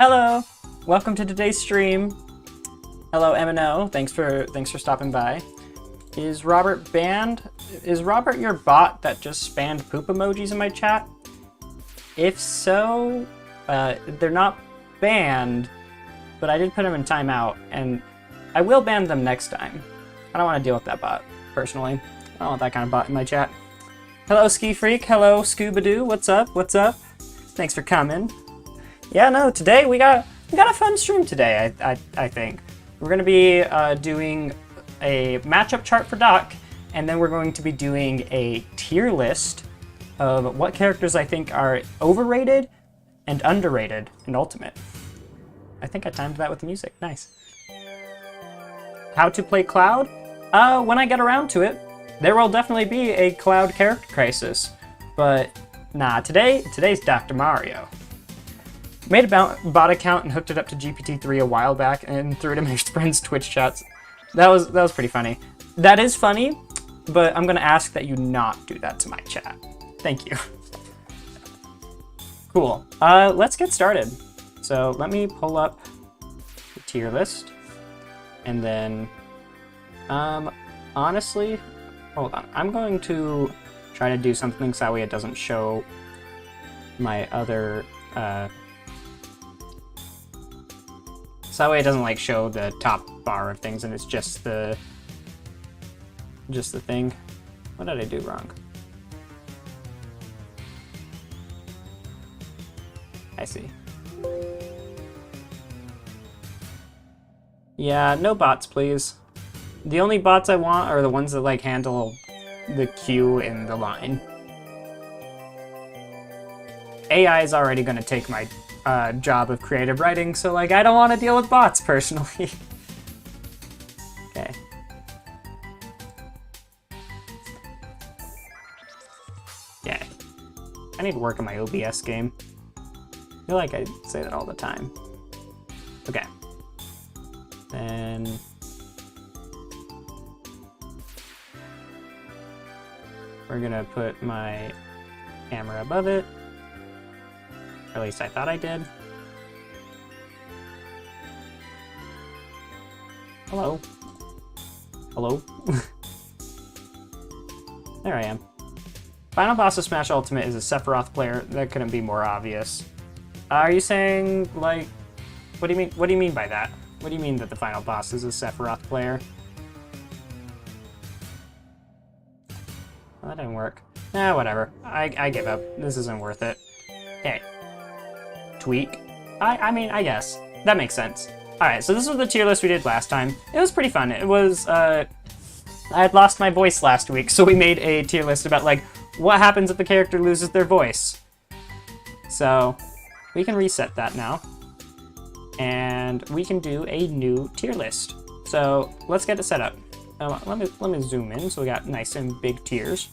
Hello, welcome to today's stream. Hello, M&O. Thanks for stopping by. Is Robert banned? Is Robert your bot that just spammed poop emojis in my chat? If so, they're not banned, but I did put them in timeout, and I will ban them next time. I don't want to deal with that bot personally. I don't want that kind of bot in my chat. Hello, Ski Freak. Hello, Scuba-Doo. What's up? What's up? Thanks for coming. Yeah, no, today we got a fun stream today, I think. We're going to be doing a matchup chart for Doc, and then we're going to be doing a tier list of what characters I think are overrated and underrated in Ultimate. I think I timed that with the music. Nice. How to play Cloud? When I get around to it, there will definitely be a Cloud character crisis. But, nah, today's Dr. Mario. Made a bot account and hooked it up to GPT-3 a while back and threw it in my friend's Twitch chats. That was pretty funny. That is funny, but I'm gonna ask that you not do that to my chat. Thank you. Cool. Let's get started. So let me pull up the tier list, and then, honestly, hold on. I'm going to try to do something so that way it doesn't show my other, so that way it doesn't like show the top bar of things and it's just the thing. What did I do wrong? I see. Yeah, no bots, please. The only bots I want are the ones that like handle the queue in the line. AI is already going to take my job of creative writing, so like I don't want to deal with bots personally. Okay. Yeah. I need to work on my OBS game. I feel like I say that all the time. Okay. Then we're gonna put my camera above it. Or at least I thought I did. Hello? Hello? There I am. Final boss of Smash Ultimate is a Sephiroth player. That couldn't be more obvious. Are you saying, like... What do you mean by that? What do you mean that the final boss is a Sephiroth player? Well, that didn't work. Whatever. I give up. This isn't worth it. Okay. Tweak. I mean, I guess. That makes sense. Alright, so this was the tier list we did last time. It was pretty fun. It was, I had lost my voice last week, so we made a tier list about, like, what happens if the character loses their voice. So, we can reset that now. And we can do a new tier list. So, let's get it set up. Let me zoom in, so we got nice and big tiers.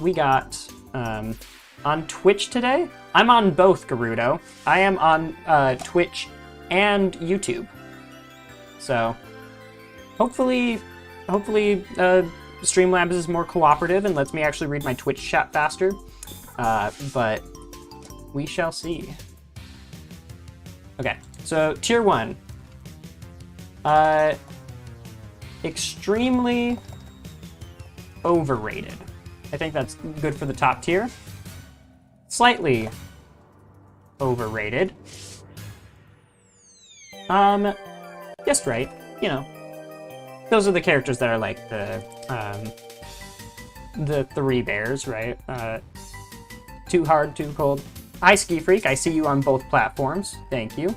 We got, on Twitch today, I'm on both, Gerudo. I am on Twitch and YouTube. So, hopefully Streamlabs is more cooperative and lets me actually read my Twitch chat faster. But we shall see. Okay, so tier 1. Extremely overrated. I think that's good for the top tier. Slightly overrated. Just right, you know. Those are the characters that are like the three bears, right? Too hard, too cold. Hi, Ski Freak. I see you on both platforms. Thank you.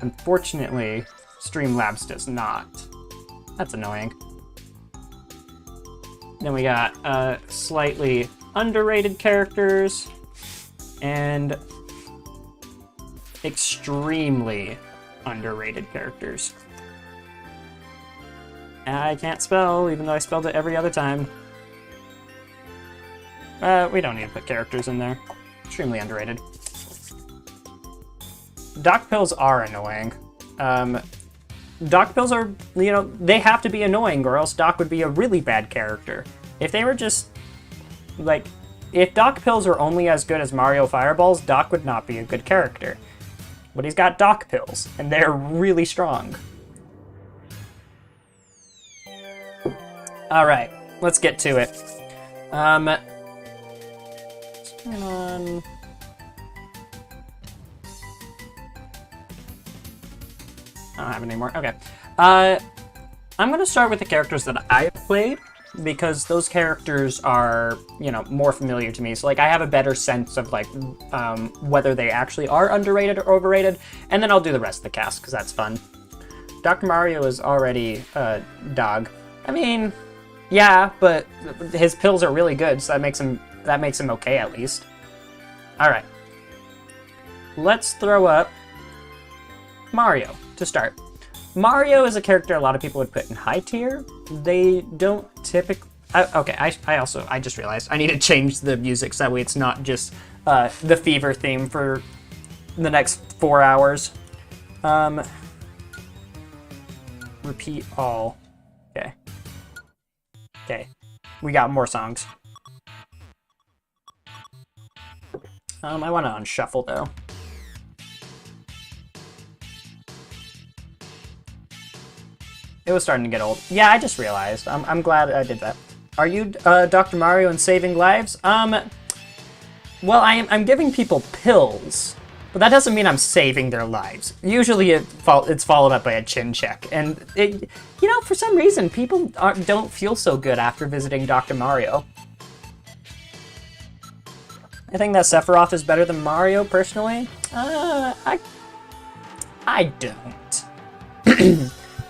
Unfortunately, Streamlabs does not. That's annoying. Then we got slightly underrated characters and extremely underrated characters. I can't spell, even though I spelled it every other time. We don't need to put characters in there. extremely underrated. Doc pills are annoying. Doc pills are, you know, they have to be annoying or else Doc would be a really bad character. If they were just, like, if Doc pills are only as good as Mario Fireballs, Doc would not be a good character. But he's got Doc pills, and they're really strong. Alright, let's get to it. Let's turn on... I don't have any more. Okay. I'm going to start with the characters that I've played, because those characters are, you know, more familiar to me. So, like, I have a better sense of, like, whether they actually are underrated or overrated, and then I'll do the rest of the cast, because that's fun. Dr. Mario is already a dog. I mean, yeah, but his pills are really good, so that makes him okay, at least. Alright. Let's throw up Mario to start. Mario is a character a lot of people would put in high tier. They don't typically... okay, I just realized I need to change the music so that way it's not just the Fever theme for the next 4 hours. Repeat all. Okay. Okay. We got more songs. I want to unshuffle, though. It was starting to get old. Yeah, I just realized. I'm glad I did that. Are you Dr. Mario and saving lives? Well, I'm giving people pills, but that doesn't mean I'm saving their lives. Usually it's followed up by a chin check, and you know, for some reason, people don't feel so good after visiting Dr. Mario. I think that Sephiroth is better than Mario, personally. I don't.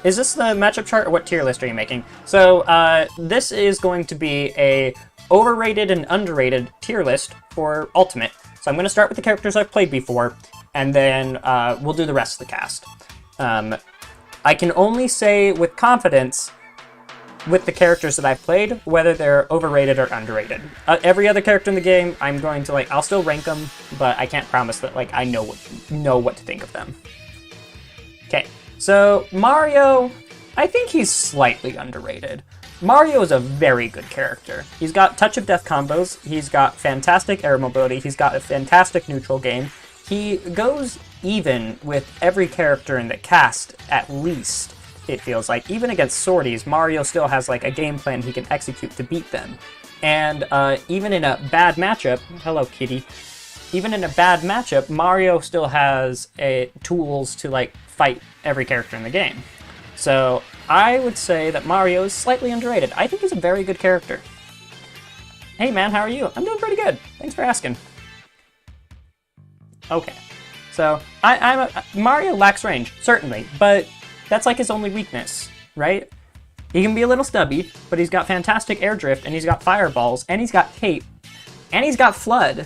Is this the matchup chart, or what tier list are you making? So, this is going to be a overrated and underrated tier list for Ultimate. So I'm going to start with the characters I've played before, and then we'll do the rest of the cast. I can only say with confidence, with the characters that I've played, whether they're overrated or underrated. Every other character in the game, I'm going to, like, I'll still rank them, but I can't promise that, like, I know what to think of them. Okay. So, Mario, I think he's slightly underrated. Mario is a very good character. He's got Touch of Death combos, he's got fantastic air mobility, he's got a fantastic neutral game. He goes even with every character in the cast, at least, it feels like. Even against Swordies, Mario still has, like, a game plan he can execute to beat them. And even in a bad matchup, hello kitty, even in a bad matchup, Mario still has tools to, like, fight every character in the game. So I would say that Mario is slightly underrated. I think he's a very good character. Hey man, how are you? I'm doing pretty good. Thanks for asking. Okay, so Mario lacks range, certainly, but that's like his only weakness, right? He can be a little stubby, but he's got fantastic air drift, and he's got fireballs, and he's got cape, and he's got flood.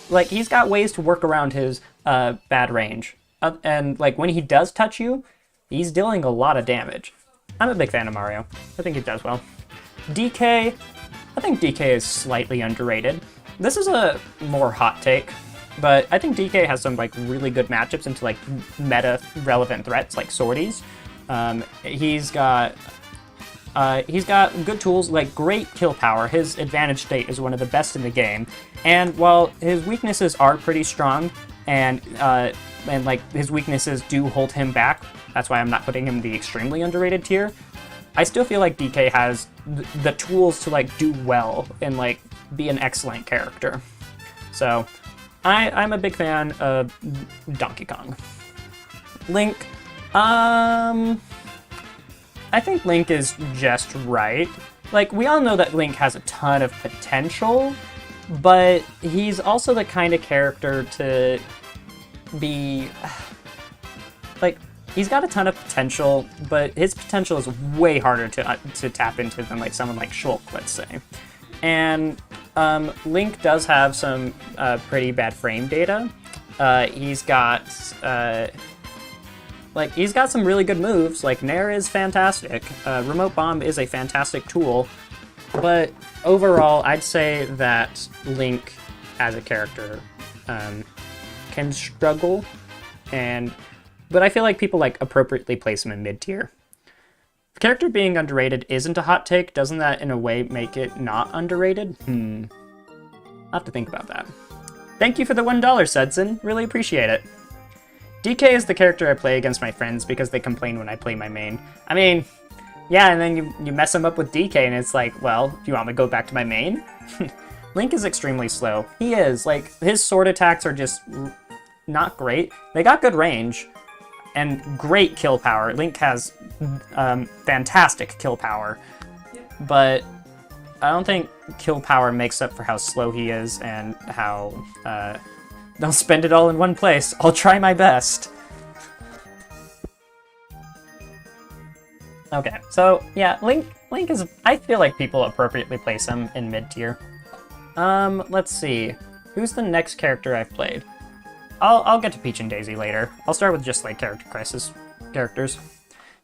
Like, he's got ways to work around his bad range. And, like, when he does touch you, he's dealing a lot of damage. I'm a big fan of Mario. I think he does well. DK, I think DK is slightly underrated. This is a more hot take, but I think DK has some, like, really good matchups into, like, meta-relevant threats, like Swordies. He's got good tools, like great kill power. His advantage state is one of the best in the game. And while his weaknesses are pretty strong, and like his weaknesses do hold him back, that's why I'm not putting him in the extremely underrated tier, I still feel like DK has the tools to, like, do well and, like, be an excellent character. So I'm a big fan of Donkey Kong. Link, I think Link is just right. Like, we all know that Link has a ton of potential, but he's also the kind of character to be... like, he's got a ton of potential, but his potential is way harder to tap into than, like, someone like Shulk, let's say. And Link does have some pretty bad frame data. He's got some really good moves. Like, Nair is fantastic. Remote Bomb is a fantastic tool. But overall, I'd say that Link as a character can struggle, but I feel like people like appropriately place him in mid tier. The character being underrated isn't a hot take. Doesn't that in a way make it not underrated? I'll have to think about that. Thank you for the $1, Sudson. Really appreciate it. DK is the character I play against my friends because they complain when I play my main. I mean, yeah, and then you mess them up with DK and it's like, well, do you want me to go back to my main? Link is extremely slow. He is. Like, his sword attacks are just not great. They got good range and great kill power. Link has fantastic kill power, but I don't think kill power makes up for how slow he is and how... Don't spend it all in one place. I'll try my best. Okay, so yeah, Link is... I feel like people appropriately place him in mid-tier. Let's see. Who's the next character I've played? I'll get to Peach and Daisy later. I'll start with just like Character Crisis characters.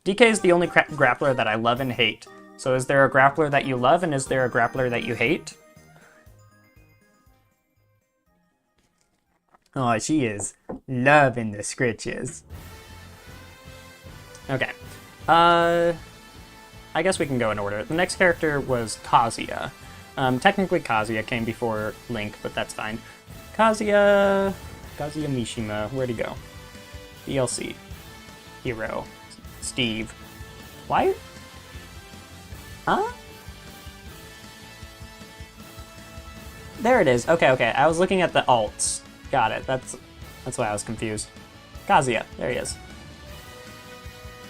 DK is the only grappler that I love and hate. So is there a grappler that you love and is there a grappler that you hate? Oh, she is loving the scritches. Okay. I guess we can go in order. The next character was Kazuya. Technically Kazuya came before Link, but that's fine. Kazuya Mishima, where'd he go? DLC. Hero. Steve. Why? Huh? There it is. Okay. I was looking at the alts. Got it. That's why I was confused. Kazuya. There he is.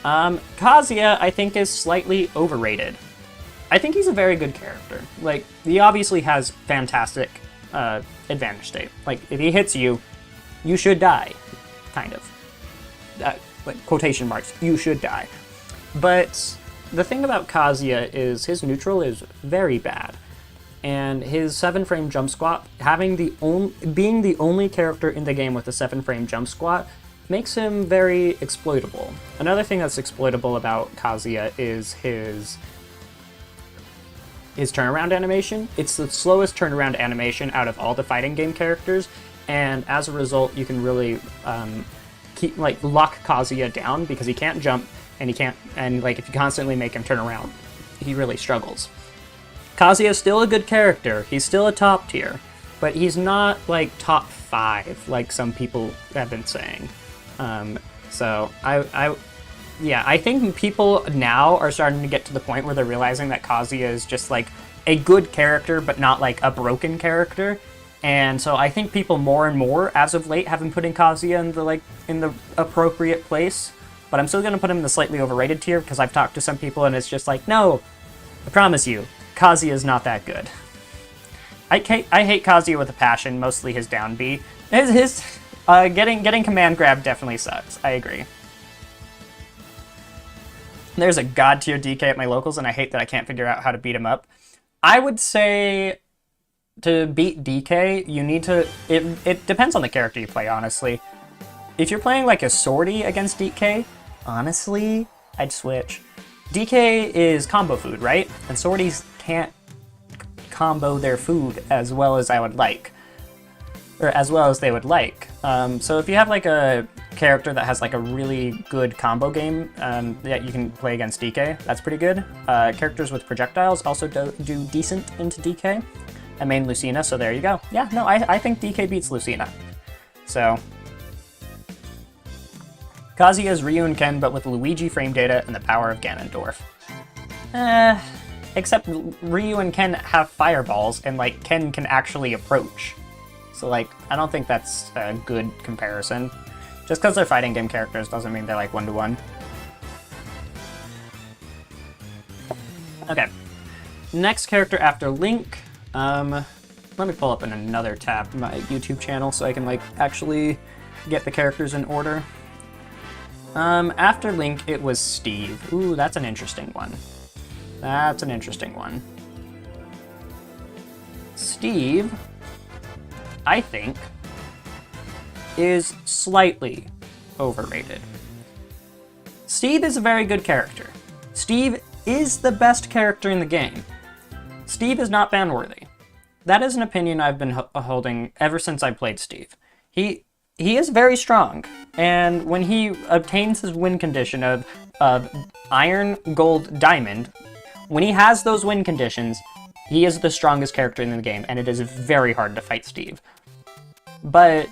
Kazuya, I think, is slightly overrated. I think he's a very good character. Like, he obviously has fantastic advantage state. Like, if he hits you, you should die. Kind of. Like, quotation marks. You should die. But the thing about Kazuya is his neutral is very bad. And his 7-frame jump squat, being the only character in the game with a 7-frame jump squat, makes him very exploitable. Another thing that's exploitable about Kazuya is his turnaround animation. It's the slowest turnaround animation out of all the fighting game characters, and as a result, you can really lock Kazuya down because he can't jump and if you constantly make him turn around, he really struggles. Kazuya is still a good character. He's still a top tier, but he's not like top 5 like some people have been saying. So I think people now are starting to get to the point where they're realizing that Kazuya is just like a good character, but not like a broken character. And so I think people more and more, as of late, have been putting Kazuya in the appropriate place. But I'm still gonna put him in the slightly overrated tier because I've talked to some people and it's just like, no, I promise you, Kazuya is not that good. I hate Kazuya with a passion, mostly his down B. Getting command grab definitely sucks. I agree. There's a god tier DK at my locals, and I hate that I can't figure out how to beat him up. I would say to beat DK, you need to... It depends on the character you play, honestly. If you're playing like a Swordy against DK, honestly, I'd switch. DK is combo food, right? And Swordies can't combo their food as well as I would like. Or as well as they would like. So if you have like a character that has like a really good combo game that you can play against DK, that's pretty good. Characters with projectiles also do decent into DK. I main Lucina, so there you go. Yeah, no, I think DK beats Lucina. So Kazuya is Ryu and Ken, but with Luigi frame data and the power of Ganondorf. Except Ryu and Ken have fireballs, and like Ken can actually approach. So like, I don't think that's a good comparison. Just because they're fighting game characters doesn't mean they're like 1-to-1. Okay. Next character after Link. Let me pull up in another tab my YouTube channel so I can like actually get the characters in order. After Link, it was Steve. Ooh, that's an interesting one. That's an interesting one. Steve, I think, is slightly overrated. Steve is a very good character. Steve is the best character in the game. Steve is not ban-worthy. That is an opinion I've been holding ever since I played Steve. He is very strong, and when he obtains his win condition of Iron, Gold, Diamond, when he has those win conditions, he is the strongest character in the game, and it is very hard to fight Steve. But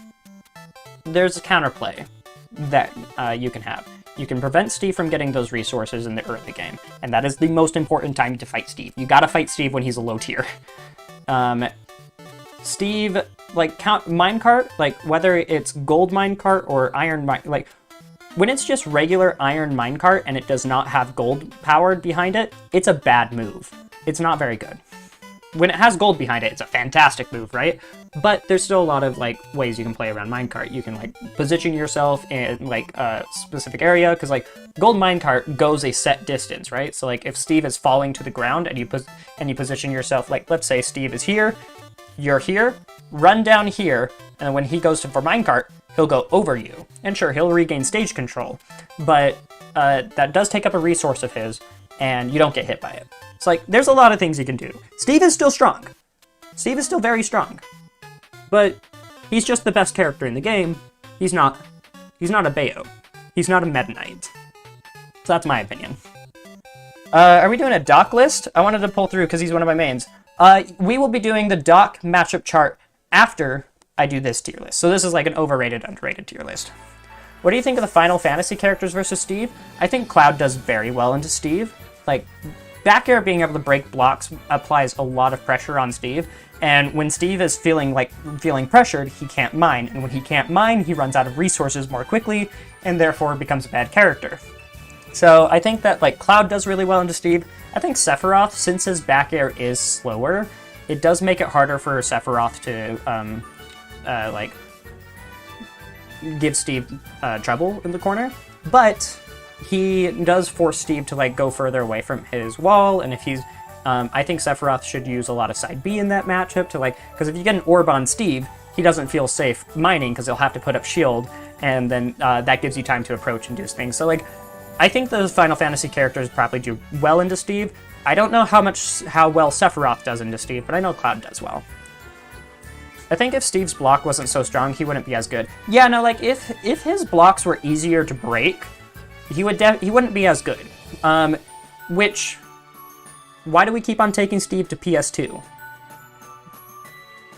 there's a counterplay that you can have. You can prevent Steve from getting those resources in the early game, and that is the most important time to fight Steve. You gotta fight Steve when he's a low tier. Steve, like, minecart, like, whether it's gold minecart or iron like, when it's just regular iron minecart and it does not have gold powered behind it, it's a bad move. It's not very good. When it has gold behind it, it's a fantastic move, right? But there's still a lot of, like, ways you can play around minecart. You can, like, position yourself in, like, a specific area, because, like, gold minecart goes a set distance, right? So, like, if Steve is falling to the ground and you position yourself, like, let's say Steve is here, you're here, run down here, and when he goes for minecart, he'll go over you. And sure, he'll regain stage control, but that does take up a resource of his, and you don't get hit by it. It's like, there's a lot of things you can do. Steve is still strong. Steve is still very strong. But he's just the best character in the game. He's not a Bayo. He's not a Meta Knight. So that's my opinion. Are we doing a doc list? I wanted to pull through because he's one of my mains. We will be doing the doc matchup chart after I do this tier list. So this is like an overrated, underrated tier list. What do you think of the Final Fantasy characters versus Steve? I think Cloud does very well into Steve. Like, back air being able to break blocks applies a lot of pressure on Steve. And when Steve is feeling pressured, he can't mine. And when he can't mine, he runs out of resources more quickly and therefore becomes a bad character. So I think that, like, Cloud does really well into Steve. I think Sephiroth, since his back air is slower, it does make it harder for Sephiroth to, like, give Steve trouble in the corner. But he does force Steve to, like, go further away from his wall, and if he's, I think Sephiroth should use a lot of side B in that matchup to, like, because if you get an orb on Steve, he doesn't feel safe mining because he'll have to put up shield, and then that gives you time to approach and do things. So, like, I think those Final Fantasy characters probably do well into Steve. I don't know how well Sephiroth does into Steve, but I know Cloud does well. I think if Steve's block wasn't so strong, he wouldn't be as good. Yeah, no, like, if his blocks were easier to break, he wouldn't be as good. Which, why do we keep on taking Steve to PS2?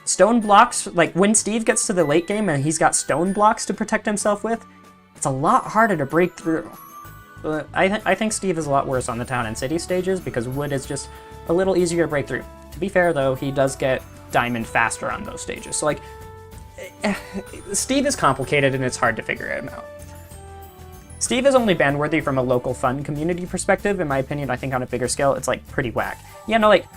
Stone blocks, like, when Steve gets to the late game and he's got stone blocks to protect himself with, it's a lot harder to break through. But I think Steve is a lot worse on the town and city stages because wood is just a little easier to break through. To be fair, though, he does get diamond faster on those stages. So, like, Steve is complicated and it's hard to figure him out. Steve is only ban-worthy from a local fun community perspective. In my opinion, I think on a bigger scale, it's, like, pretty whack. Yeah, no, like,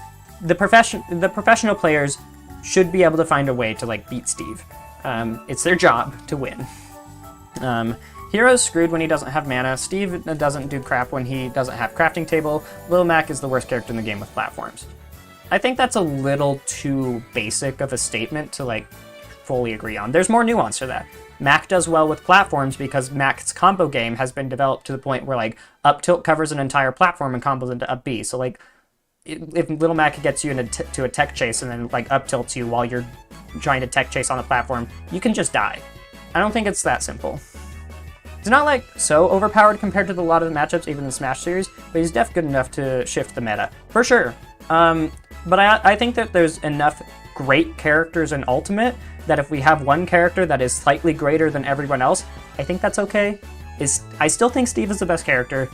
the professional players should be able to find a way to, like, beat Steve. It's their job to win. Hero's screwed when he doesn't have mana. Steve doesn't do crap when he doesn't have crafting table. Little Mac is the worst character in the game with platforms. I think that's a little too basic of a statement to, like, fully agree on. There's more nuance to that. Mac does well with platforms because Mac's combo game has been developed to the point where, like, up tilt covers an entire platform and combos into up B. So, like, if Little Mac gets you to a tech chase and then, like, up tilts you while you're trying to tech chase on the platform, you can just die. I don't think it's that simple. He's not, like, so overpowered compared to a lot of the matchups, even in the Smash series, but he's good enough to shift the meta. For sure. But I think that there's enough great characters in Ultimate that if we have one character that is slightly greater than everyone else, I think that's okay. I still think Steve is the best character.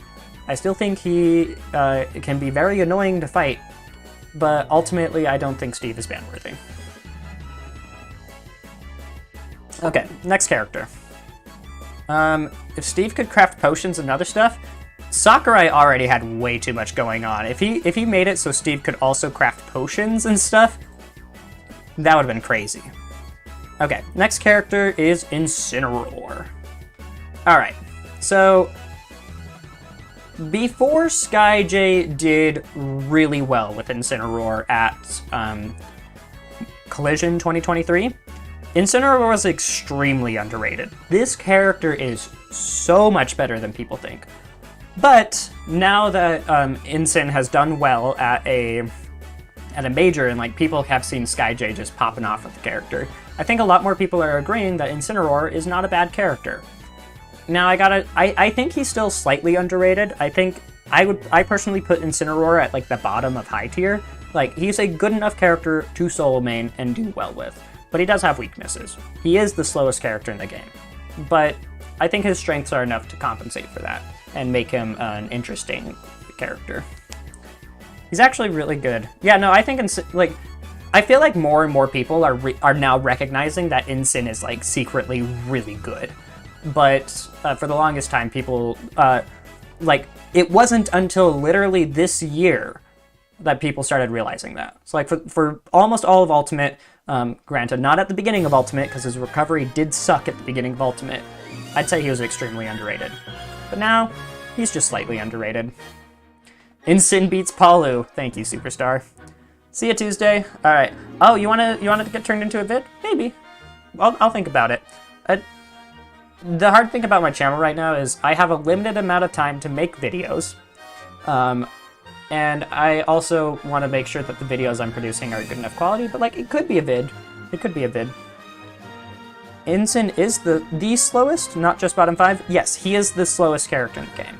I still think he can be very annoying to fight, but ultimately I don't think Steve is ban-worthy. Okay, next character. If Steve could craft potions and other stuff, Sakurai already had way too much going on. If he made it so Steve could also craft potions and stuff, that would have been crazy. Okay, next character is Incineroar. Alright, so before SkyJ did really well with Incineroar at Collision 2023, Incineroar was extremely underrated. This character is so much better than people think. But now that Incin has done well at at a major, and like people have seen SkyJ just popping off with the character. I think a lot more people are agreeing that Incineroar is not a bad character. Now I think he's still slightly underrated. I personally put Incineroar at like the bottom of high tier. Like, he's a good enough character to solo main and do well with, but he does have weaknesses. He is the slowest character in the game, but I think his strengths are enough to compensate for that and make him an interesting character. He's actually really good. Yeah, no, I think I feel like more and more people are now recognizing that Incin is like secretly really good, but for the longest time, people like it wasn't until literally this year that people started realizing that. So like for almost all of Ultimate, granted not at the beginning of Ultimate because his recovery did suck at the beginning of Ultimate, I'd say he was extremely underrated. But now, he's just slightly underrated. Incin beats Palu. Thank you, Superstar. See ya Tuesday. All right. Oh, you wanna get turned into a vid? Maybe. I'll think about it. The hard thing about my channel right now is I have a limited amount of time to make videos. And I also want to make sure that the videos I'm producing are good enough quality, but like, it could be a vid. It could be a vid. Incin is the slowest, not just bottom 5. Yes, he is the slowest character in the game.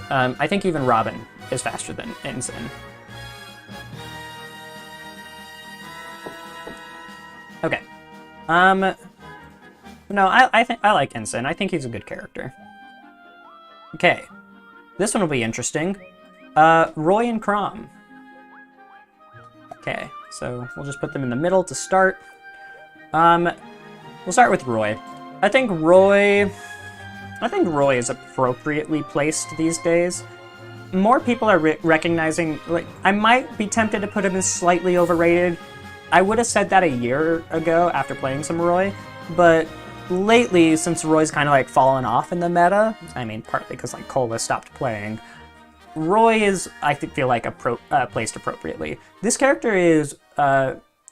I think even Robin is faster than Incin. Okay. No, I like Incin. I think he's a good character. Okay. This one will be interesting. Roy and Chrom. Okay, so we'll just put them in the middle to start. We'll start with Roy. I think Roy is appropriately placed these days. More people are recognizing, like, I might be tempted to put him as slightly overrated. I would have said that a year ago after playing some Roy, but lately, since Roy's kind of like fallen off in the meta, I mean, partly because like Cola stopped playing, Roy is, I feel like, placed appropriately. This character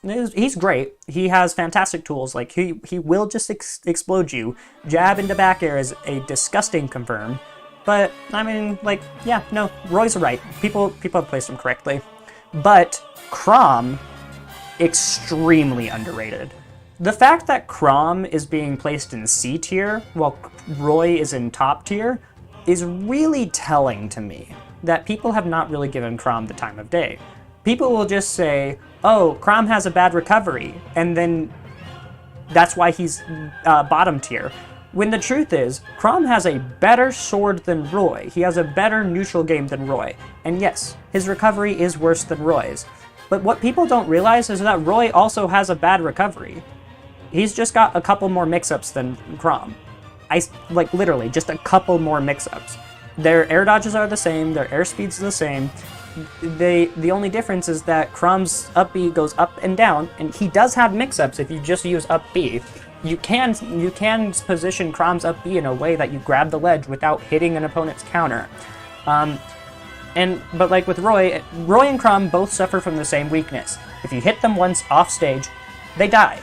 he's great. He has fantastic tools. Like, he will just explode you. Jab into back air is a disgusting confirm. But, I mean, like, yeah, no, Roy's right. People have placed him correctly. But Chrom, extremely underrated. The fact that Chrom is being placed in C tier while Roy is in top tier is really telling to me that people have not really given Chrom the time of day. People will just say, oh, Chrom has a bad recovery, and then that's why he's bottom tier. When the truth is, Chrom has a better sword than Roy. He has a better neutral game than Roy. And yes, his recovery is worse than Roy's. But what people don't realize is that Roy also has a bad recovery. He's just got a couple more mix-ups than Chrom. Like, literally, just a couple more mix-ups. Their air dodges are the same, their air speed's the same. The only difference is that Chrom's up B goes up and down, and he does have mix-ups if you just use up B. You can position Chrom's up B in a way that you grab the ledge without hitting an opponent's counter. But like with Roy and Chrom both suffer from the same weakness. If you hit them once off stage, they die.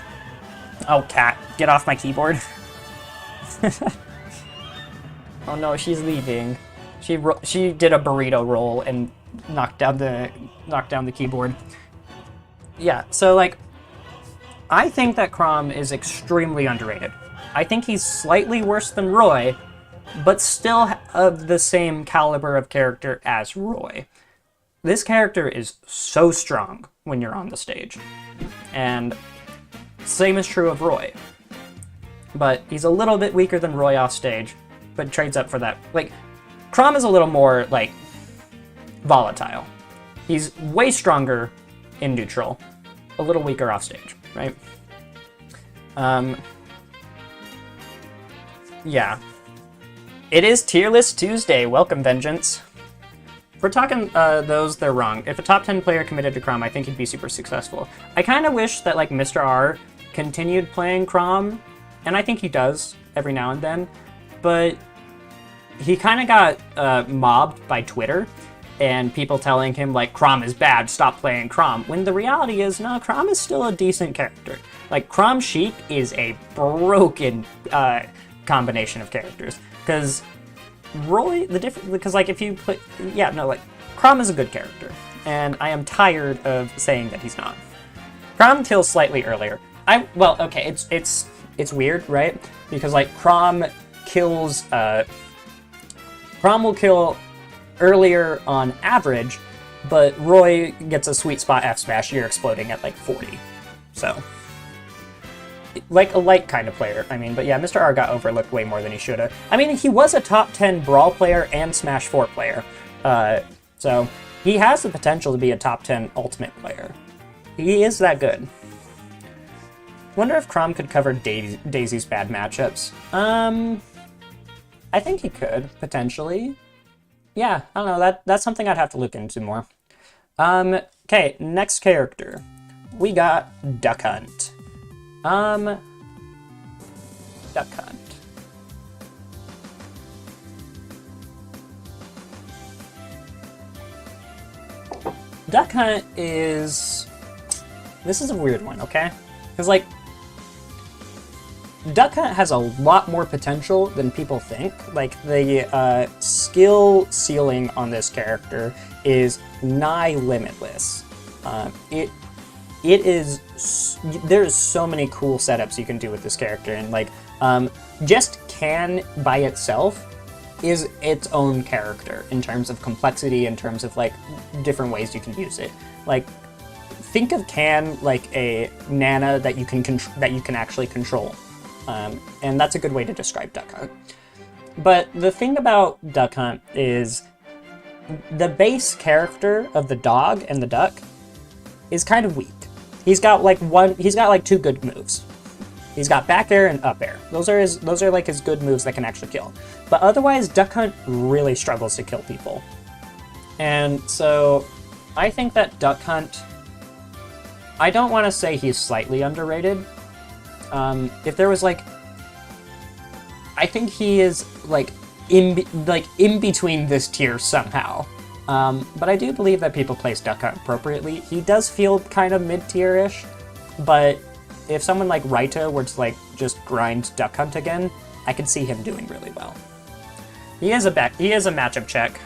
Oh, cat, get off my keyboard. Oh no, she's leaving. She did a burrito roll and knocked down the keyboard. Yeah, so like, I think that Chrom is extremely underrated. I think he's slightly worse than Roy, but still of the same caliber of character as Roy. This character is so strong when you're on the stage. And same is true of Roy. But he's a little bit weaker than Roy off stage, but trades up for that. Like, Chrom is a little more, like, volatile. He's way stronger in neutral, a little weaker off stage, right? Yeah. It is Tierlist Tuesday. Welcome, Vengeance. If we're talking those, they're wrong. If a top 10 player committed to Chrom, I think he'd be super successful. I kind of wish that, like, Mr. R continued playing Chrom, and I think he does every now and then, but he kind of got mobbed by Twitter and people telling him, like, Chrom is bad, stop playing Chrom, when the reality is, no, Chrom is still a decent character. Like, Chrom Sheik is a broken combination of characters, because Roy, because, like, if you put, yeah, no, like, Chrom is a good character. and I am tired of saying that he's not. Chrom kills slightly earlier. Well, okay, it's weird, right? Because like Chrom kills, Chrom will kill earlier on average, but Roy gets a sweet spot F smash. You're exploding at like 40, so like a light kind of player. I mean, but yeah, Mr. R got overlooked way more than he should have. I mean, he was a top 10 Brawl player and Smash 4 player, so he has the potential to be a top 10 Ultimate player. He is that good. Wonder if Chrom could cover Daisy's bad matchups. I think he could, potentially. Yeah, I don't know, that's something I'd have to look into more. Okay, next character. We got Duck Hunt. Duck Hunt. Duck Hunt is... This is a weird one, okay? Because, like, Duck Hunt has a lot more potential than people think. Like, the skill ceiling on this character is nigh limitless. There's so many cool setups you can do with this character, and like, just Can by itself is its own character in terms of complexity, in terms of like different ways you can use it. Like, think of Can like a Nana that you can actually control, and that's a good way to describe Duck Hunt. But the thing about Duck Hunt is the base character of the dog and the duck is kind of weak. He's got like two good moves. He's got back air and up air. Those are like his good moves that can actually kill. But otherwise, Duck Hunt really struggles to kill people. And so I think that Duck Hunt, I don't want to say he's slightly underrated. If there was like, I think he is like in between this tier somehow. But I do believe that people place Duck Hunt appropriately. He does feel kind of mid-tier-ish, but if someone like Raita were to like just grind Duck Hunt again, I could see him doing really well. He is a matchup check.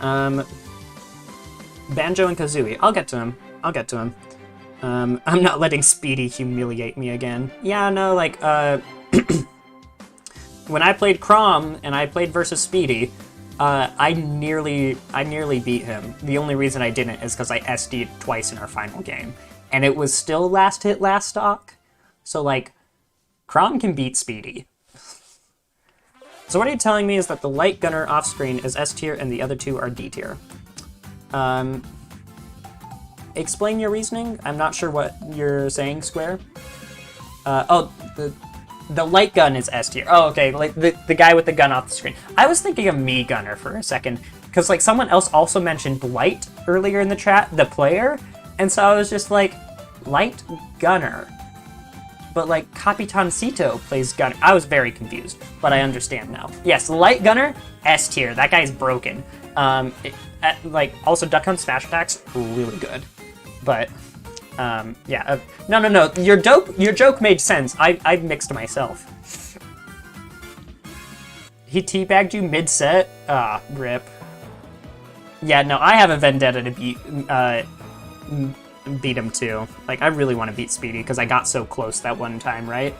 Banjo and Kazuya. I'll get to him. I'm not letting Speedy humiliate me again. Yeah, no, like, when I played Chrom and I played versus Speedy, I nearly beat him. The only reason I didn't is because I SD'd twice in our final game. And it was still last hit, last stock. So, like, Chrom can beat Speedy. So what are you telling me is that the light gunner off screen is S tier and the other two are D tier. Explain your reasoning? I'm not sure what you're saying, Square. The light gun is S tier. Oh, okay, like the guy with the gun off the screen. I was thinking of Mii Gunner for a second, because like someone else also mentioned Light earlier in the chat, the player, and so I was just like, Light Gunner. But like Capitancito plays Gunner. I was very confused, but I understand now. Yes, Light Gunner, S tier. That guy's broken. Like also Duck Hunt smash attacks, really good. But yeah, no. Your joke made sense. I mixed myself. He teabagged you mid-set? Ah, rip. Yeah, no, I have a vendetta to beat him too. Like, I really want to beat Speedy because I got so close that one time, right?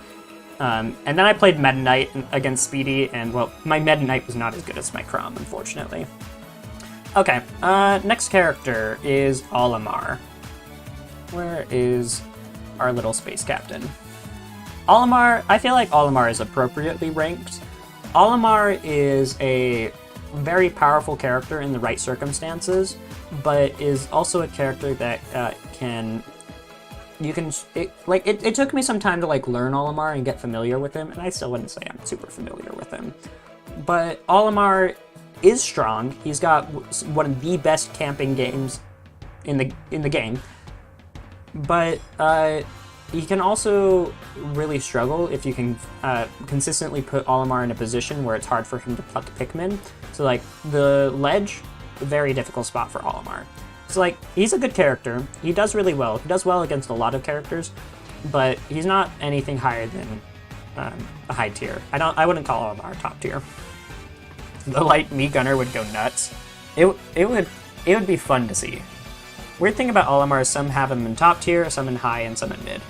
And then I played Meta Knight against Speedy, and well, my Meta Knight was not as good as my Chrom, unfortunately. Okay, next character is Olimar. Where is our little space captain? Olimar, I feel like Olimar is appropriately ranked. Olimar is a very powerful character in the right circumstances, but is also a character that it took me some time to like learn Olimar and get familiar with him, and I still wouldn't say I'm super familiar with him. But Olimar is strong. He's got one of the best camping games in the game. But he can also really struggle if you can consistently put Olimar in a position where it's hard for him to pluck Pikmin. So like the ledge, a very difficult spot for Olimar. So like he's a good character. He does really well. He does well against a lot of characters, but he's not anything higher than a high tier. I wouldn't call Olimar top tier. The light Mii Gunner would go nuts. It would it would be fun to see. Weird thing about Olimar is some have him in top tier, some in high, and some in mid.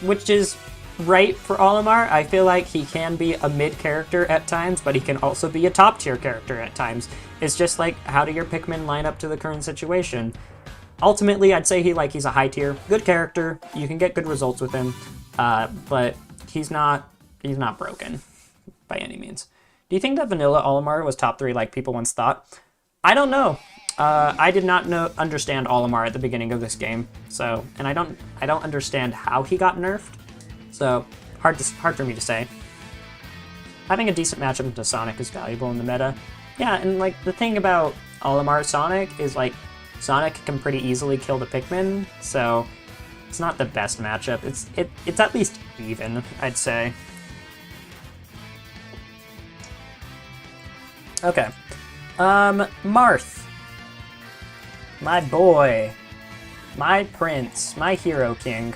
Which is right for Olimar. I feel like he can be a mid character at times, but he can also be a top tier character at times. It's just like, how do your Pikmin line up to the current situation? Ultimately, I'd say he's a high tier, good character. You can get good results with him, but he's not broken by any means. Do you think that vanilla Olimar was top 3 like people once thought? I don't know. I did not understand Olimar at the beginning of this game, so, and I don't understand how he got nerfed, so hard for me to say. Having a decent matchup into Sonic is valuable in the meta. Yeah, and like the thing about Olimar Sonic is like Sonic can pretty easily kill the Pikmin, so it's not the best matchup. It's at least even, I'd say. Okay. Marth. My boy. My prince. My hero king.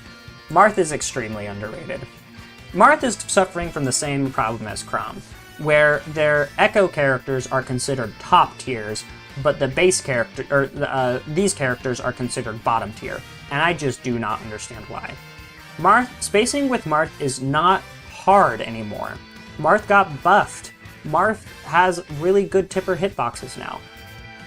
Marth is extremely underrated. Marth is suffering from the same problem as Chrom, where their Echo characters are considered top tiers, but the base character, or these characters are considered bottom tier, and I just do not understand why. Spacing with Marth is not hard anymore. Marth got buffed. Marth has really good tipper hitboxes now.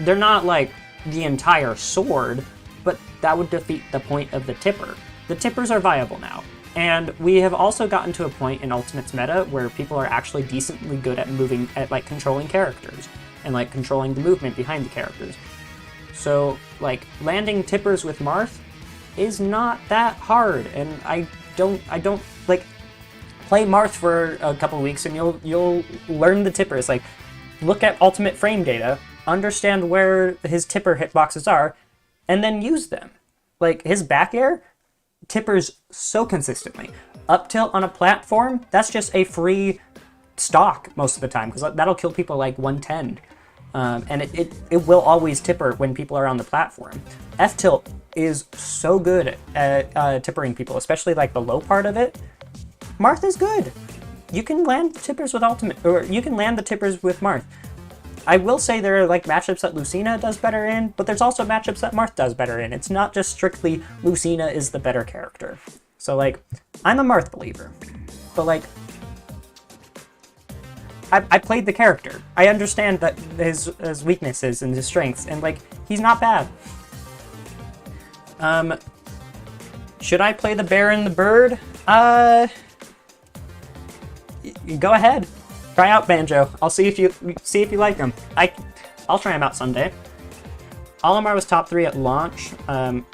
They're not like the entire sword, but that would defeat the point of the tipper. The tippers are viable now, and we have also gotten to a point in Ultimate's meta where people are actually decently good at like controlling characters and like controlling the movement behind the characters. So like landing tippers with Marth is not that hard, and I don't like play Marth for a couple weeks and you'll learn the tippers. Like look at ultimate frame data, understand where his tipper hitboxes are, and then use them. Like his back air tippers so consistently. Up tilt on a platform, that's just a free stock most of the time, because that'll kill people like 110. And it will always tipper when people are on the platform. F tilt is so good at tippering people, especially like the low part of it. Marth is good. You can land tippers with ultimate, or you can land the tippers with Marth. I will say there are like matchups that Lucina does better in, but there's also matchups that Marth does better in. It's not just strictly Lucina is the better character. So like, I'm a Marth believer, but like, I played the character. I understand that his weaknesses and his strengths, and like, he's not bad. Should I play the bear and the bird? Go ahead. Try out Banjo. I'll see if you like him. I'll try him out someday. Olimar was top 3 at launch.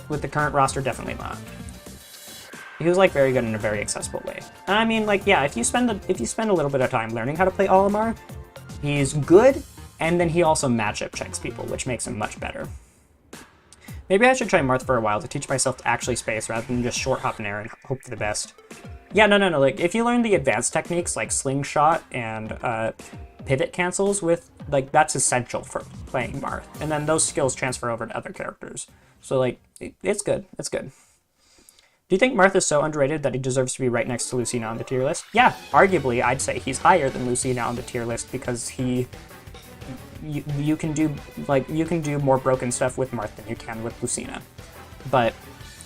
With the current roster, definitely not. He was like very good in a very accessible way. I mean, like, yeah, if you spend a little bit of time learning how to play Olimar, he's good, and then he also matchup checks people, which makes him much better. Maybe I should try Marth for a while to teach myself to actually space rather than just short hop in air and hope for the best. Yeah, no. Like, if you learn the advanced techniques like slingshot and pivot cancels with, like, that's essential for playing Marth. And then those skills transfer over to other characters. So, like, it's good. It's good. Do you think Marth is so underrated that he deserves to be right next to Lucina on the tier list? Yeah, arguably, I'd say he's higher than Lucina on the tier list because you can do more broken stuff with Marth than you can with Lucina. But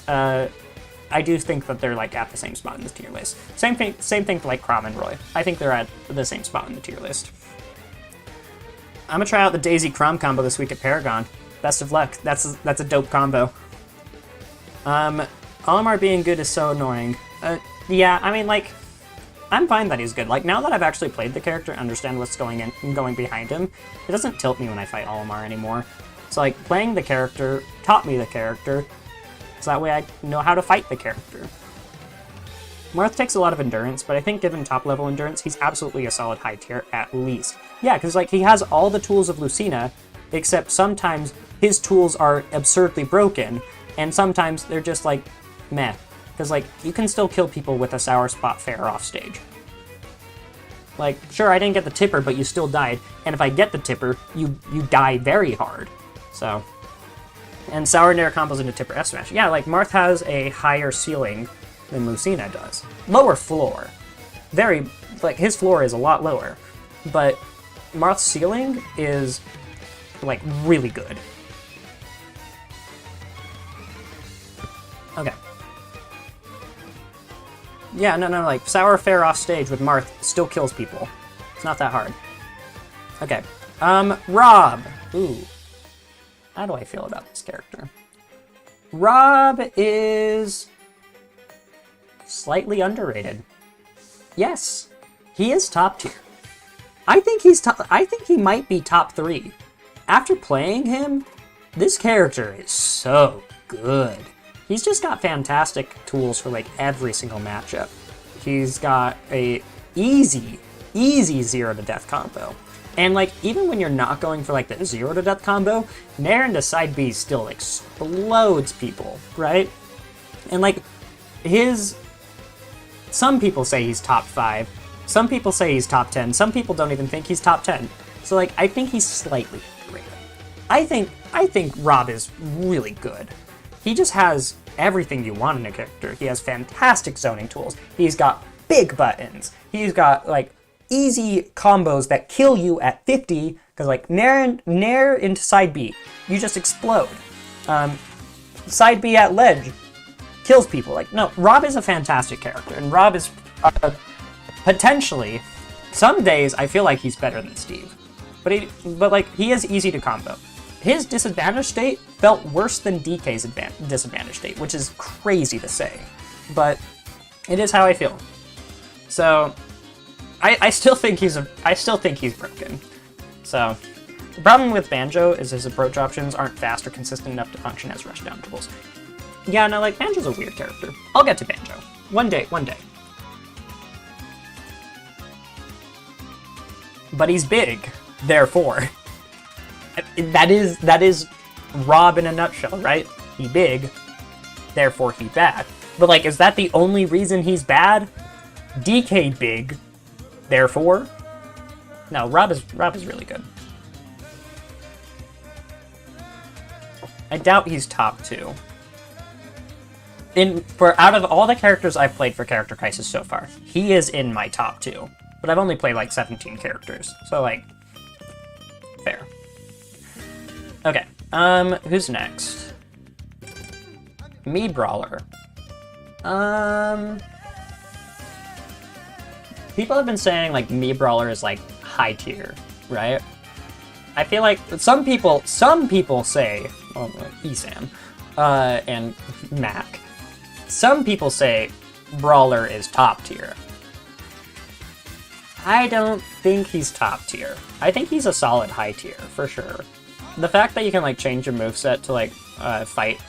I do think that they're like at the same spot in the tier list. Same thing for like Chrom and Roy. I think they're at the same spot in the tier list. I'm gonna try out the Daisy Chrom combo this week at Paragon. Best of luck. That's a dope combo. Olimar being good is so annoying. Yeah, I mean, like, I'm fine that he's good. Like, now that I've actually played the character and understand what's going behind him, it doesn't tilt me when I fight Olimar anymore. So, like, playing the character taught me the character, so that way I know how to fight the character. Marth takes a lot of endurance, but I think given top-level endurance, he's absolutely a solid high tier at least. Yeah, because, like, he has all the tools of Lucina, except sometimes his tools are absurdly broken, and sometimes they're just, like, meh. Because, like, you can still kill people with a Sour Spot Fair off stage. Like, sure, I didn't get the tipper, but you still died. And if I get the tipper, you die very hard. So, and Sour Nair combos into tipper F smash. Yeah, like, Marth has a higher ceiling than Lucina does. Lower floor. Very, like, his floor is a lot lower. But Marth's ceiling is, like, really good. Okay. Yeah, no, like, Sour Fair off stage with Marth still kills people. It's not that hard. Okay. R.O.B. Ooh. How do I feel about this character? R.O.B. is slightly underrated. Yes, he is top tier. I think he might be top 3. After playing him, this character is so good. He's just got fantastic tools for like every single matchup. He's got a easy 0 to death combo. And like even when you're not going for like the 0 to death combo, Nair into side B still explodes people, right? And like some people say he's top 5, some people say he's top 10, some people don't even think he's top 10. So like I think he's slightly underrated. I think R.O.B. is really good. He just has everything you want in a character. He has fantastic zoning tools. He's got big buttons. He's got like easy combos that kill you at 50, because like Nair into side B, you just explode. Side B at ledge kills people. Like, no, R.O.B. is a fantastic character, and R.O.B. is potentially, some days I feel like he's better than Steve, but like he is easy to combo. His disadvantage state felt worse than DK's disadvantage state, which is crazy to say, but it is how I feel. So I still think he's broken. So the problem with Banjo is his approach options aren't fast or consistent enough to function as rushdown tools. Yeah, no, like Banjo's a weird character. I'll get to Banjo one day. But he's big, therefore. That is R.O.B. in a nutshell, right? He big, therefore he bad. But like, is that the only reason he's bad? DK big, therefore? No, R.O.B. is really good. I doubt he's top 2. Out of all the characters I've played for Character Crisis so far, he is in my top 2. But I've only played like 17 characters, so like, fair. Okay, who's next? Mii Brawler. People have been saying like Mii Brawler is like high tier, right? I feel like some people say, well, Esam, and Mac. Some people say Brawler is top tier. I don't think he's top tier. I think he's a solid high tier, for sure. The fact that you can like change your moveset to like fight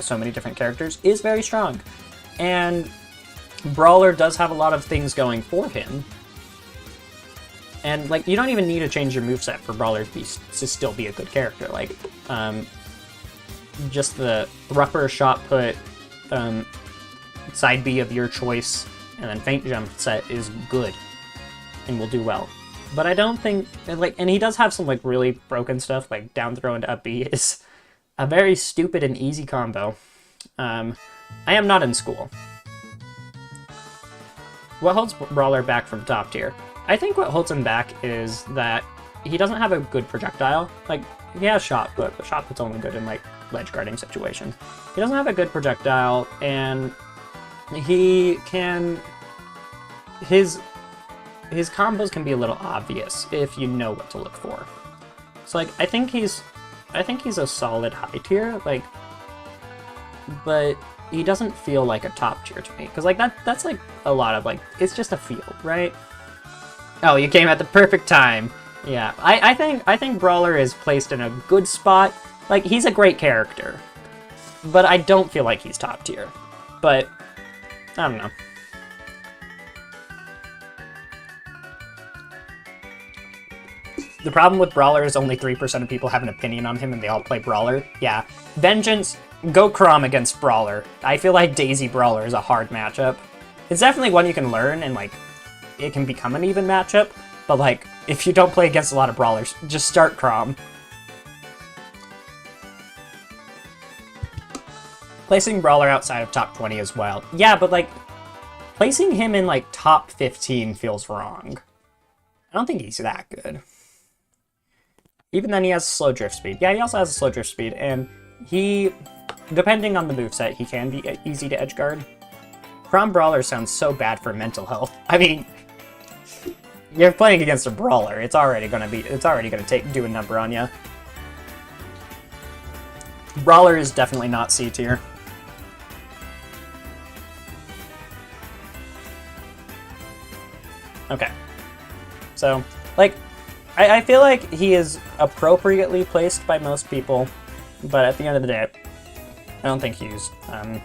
so many different characters is very strong. And Brawler does have a lot of things going for him. And like you don't even need to change your moveset for Brawler to still be a good character. Like just the Thrupper, Shot Put, side B of your choice, and then Feint Jump set is good and will do well. But I don't think, like, and he does have some, like, really broken stuff, like down throw into up B is a very stupid and easy combo. I am not in school. What holds Brawler back from top tier? I think what holds him back is that he doesn't have a good projectile. Like, he has Shot Put, but Shot Put's only good in, like, ledge guarding situations. He doesn't have a good projectile, and he can... His combos can be a little obvious if you know what to look for. So like I think he's a solid high tier, like, but he doesn't feel like a top tier to me. Cause like that's like a lot of like, it's just a feel, right? Oh, you came at the perfect time. Yeah, I think Brawler is placed in a good spot. Like he's a great character, but I don't feel like he's top tier. But I don't know. The problem with Brawler is only 3% of people have an opinion on him and they all play Brawler. Yeah. Vengeance, go Chrom against Brawler. I feel like Daisy Brawler is a hard matchup. It's definitely one you can learn and like, it can become an even matchup. But like, if you don't play against a lot of Brawlers, just start Chrom. Placing Brawler outside of top 20 is wild. Yeah, but like, placing him in like top 15 feels wrong. I don't think he's that good. Even then, he has slow drift speed. Yeah, he also has a slow drift speed, and he depending on the moveset, he can be easy to edgeguard. Chrom Brawler sounds so bad for mental health. I mean, you're playing against a brawler. It's already gonna do a number on you. Brawler is definitely not C tier. Okay. So, like, I feel like he is appropriately placed by most people, but at the end of the day, I don't think he's, I'm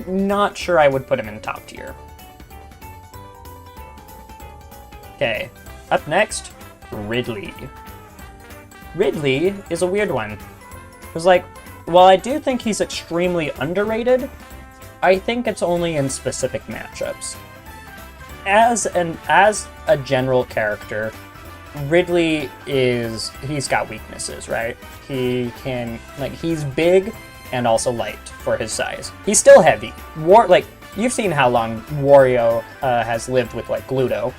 not sure I would put him in top tier. Okay, up next, Ridley. Ridley is a weird one. Because, like, while I do think he's extremely underrated, I think it's only in specific matchups. As a general character, Ridley he's got weaknesses, right? He's big and also light for his size. He's still heavy. You've seen how long Wario has lived with, like, Gluto.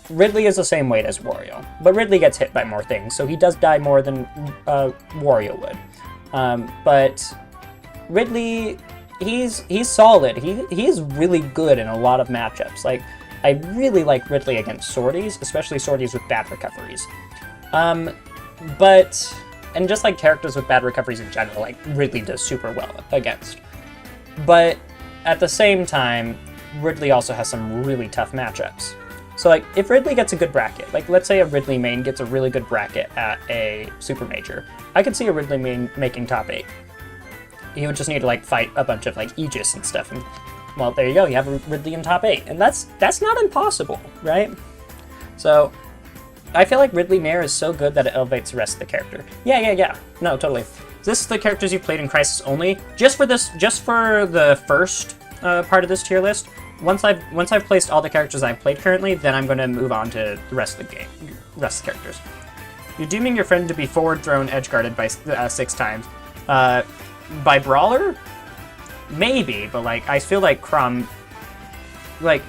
Ridley is the same weight as Wario, but Ridley gets hit by more things, so he does die more than Wario would. But Ridley, he's solid. He's really good in a lot of matchups. Like, I really like Ridley against sorties, especially sorties with bad recoveries. And just like characters with bad recoveries in general, like, Ridley does super well against. But at the same time, Ridley also has some really tough matchups. So, like, if Ridley gets a good bracket, like, let's say a Ridley main gets a really good bracket at a Super Major, I could see a Ridley main making top 8. He would just need to, like, fight a bunch of, like, Aegis and stuff, and, well, there you go, you have a Ridley in top 8, and that's not impossible, right? So, I feel like Ridley Mare is so good that it elevates the rest of the character. Yeah, no, totally. Is this the characters you played in Crisis only? Just for the first part of this tier list. Once I've placed all the characters I've played currently, then I'm going to move on to the rest of the game, rest of the characters. You're dooming your friend to be forward thrown edge guarded by 6 times. By Brawler? Maybe, but, like, I feel like Chrom, like,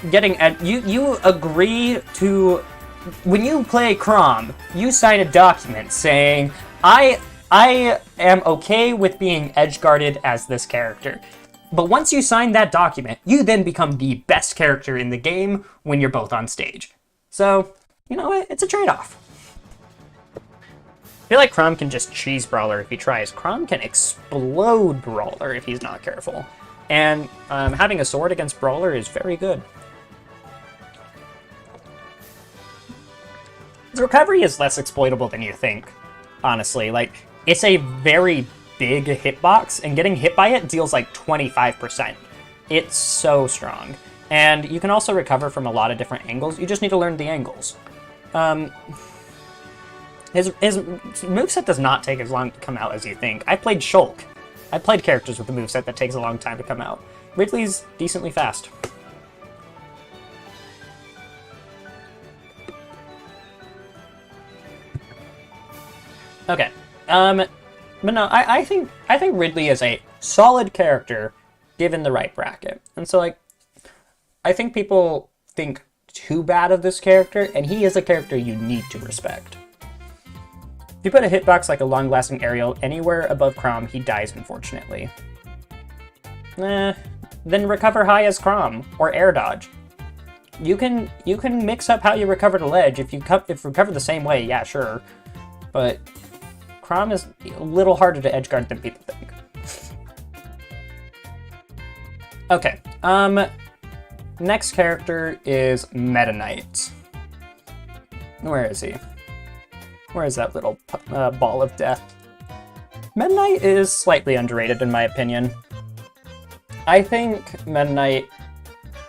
you agree to, when you play Chrom, you sign a document saying, I am okay with being edge guarded as this character. But once you sign that document, you then become the best character in the game when you're both on stage. So, you know what? It's a trade-off. I feel like Chrom can just cheese Brawler if he tries. Chrom can explode Brawler if he's not careful. And having a sword against Brawler is very good. The recovery is less exploitable than you think, honestly. Like, it's a very big hitbox, and getting hit by it deals like 25%. It's so strong. And you can also recover from a lot of different angles. You just need to learn the angles. His moveset does not take as long to come out as you think. I played Shulk. I played characters with a moveset that takes a long time to come out. Ridley's decently fast. Okay. But no, I think Ridley is a solid character given the right bracket. And so, like, I think people think too bad of this character, and he is a character you need to respect. If you put a hitbox like a long-lasting aerial anywhere above Chrom, he dies, unfortunately. Then recover high as Chrom, or air dodge. You can mix up how you recover the ledge. If you recover the same way, yeah, sure. But Chrom is a little harder to edgeguard than people think. Okay, next character is Meta Knight. Where is he? Where is that little ball of death? Meta Knight is slightly underrated in my opinion. I think Meta Knight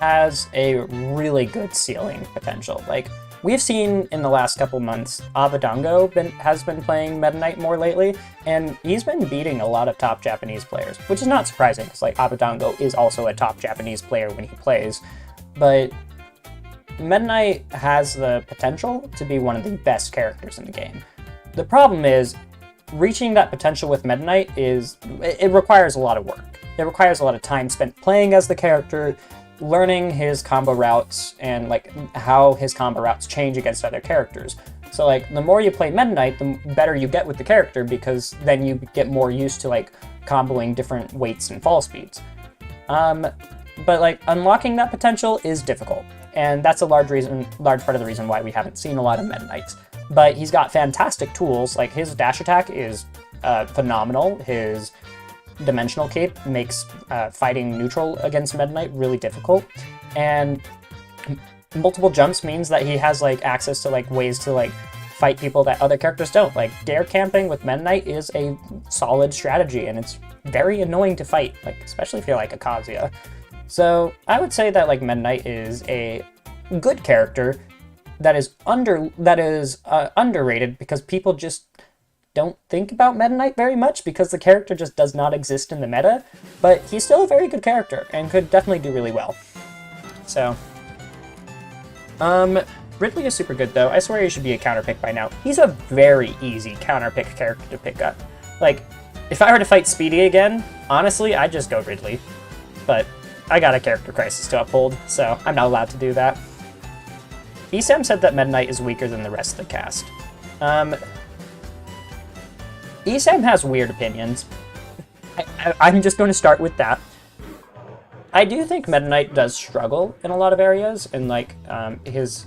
has a really good ceiling potential. Like, we've seen in the last couple months, Abadongo has been playing Meta Knight more lately, and he's been beating a lot of top Japanese players, which is not surprising, because, like, Abadongo is also a top Japanese player when he plays. But Meta Knight has the potential to be one of the best characters in the game. The problem is, reaching that potential with Meta Knight it requires a lot of work. It requires a lot of time spent playing as the character, learning his combo routes, and, like, how his combo routes change against other characters. So like the more you play Meta Knight, the better you get with the character, because then you get more used to like comboing different weights and fall speeds. But like unlocking that potential is difficult, and that's a large part of the reason why we haven't seen a lot of Meta Knights. But he's got fantastic tools. Like his dash attack is phenomenal. His dimensional cape makes fighting neutral against Meta Knight really difficult, and multiple jumps means that he has like access to like ways to like fight people that other characters don't. Like dare camping with Meta Knight is a solid strategy, and it's very annoying to fight, like especially if you're like a Kazuya. So I would say that like Meta Knight is a good character that is underrated, because people just don't think about Meta Knight very much, because the character just does not exist in the meta. But he's still a very good character and could definitely do really well. So Ridley is super good though. I swear he should be a counter pick by now. He's a very easy counter pick character to pick up. Like, if I were to fight Speedy again, honestly, I'd just go Ridley. But I got a character crisis to uphold, so I'm not allowed to do that. Esam said that Meta Knight is weaker than the rest of the cast. Esam has weird opinions. I'm just going to start with that. I do think Meta Knight does struggle in a lot of areas, and like his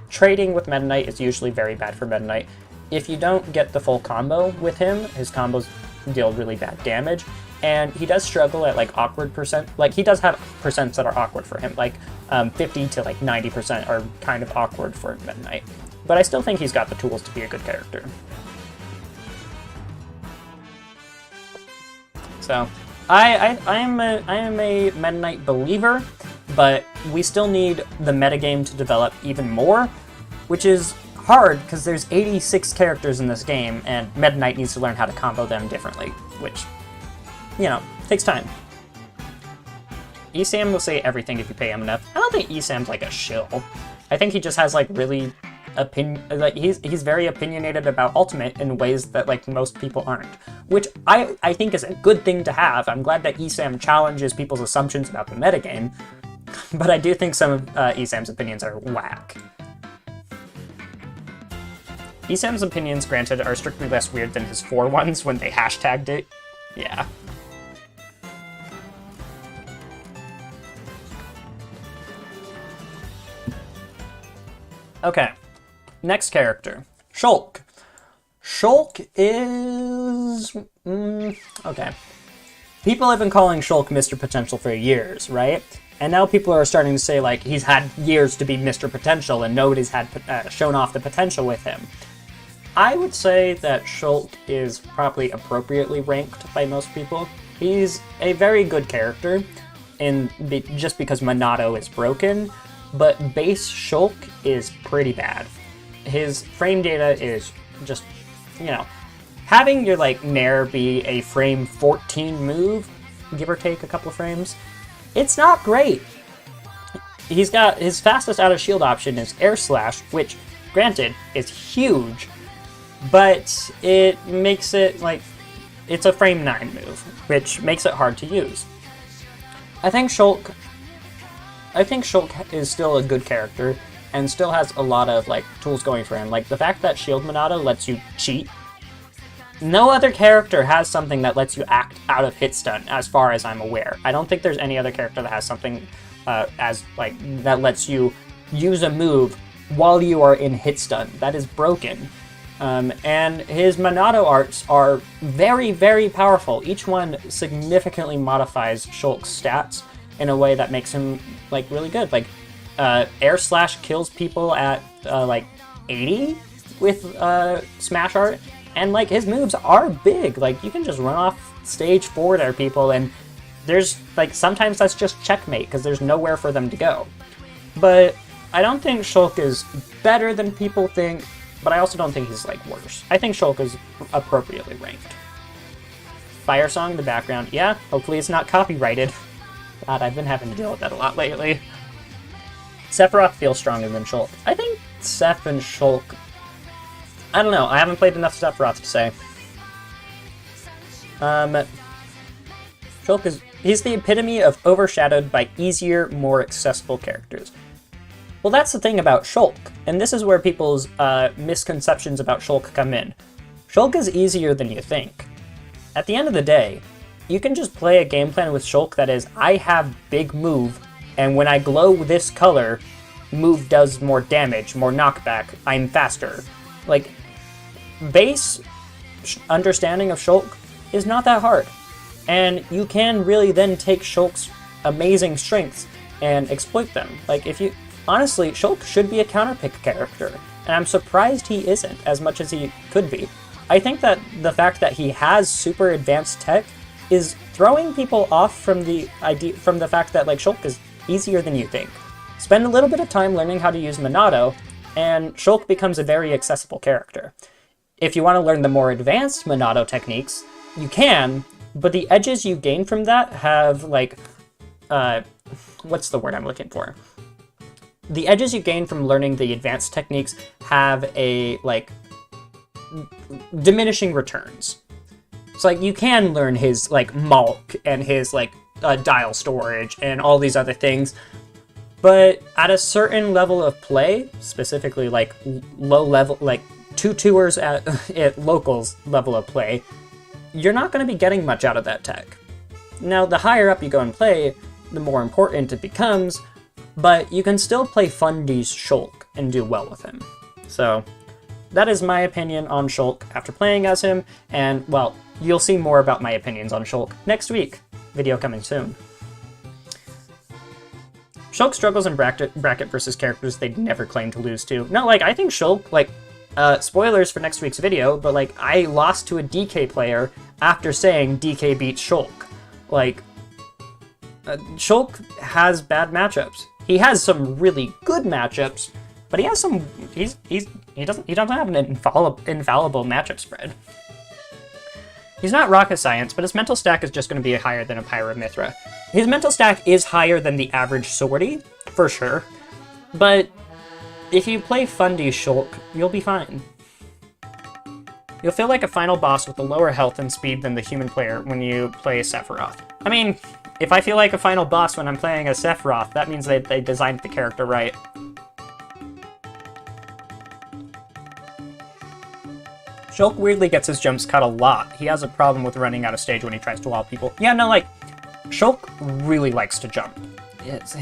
trading with Meta Knight is usually very bad for Meta Knight. If you don't get the full combo with him, his combos deal really bad damage, and he does struggle at like awkward percent. Like he does have percents that are awkward for him, like 50 to like 90% are kind of awkward for Meta Knight. But I still think he's got the tools to be a good character. So I am a Meta Knight believer, but we still need the metagame to develop even more, which is hard because there's 86 characters in this game, and Meta Knight needs to learn how to combo them differently, which, you know, takes time. Esam will say everything if you pay him enough. I don't think Esam's like a shill. I think he just has like really he's very opinionated about Ultimate in ways that like most people aren't, which I think is a good thing to have. I'm glad that Esam challenges people's assumptions about the metagame, but I do think some of Esam's opinions are whack. Esam's opinions, granted, are strictly less weird than his 4 ones when they hashtagged it. Yeah. Okay. Next character. Shulk. Shulk is... okay. People have been calling Shulk Mr. Potential for years, right? And now people are starting to say, like, he's had years to be Mr. Potential and nobody's had shown off the potential with him. I would say that Shulk is probably appropriately ranked by most people. He's a very good character, just because Monado is broken, but base Shulk is pretty bad. His frame data is just, you know, having your, like, Nair be a frame 14 move, give or take a couple of frames, it's not great. He's got his fastest out of shield option is Air Slash, which, granted, is huge, but it makes it, like, it's a frame 9 move, which makes it hard to use. I think Shulk is still a good character, and still has a lot of, like, tools going for him. Like, the fact that Shield Monado lets you cheat. No other character has something that lets you act out of hit stun, as far as I'm aware. I don't think there's any other character that has something that lets you use a move while you are in hit stun. That is broken. And his Monado arts are very, very powerful. Each one significantly modifies Shulk's stats in a way that makes him, like, really good. Like, Air Slash kills people at, like, 80 with Smash Art, and, like, his moves are big. Like, you can just run off stage 4 there, people, and there's, like, sometimes that's just checkmate, because there's nowhere for them to go. But I don't think Shulk is better than people think, but I also don't think he's, like, worse. I think Shulk is appropriately ranked. Fire song in the background. Yeah, hopefully it's not copyrighted. God, I've been having to deal with that a lot lately. Sephiroth feels stronger than Shulk. I think Seph and Shulk... I don't know, I haven't played enough Sephiroth to say. Shulk he's the epitome of overshadowed by easier, more accessible characters. Well, that's the thing about Shulk, and this is where people's misconceptions about Shulk come in. Shulk is easier than you think. At the end of the day, you can just play a game plan with Shulk that is, I have big move, and when I glow this color, move does more damage, more knockback, I'm faster. Like, base understanding of Shulk is not that hard. And you can really then take Shulk's amazing strengths and exploit them. Like, honestly, Shulk should be a counterpick character, and I'm surprised he isn't as much as he could be. I think that the fact that he has super advanced tech is throwing people off from the fact that, like, Shulk is easier than you think. Spend a little bit of time learning how to use Monado, and Shulk becomes a very accessible character. If you want to learn the more advanced Monado techniques, you can, but the edges you gain from that have, like, what's the word I'm looking for? The edges you gain from learning the advanced techniques have a, like, diminishing returns. So, like, you can learn his, like, Malk and his, like, dial storage and all these other things, but at a certain level of play, specifically, like, low level, like, 2-2ers at locals level of play, you're not going to be getting much out of that tech. Now, the higher up you go and play, the more important it becomes, but you can still play Fundy's Shulk and do well with him. So, that is my opinion on Shulk after playing as him, and, well, you'll see more about my opinions on Shulk next week. Video coming soon. Shulk struggles in bracket versus characters they'd never claim to lose to. No, like, I think Shulk, like, spoilers for next week's video, but, like, I lost to a DK player after saying DK beats Shulk. Like, Shulk has bad matchups. He has some really good matchups, but he has some, he doesn't have an infallible matchup spread. He's not rocket science, but his mental stack is just going to be higher than a Pyramithra. His mental stack is higher than the average Swordy, for sure, but if you play Fundy Shulk, you'll be fine. You'll feel like a final boss with a lower health and speed than the human player when you play Sephiroth. I mean, if I feel like a final boss when I'm playing a Sephiroth, that means they designed the character right. Shulk weirdly gets his jumps cut a lot. He has a problem with running out of stage when he tries to wall people. Yeah, no, like, Shulk really likes to jump.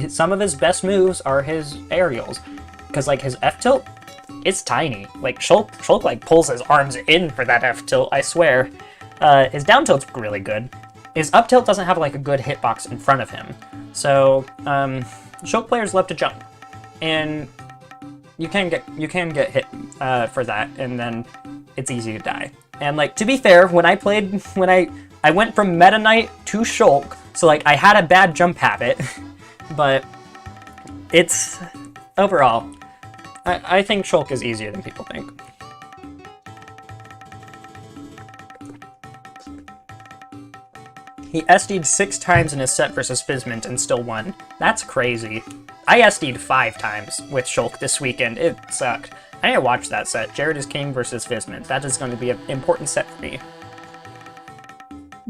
Some of his best moves are his aerials, because, like, his F-tilt, it's tiny. Like, Shulk like, pulls his arms in for that F-tilt, I swear. His down tilt's really good. His up tilt doesn't have, like, a good hitbox in front of him. So, Shulk players love to jump. And you can get hit for that, and then it's easy to die. And, like, to be fair, when I went from Meta Knight to Shulk, so, like, I had a bad jump habit, but it's, overall, I think Shulk is easier than people think. He SD'd 6 times in his set versus Fizment and still won. That's crazy. I SD'd 5 times with Shulk this weekend. It sucked. I need to watch that set. Jared is King versus Fizment. That is going to be an important set for me.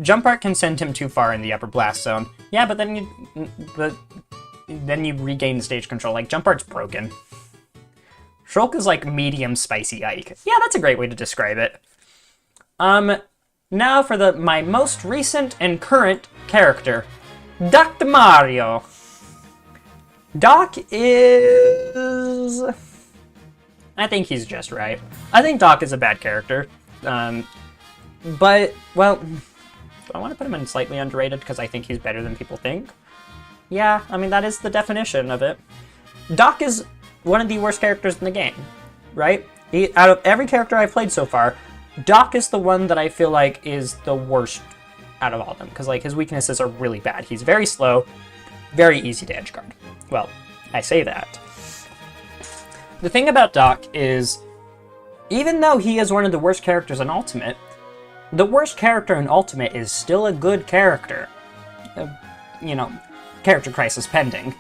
Jump Art can send him too far in the upper blast zone. Yeah, but then you regain stage control. Like, Jump Art's broken. Shulk is like medium spicy Ike. Yeah, that's a great way to describe it. Now for my most recent and current character, Dr. Mario. Doc is... I think he's just right. I think Doc is a bad character. But, well, I want to put him in slightly underrated because I think he's better than people think. Yeah, I mean, that is the definition of it. Doc is one of the worst characters in the game, right? Out of every character I've played so far, Doc is the one that I feel like is the worst out of all of them, because, like, his weaknesses are really bad. He's very slow, very easy to edgeguard. Well, I say that. The thing about Doc is, even though he is one of the worst characters in Ultimate, the worst character in Ultimate is still a good character. You know, character crisis pending.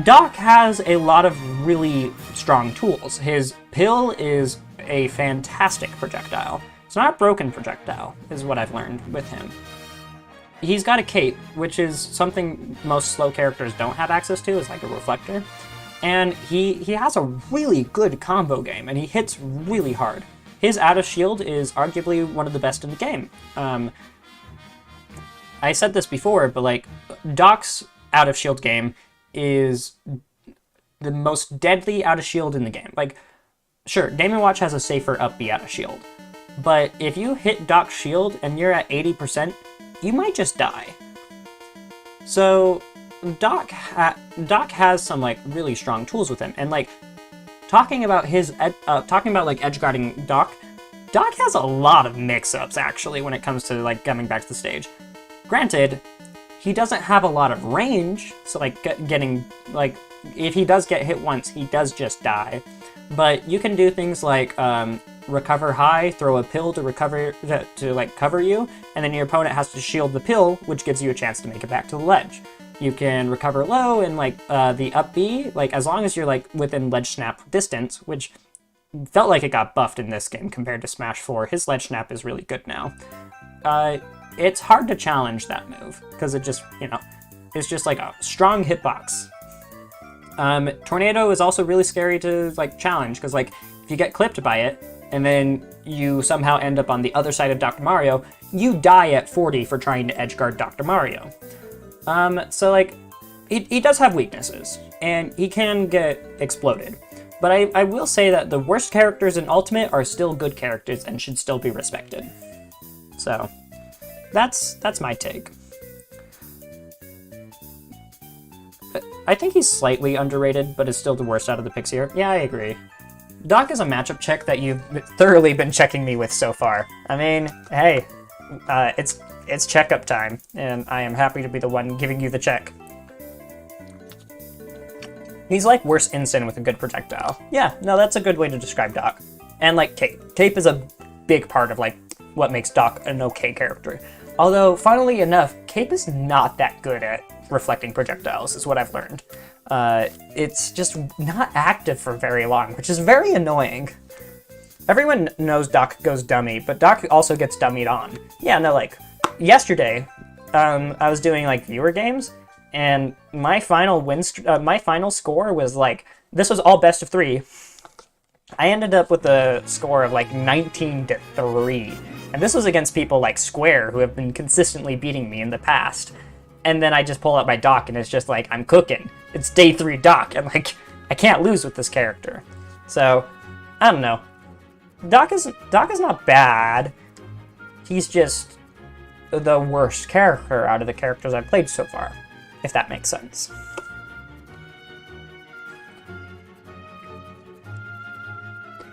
Doc has a lot of really strong tools. His pill is a fantastic projectile. It's not a broken projectile, is what I've learned with him. He's got a cape, which is something most slow characters don't have access to, is like a reflector. And he has a really good combo game, and he hits really hard. His out of shield is arguably one of the best in the game. I said this before, but like Doc's out of shield game is the most deadly out of shield in the game. Like, sure, Game & Watch has a safer up B out of shield, but if you hit Doc's shield and you're at 80%, you might just die. So Doc has some like really strong tools with him, and like talking about like edge guarding Doc has a lot of mix-ups actually when it comes to like coming back to the stage. Granted, he doesn't have a lot of range, so like getting like if he does get hit once, he does just die. But you can do things like recover high, throw a pill to recover to like cover you, and then your opponent has to shield the pill, which gives you a chance to make it back to the ledge. You can recover low and like the up B, like as long as you're like within ledge snap distance, which felt like it got buffed in this game compared to Smash 4. His ledge snap is really good now. It's hard to challenge that move because it just, you know, it's just like a strong hitbox. Tornado is also really scary to like challenge because like if you get clipped by it and then you somehow end up on the other side of Dr. Mario, you die at 40 for trying to edgeguard Dr. Mario. So like he does have weaknesses and he can get exploded. But I will say that the worst characters in Ultimate are still good characters and should still be respected. So that's my take. I think he's slightly underrated, but is still the worst out of the picks here. Yeah, I agree. Doc is a matchup check that you've thoroughly been checking me with so far. I mean, hey, it's checkup time, and I am happy to be the one giving you the check. He's like worse Incin with a good projectile. Yeah, no, that's a good way to describe Doc. And like Cape. Cape is a big part of like what makes Doc an okay character. Although, funnily enough, Cape is not that good at reflecting projectiles, is what I've learned. It's just not active for very long, which is very annoying. Everyone knows Doc goes dummy, but Doc also gets dummied on. Yeah, no, like, yesterday, I was doing, like, viewer games, and my final score was, like, this was all best of 3. I ended up with a score of, like, 19-3. And this was against people like Square, who have been consistently beating me in the past. And then I just pull out my Doc, and it's just like, I'm cooking. It's day 3 Doc, and like, I can't lose with this character. So, I don't know. Doc is not bad. He's just the worst character out of the characters I've played so far, if that makes sense.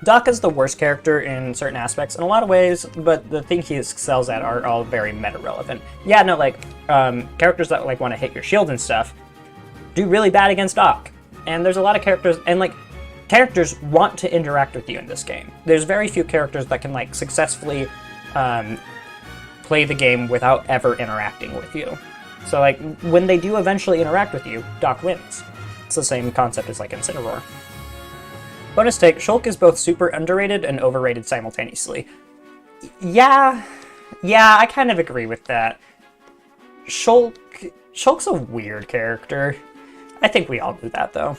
Doc is the worst character in certain aspects in a lot of ways, but the thing he excels at are all very meta-relevant. Yeah, no, like, characters that, like, want to hit your shield and stuff do really bad against Doc. And there's a lot of characters, and, like, characters want to interact with you in this game. There's very few characters that can, like, successfully play the game without ever interacting with you. So, like, when they do eventually interact with you, Doc wins. It's the same concept as, like, Incineroar. Bonus take, Shulk is both super underrated and overrated simultaneously. Yeah, I kind of agree with that. Shulk's a weird character. I think we all knew that, though.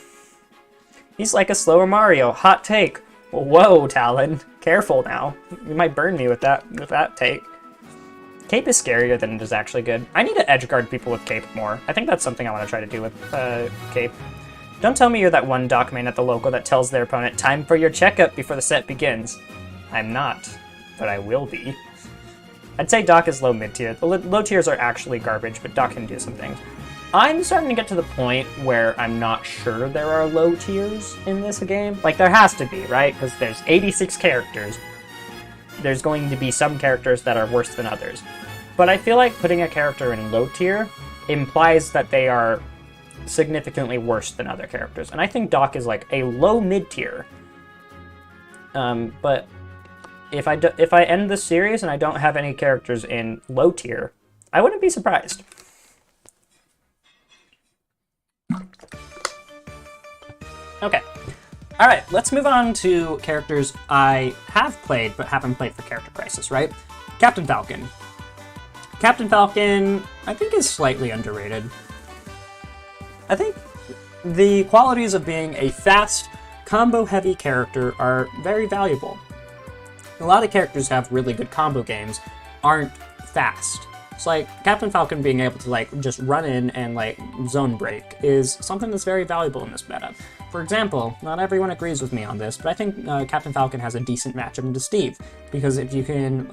He's like a slower Mario. Hot take. Whoa, Talon. Careful now. You might burn me with that take. Cape is scarier than it is actually good. I need to edgeguard people with Cape more. I think that's something I want to try to do with Cape. Don't tell me you're that one Doc main at the local that tells their opponent, time for your checkup before the set begins. I'm not, but I will be. I'd say Doc is low mid-tier. The low tiers are actually garbage, but Doc can do some things. I'm starting to get to the point where I'm not sure there are low tiers in this game. Like, there has to be, right? Because there's 86 characters. There's going to be some characters that are worse than others. But I feel like putting a character in low tier implies that they are significantly worse than other characters. And I think Doc is like a low mid-tier. But if I end this series and I don't have any characters in low tier, I wouldn't be surprised. Okay. Alright, let's move on to characters I have played but haven't played for Character Crisis, right? Captain Falcon. Captain Falcon, I think, is slightly underrated. I think the qualities of being a fast, combo-heavy character are very valuable. A lot of characters have really good combo games, aren't fast. It's like Captain Falcon being able to like just run in and like zone break is something that's very valuable in this meta. For example, not everyone agrees with me on this, but I think Captain Falcon has a decent matchup into Steve, because if you can,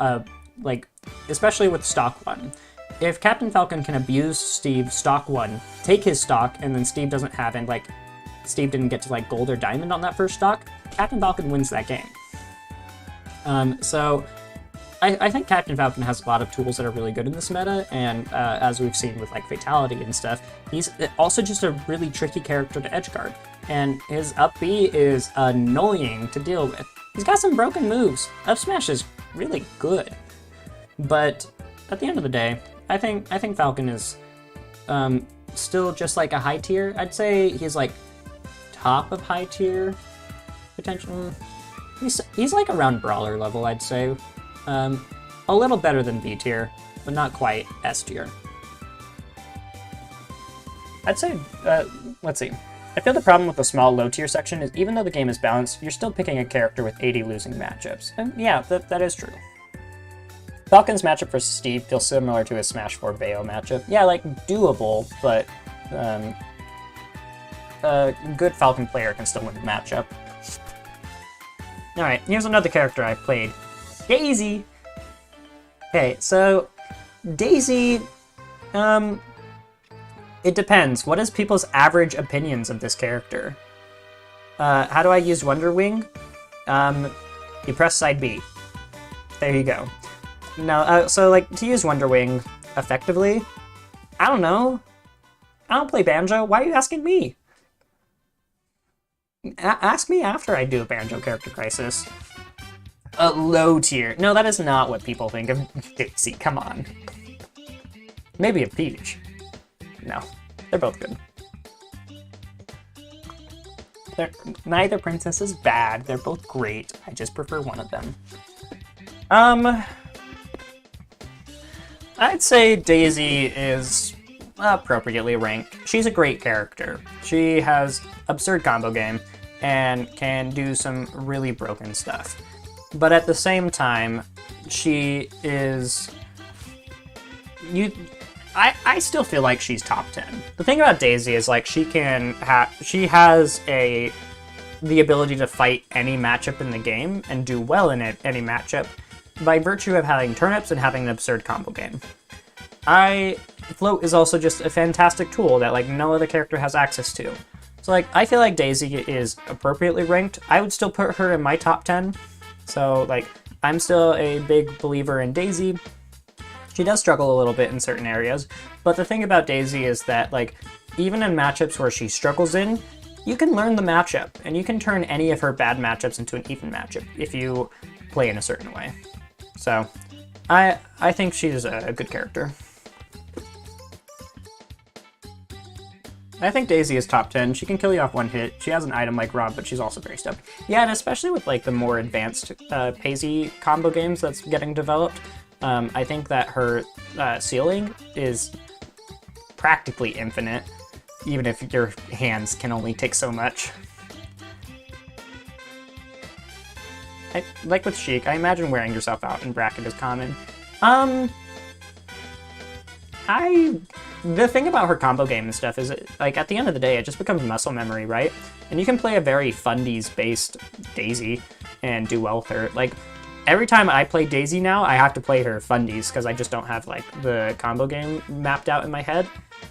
like, especially with stock 1, if Captain Falcon can abuse Steve stock 1, take his stock, and then Steve doesn't have, and like, Steve didn't get to like gold or diamond on that first stock, Captain Falcon wins that game. So I think Captain Falcon has a lot of tools that are really good in this meta, and as we've seen with like Fatality and stuff, he's also just a really tricky character to edgeguard, and his up B is annoying to deal with. He's got some broken moves. Up smash is really good, but at the end of the day, I think Falcon is still just like a high tier. I'd say he's like top of high tier potential. He's like around brawler level, I'd say. A little better than B tier, but not quite S tier. I'd say, let's see. I feel the problem with the small low tier section is even though the game is balanced, you're still picking a character with 80 losing matchups. And yeah, that is true. Falcon's matchup versus Steve feels similar to his Smash 4 Bayo matchup. Yeah, like, doable, but a good Falcon player can still win the matchup. Alright, here's another character I played. Daisy! Okay, so Daisy, it depends. What is people's average opinions of this character? How do I use Wonder Wing? You press side B. There you go. No, so like to use Wonder Wing effectively, I don't know. I don't play Banjo. Why are you asking me? Ask me after I do a Banjo Character Crisis. A low tier. No, that is not what people think of Daisy. Come on. Maybe a Peach. No, they're both good. Neither princess is bad. They're both great. I just prefer one of them. I'd say Daisy is appropriately ranked. She's a great character. She has absurd combo game and can do some really broken stuff. But at the same time, she is... I still feel like she's top 10. The thing about Daisy is like she has the ability to fight any matchup in the game and do well in any matchup by virtue of having turnips and having an absurd combo game. Float is also just a fantastic tool that like no other character has access to. So like I feel like Daisy is appropriately ranked. I would still put her in my top 10. So like I'm still a big believer in Daisy. She does struggle a little bit in certain areas, but the thing about Daisy is that like even in matchups where she struggles in, you can learn the matchup and you can turn any of her bad matchups into an even matchup if you play in a certain way. So I think she's a good character. I think Daisy is top 10. She can kill you off one hit. She has an item like R.O.B, but she's also very stepped. Yeah, and especially with like the more advanced Paisy combo games that's getting developed, I think that her ceiling is practically infinite, even if your hands can only take so much. Like with Sheik, I imagine wearing yourself out in bracket is common. The thing about her combo game and stuff is, like, at the end of the day, it just becomes muscle memory, right? And you can play a very fundies-based Daisy and do well with her. Like, every time I play Daisy now, I have to play her fundies, because I just don't have, like, the combo game mapped out in my head,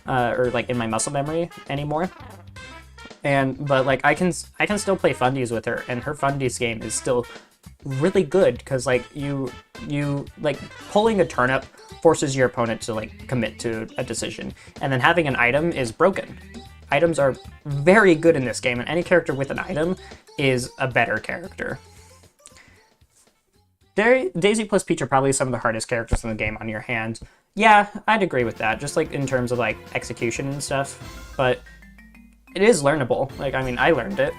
or, like, in my muscle memory anymore. But, like, I can still play fundies with her, and her fundies game is still really good, because, like, you like, pulling a turnip forces your opponent to like commit to a decision, and then having an item is broken. Items are very good in this game, and any character with an item is a better character. Daisy plus Peach are probably some of the hardest characters in the game on your hands. Yeah, I'd agree with that, just like in terms of like execution and stuff, but it is learnable. Like, I mean, I learned it.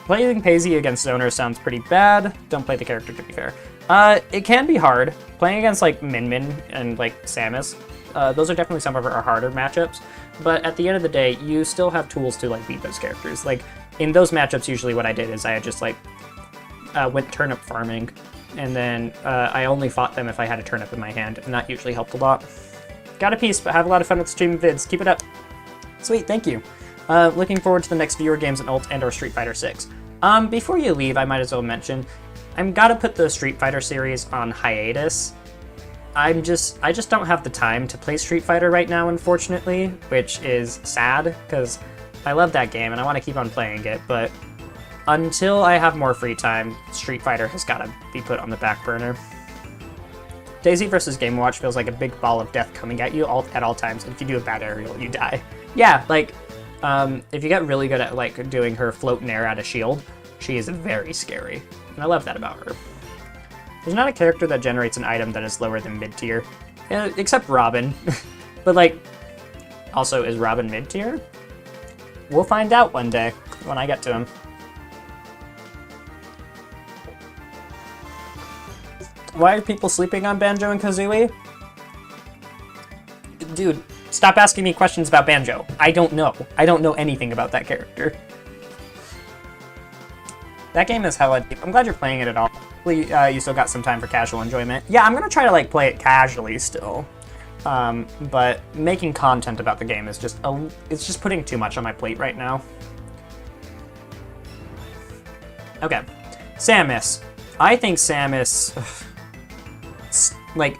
Playing Paisy against zoners sounds pretty bad. Don't play the character, to be fair. It can be hard. Playing against like Min Min and like Samus, those are definitely some of our harder matchups. But at the end of the day, you still have tools to like beat those characters. Like in those matchups, usually what I did is I just like went turnip farming, and then I only fought them if I had a turnip in my hand, and that usually helped a lot. Got a piece, but have a lot of fun with stream vids. Keep it up. Sweet, thank you. Looking forward to the next viewer games in Ult and or Street Fighter 6. Before you leave, I might as well mention, I'm gotta put the Street Fighter series on hiatus. I just don't have the time to play Street Fighter right now, unfortunately, which is sad, because I love that game and I want to keep on playing it, but until I have more free time, Street Fighter has gotta be put on the back burner. Daisy versus Game & Watch feels like a big ball of death coming at you at all times, and if you do a bad aerial, you die. Yeah, like, if you get really good at, like, doing her float in air at a shield, she is very scary, and I love that about her. There's not a character that generates an item that is lower than mid-tier, except Robin. But, like, also, is Robin mid-tier? We'll find out one day, when I get to him. Why are people sleeping on Banjo and Kazooie? Dude, stop asking me questions about Banjo. I don't know. I don't know anything about that character. That game is hella deep. I'm glad you're playing it at all. Hopefully, you still got some time for casual enjoyment. Yeah, I'm gonna try to like play it casually still. But making content about the game is just it's just putting too much on my plate right now. Okay, Samus. I think Samus, like,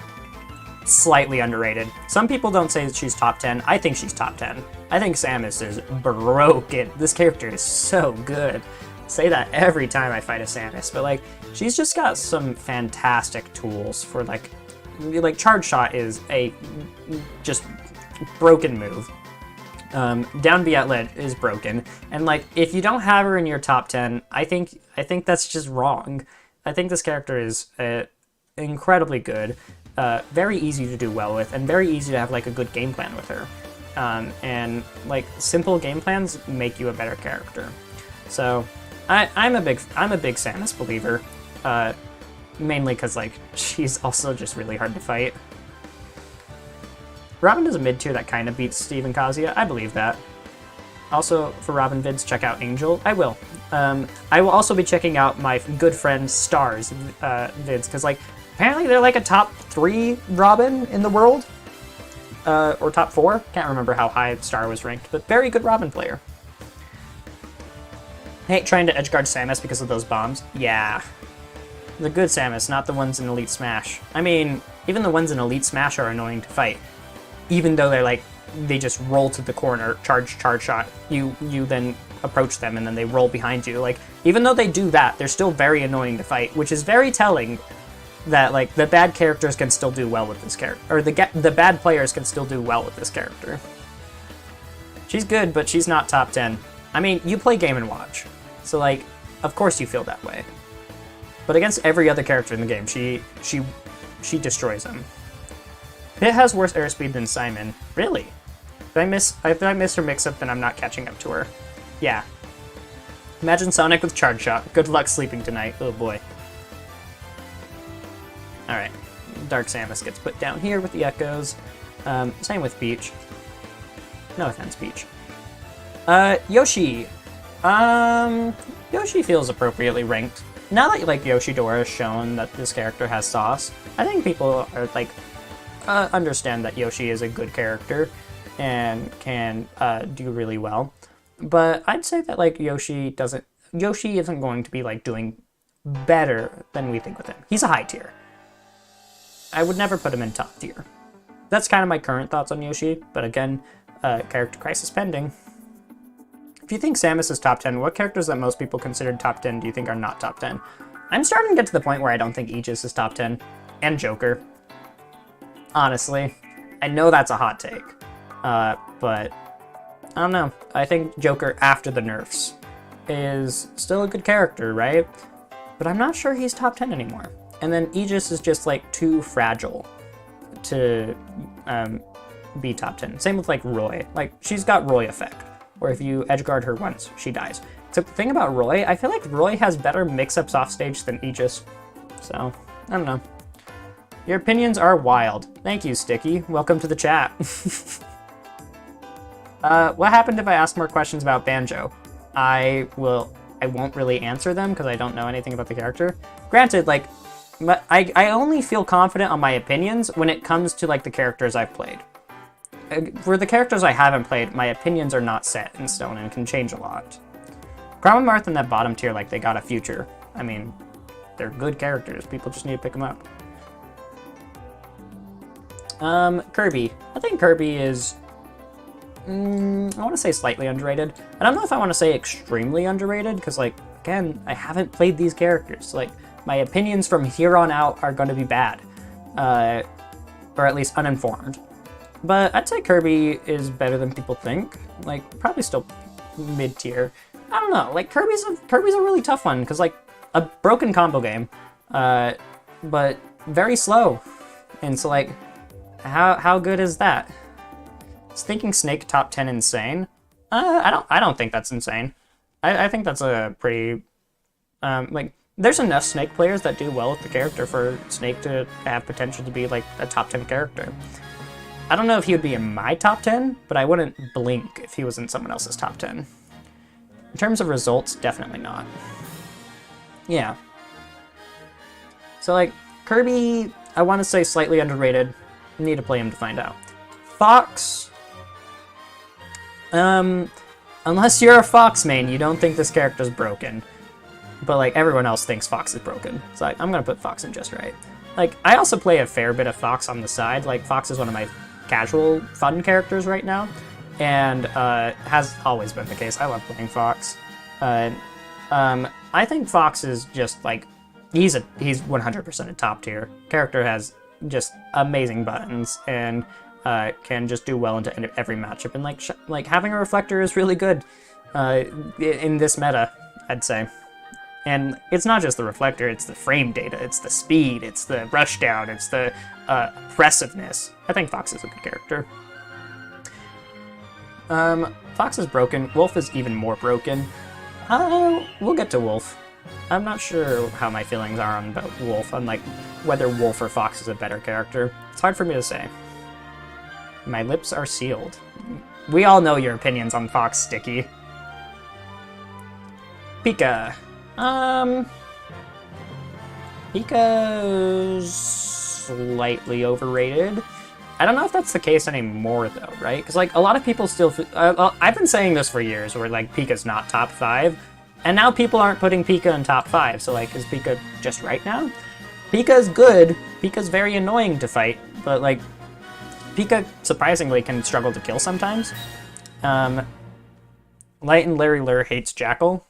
slightly underrated. Some people don't say that she's top 10. I think she's top 10. I think Samus is broken. This character is so good. I say that every time I fight a Samus, but like, she's just got some fantastic tools for like Charge Shot is a just broken move. Down B at ledge is broken, and like, if you don't have her in your top 10, I think that's just wrong. I think this character is incredibly good, very easy to do well with, and very easy to have like a good game plan with her. And like, simple game plans make you a better character. So I'm a big Samus believer, mainly because like, she's also just really hard to fight. Robin is a mid-tier that kind of beats Steve and Kazuya. I believe that. Also, for Robin vids, check out Angel. I will. I will also be checking out my good friend Star's vids, because like, apparently they're like a top 3 Robin in the world, or top 4. Can't remember how high Star was ranked, but very good Robin player. I hate trying to edgeguard Samus because of those bombs. Yeah. The good Samus, not the ones in Elite Smash. I mean, even the ones in Elite Smash are annoying to fight. Even though they're like, they just roll to the corner, charge shot. You then approach them and then they roll behind you. Like, even though they do that, they're still very annoying to fight, which is very telling that like, the bad characters can still do well with this character, or the bad players can still do well with this character. She's good, but she's not top 10. I mean, you play Game & Watch, so like, of course you feel that way. But against every other character in the game, she destroys them. Pit has worse airspeed than Simon. Really? If I miss her mix-up, then I'm not catching up to her. Yeah. Imagine Sonic with Charge Shot. Good luck sleeping tonight. Oh boy. Alright. Dark Samus gets put down here with the Echoes. Same with Peach. No offense, Peach. Yoshi. Yoshi feels appropriately ranked. Now that like Yoshidora has shown that this character has sauce, I think people are like, understand that Yoshi is a good character and can do really well. But I'd say that like Yoshi isn't going to be like doing better than we think with him. He's a high tier. I would never put him in top tier. That's kind of my current thoughts on Yoshi, but again, character crisis pending. If you think Samus is top 10, what characters that most people considered top 10 do you think are not top 10? I'm starting to get to the point where I don't think Aegis is top 10, and Joker. Honestly, I know that's a hot take, but I don't know. I think Joker after the nerfs is still a good character, right? But I'm not sure he's top 10 anymore. And then Aegis is just like too fragile to be top 10. Same with like Roy. Like, she's got Roy effect, where if you edgeguard her once, she dies. Except the thing about Roy, I feel like Roy has better mix-ups off stage than Aegis. So, I don't know. Your opinions are wild. Thank you, Sticky. Welcome to the chat. What happened if I ask more questions about Banjo? I won't really answer them because I don't know anything about the character. Granted, like, I only feel confident on my opinions when it comes to, like, the characters I've played. For the characters I haven't played, my opinions are not set in stone and can change a lot. Chrom and Marth in that bottom tier, like, they got a future. I mean, they're good characters. People just need to pick them up. Kirby. I think Kirby is... I want to say slightly underrated. I don't know if I want to say extremely underrated, because, like, again, I haven't played these characters. Like, my opinions from here on out are going to be bad. Or at least uninformed. But I'd say Kirby is better than people think. Like, probably still mid-tier. I don't know. Like, Kirby's a really tough one, because, like, a broken combo game. But very slow. And so, like, how good is that? Is thinking Snake top 10 insane? I don't think that's insane. I think that's a pretty... like, there's enough Snake players that do well with the character for Snake to have potential to be, like, a top 10 character. I don't know if he would be in my top 10, but I wouldn't blink if he was in someone else's top 10. In terms of results, definitely not. Yeah. So, like, Kirby, I want to say slightly underrated. Need to play him to find out. Fox... unless you're a Fox main, you don't think this character's broken. But, like, everyone else thinks Fox is broken. So, like, I'm gonna put Fox in just right. Like, I also play a fair bit of Fox on the side. Like, Fox is one of my casual, fun characters right now. And, has always been the case. I love playing Fox. I think Fox is just, like, he's 100% a top tier. Character has just amazing buttons, and can just do well into every matchup. And like having a reflector is really good in this meta, I'd say. And it's not just the reflector; it's the frame data, it's the speed, it's the rushdown, it's the aggressiveness. I think Fox is a good character. Fox is broken. Wolf is even more broken. We'll get to Wolf. I'm not sure how my feelings are on about Wolf, on like whether Wolf or Fox is a better character. It's hard for me to say. My lips are sealed. We all know your opinions on Fox, Sticky. Pika. Pika's slightly overrated. I don't know if that's the case anymore, though, right? Because, like, a lot of people still... I've been saying this for years, where, like, Pika's not top 5, and now people aren't putting Pika in top 5, so, like, is Pika just right now? Pika's good. Pika's very annoying to fight, but, like, Pika, surprisingly, can struggle to kill sometimes. Light and Larry Lure hates Jackal.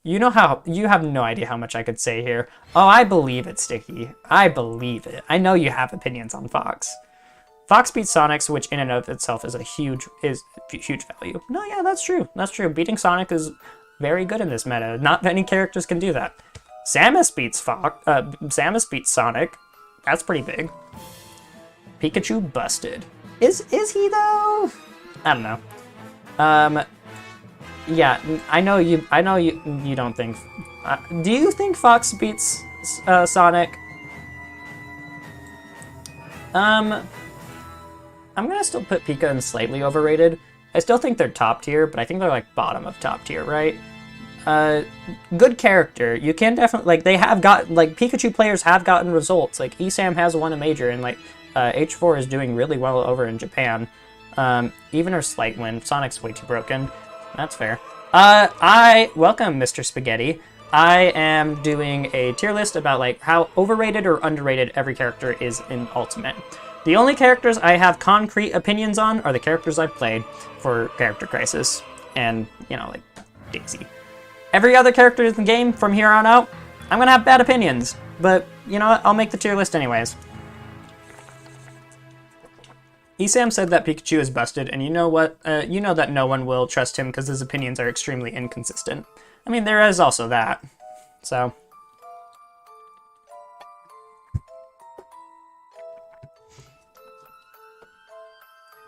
You know how... You have no idea how much I could say here. Oh, I believe it, Sticky. I believe it. I know you have opinions on Fox. Fox beats Sonic, which in and of itself is huge value. No, yeah, that's true. That's true. Beating Sonic is very good in this meta. Not many characters can do that. Samus beats Samus beats Sonic. That's pretty big. Pikachu busted. Is he though? I don't know. Yeah, I know you don't think... do you think Fox beats Sonic? I'm gonna still put Pika in slightly overrated. I still think they're top tier, but I think they're like bottom of top tier, right? Good character. You can definitely, like, they have got, like, Pikachu players have gotten results. Like, ESAM has won a major, and, like, H4 is doing really well over in Japan. Even her slight win. Sonic's way too broken. That's fair. Welcome, Mr. Spaghetti. I am doing a tier list about, like, how overrated or underrated every character is in Ultimate. The only characters I have concrete opinions on are the characters I've played for Character Crisis and, you know, like, Daisy. Every other character in the game from here on out, I'm gonna have bad opinions, but, you know what, I'll make the tier list anyways. Esam said that Pikachu is busted, and you know what? You know that no one will trust him because his opinions are extremely inconsistent. I mean, there is also that, so...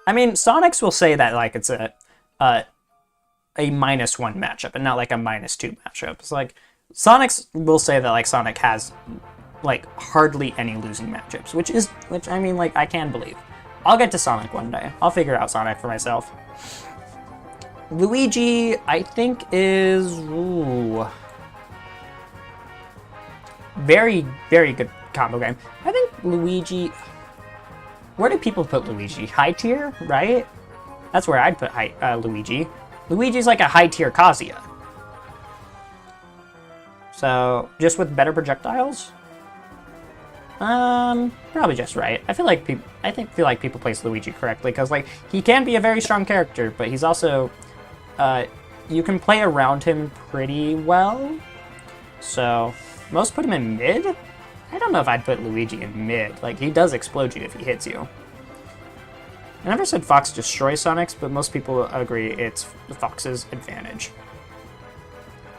I mean, Sonics will say that, like, it's a -1 matchup and not, like, a -2 matchup. It's like, Sonics will say that, like, Sonic has, like, hardly any losing matchups, which, I mean, like, I can believe. I'll get to Sonic one day. I'll figure out Sonic for myself. Luigi, I think, is very, very good combo game. I think Luigi... Where do people put Luigi? High tier, right? That's where I'd put Luigi. Luigi's like a high tier Kazuya. So, just with better projectiles? Probably just right. I feel like people place Luigi correctly, because like he can be a very strong character, but he's also you can play around him pretty well. So most put him in mid. I don't know if I'd put Luigi in mid. Like, he does explode you if he hits you. I never said Fox destroys Sonics, but most people agree it's Fox's advantage.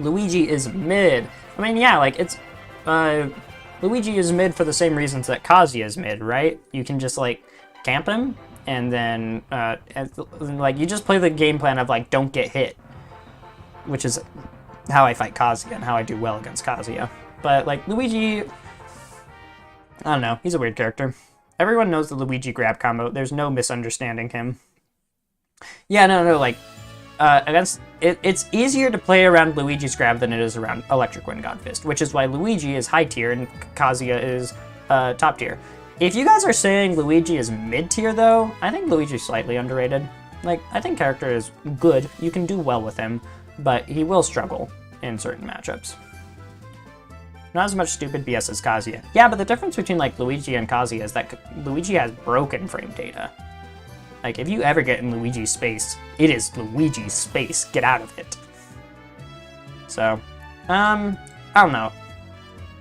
Luigi is mid. I mean, yeah, like it's Luigi is mid for the same reasons that Kazuya is mid, right? You can just, like, camp him, and then, like, you just play the game plan of, like, don't get hit. Which is how I fight Kazuya and how I do well against Kazuya. But, like, Luigi... I don't know, he's a weird character. Everyone knows the Luigi grab combo. There's no misunderstanding him. Yeah, no, like, it's easier to play around Luigi's grab than it is around Electric Wind God Fist, which is why Luigi is high tier and Kazuya is top tier. If you guys are saying Luigi is mid tier, though, I think Luigi's slightly underrated. Like, I think character is good. You can do well with him, but he will struggle in certain matchups. Not as much stupid BS as Kazuya. Yeah, but the difference between, like, Luigi and Kazuya is that Luigi has broken frame data. Like, if you ever get in Luigi's space, it is Luigi's space. Get out of it. So, I don't know.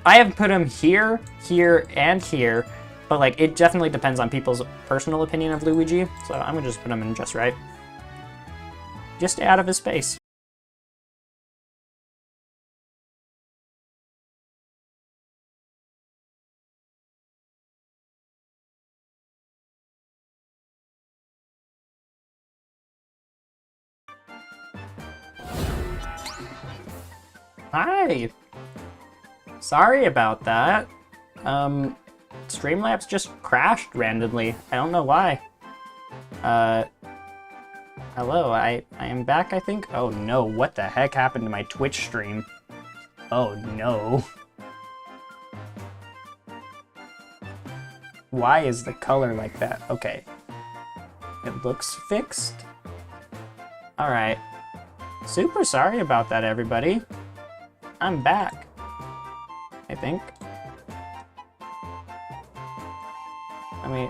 I have put him here, here, and here, but, like, it definitely depends on people's personal opinion of Luigi, so I'm gonna just put him in just right. Just stay out of his space. Hi! Sorry about that. Streamlabs just crashed randomly. I don't know why. Hello, I am back, I think? Oh no, what the heck happened to my Twitch stream? Oh no. Why is the color like that? Okay. It looks fixed? Alright. Super sorry about that, everybody. I'm back, I think.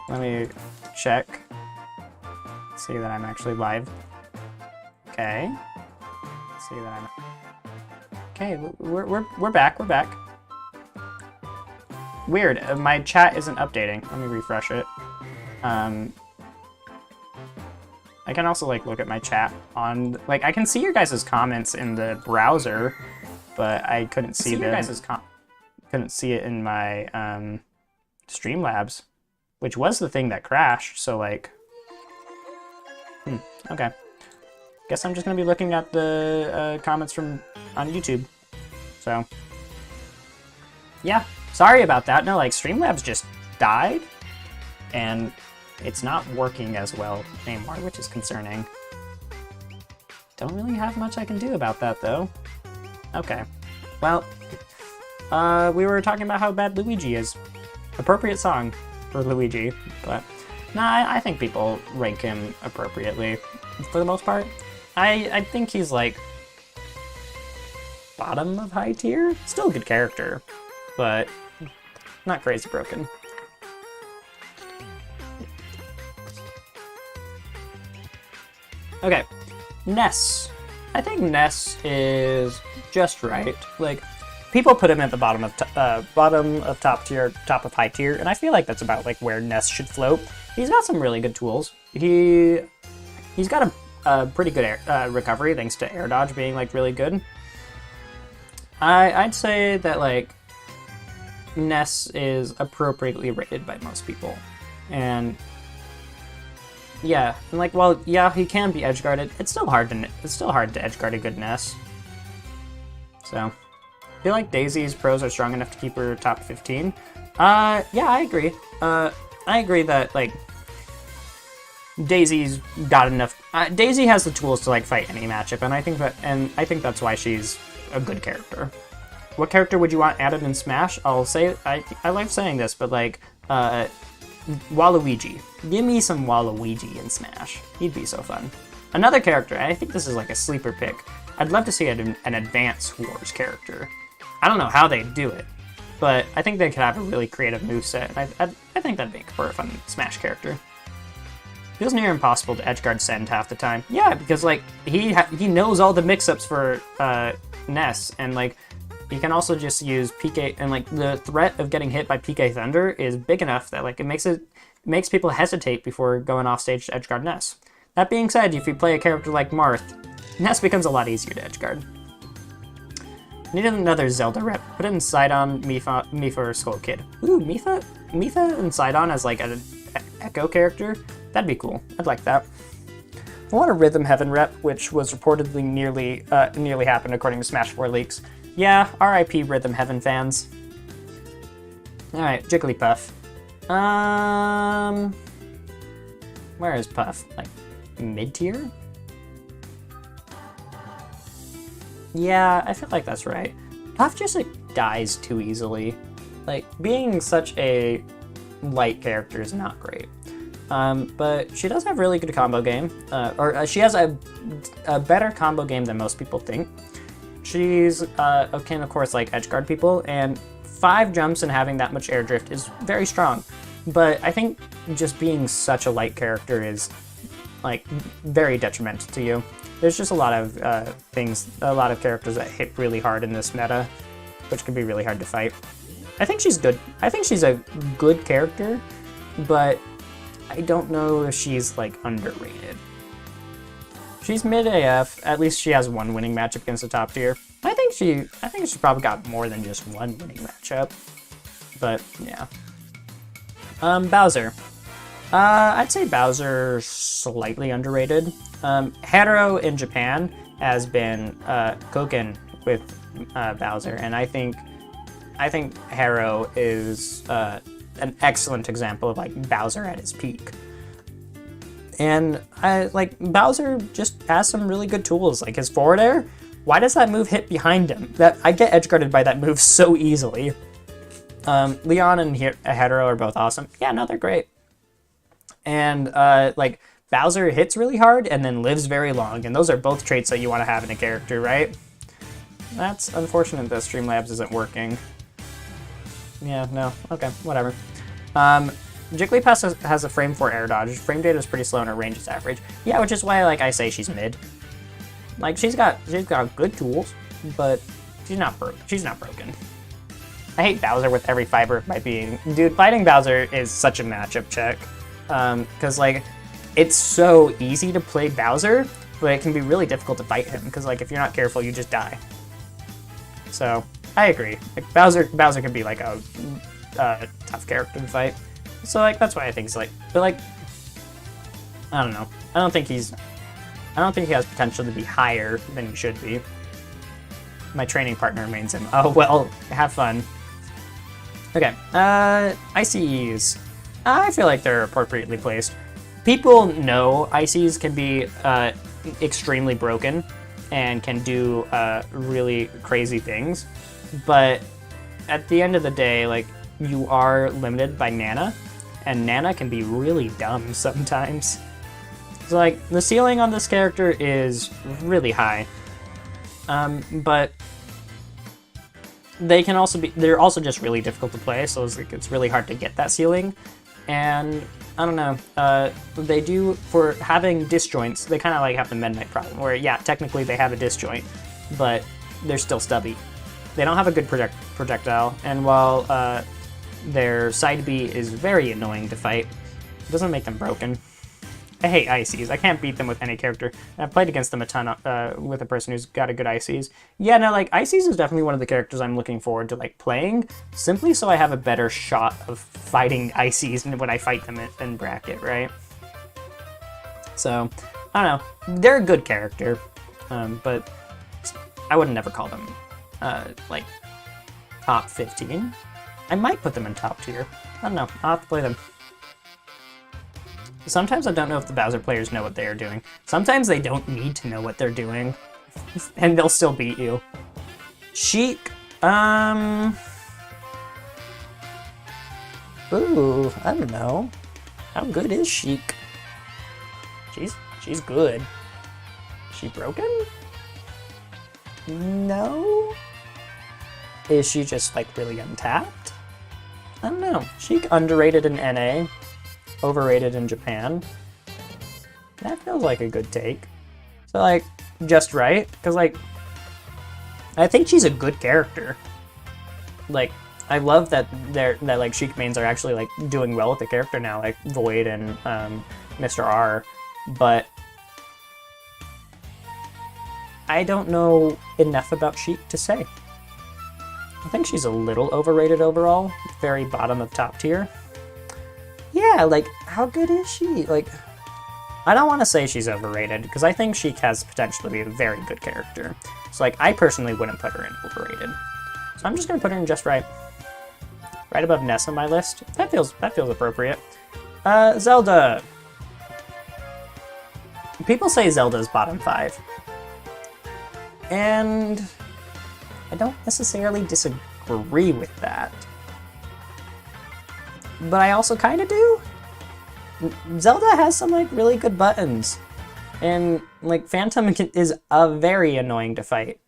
Let me check. See that I'm actually live. Okay. See that I'm... Okay, we're back, we're back. Weird, my chat isn't updating. Let me refresh it. I can also, like, look at my chat on... Like, I can see your guys' comments in the browser, but I couldn't see them. Couldn't see it in my Streamlabs, which was the thing that crashed. So like, okay. Guess I'm just gonna be looking at the comments from on YouTube. So yeah, sorry about that. No, like Streamlabs just died, and it's not working as well anymore, which is concerning. Don't really have much I can do about that though. Okay, well, we were talking about how bad Luigi is. Appropriate song for Luigi, but no, I think people rank him appropriately for the most part. I think he's like bottom of high tier. Still a good character, but not crazy broken. Okay, Ness. I think Ness is just right. Like, people put him at the bottom of top tier, top of high tier, and I feel like that's about like where Ness should float. He's got some really good tools. He's got a pretty good recovery thanks to air dodge being like really good. I'd say that like Ness is appropriately rated by most people, and yeah, and like, well, yeah, he can be edge guarded. It's still hard to edge guard a good Ness. So, I feel like Daisy's pros are strong enough to keep her top 15. Yeah, I agree. I agree that like Daisy's got enough. Daisy has the tools to like fight any matchup, and I think that's why she's a good character. What character would you want added in Smash? I'll say I like saying this, but like Waluigi. Give me some Waluigi in Smash. He'd be so fun. Another character, I think this is like a sleeper pick. I'd love to see an Advance Wars character. I don't know how they do it, but I think they could have a really creative moveset. I think that'd make for a fun Smash character. Feels near impossible to edgeguard Send half the time. Yeah, because like he knows all the mix-ups for Ness, and like he can also just use PK, and like the threat of getting hit by PK Thunder is big enough that like it makes people hesitate before going off stage to edgeguard Ness. That being said, if you play a character like Marth, Ness becomes a lot easier to edgeguard. Need another Zelda rep. Put it in Sidon, Mii for Skull Kid. Ooh, Mii and Sidon as like an Echo character. That'd be cool. I'd like that. I want a Rhythm Heaven rep, which was reportedly nearly happened according to Smash 4 leaks. Yeah, RIP Rhythm Heaven fans. Alright, Jigglypuff. Where is Puff? Like, mid-tier? Yeah, I feel like that's right. Puff just like dies too easily. Like, being such a light character is not great. But she does have really good combo game, she has a better combo game than most people think. She's can of course like edgeguard people, and 5 jumps and having that much air drift is very strong. But I think just being such a light character is like very detrimental to you. There's just a lot of a lot of characters that hit really hard in this meta, which can be really hard to fight. I think she's good. I think she's a good character, but I don't know if she's like underrated. She's mid AF. At least she has one winning matchup against the top tier. I think she's probably got more than just one winning matchup. But yeah. Bowser. I'd say Bowser slightly underrated. Hero in Japan has been cooking with Bowser, and I think Hero is an excellent example of like Bowser at his peak. And Bowser just has some really good tools, like his forward air. Why does that move hit behind him? That I get edgeguarded by that move so easily. Leon and Hero are both awesome. Yeah, no, they're great. And like Bowser hits really hard and then lives very long, and those are both traits that you want to have in a character, right? That's unfortunate that Streamlabs isn't working. Yeah, no, okay, whatever. Jigglypuff has a frame 4 air dodge. Frame data is pretty slow and her range is average. Yeah, which is why like I say she's mid. Like she's got good tools, but she's not broken. I hate Bowser with every fiber of my being. Dude, fighting Bowser is such a matchup check. Because like it's so easy to play Bowser, but it can be really difficult to fight him because like if you're not careful, you just die. So I agree. Like Bowser can be like a tough character to fight. So like that's why I think he's like, but like I don't know. I don't think he has potential to be higher than he should be. My training partner mains him. Oh well, have fun. Okay, ICs. I feel like they're appropriately placed. People know ICs can be extremely broken and can do really crazy things, but at the end of the day, like you are limited by Nana, and Nana can be really dumb sometimes. So like the ceiling on this character is really high, but they're also just really difficult to play, so it's really hard to get that ceiling. And I don't know, they do, for having disjoints, they kind of like have the Meta Knight problem, where yeah, technically they have a disjoint, but they're still stubby. They don't have a good projectile, and while their side B is very annoying to fight, it doesn't make them broken. I hate ICs. I can't beat them with any character. I've played against them a ton with a person who's got a good ICs. Yeah, no, like ICs is definitely one of the characters I'm looking forward to like playing, simply so I have a better shot of fighting ICs when I fight them in bracket, right? So, I don't know. They're a good character, but I would never call them like top 15. I might put them in top tier. I don't know. I'll have to play them. Sometimes I don't know if the Bowser players know what they are doing. Sometimes they don't need to know what they're doing, and they'll still beat you. Sheik, ooh, I don't know. How good is Sheik? She's good. Is she broken? No? Is she just, like, really untapped? I don't know. Sheik underrated in NA, overrated in Japan. That feels like a good take. So, like, just right? Because, like, I think she's a good character. Like, I love that like Sheik mains are actually like doing well with the character now, like Void and Mr. R, but I don't know enough about Sheik to say. I think she's a little overrated overall, very bottom of top tier. Yeah, like, how good is she? Like, I don't want to say she's overrated, because I think Sheik has potential to be a very good character. So, like, I personally wouldn't put her in overrated. So I'm just going to put her in just right. Right above Ness on my list. That feels appropriate. Zelda. People say Zelda's bottom 5. And I don't necessarily disagree with that. But I also kind of do. Zelda has some, like, really good buttons. And, like, Phantom is very annoying to fight.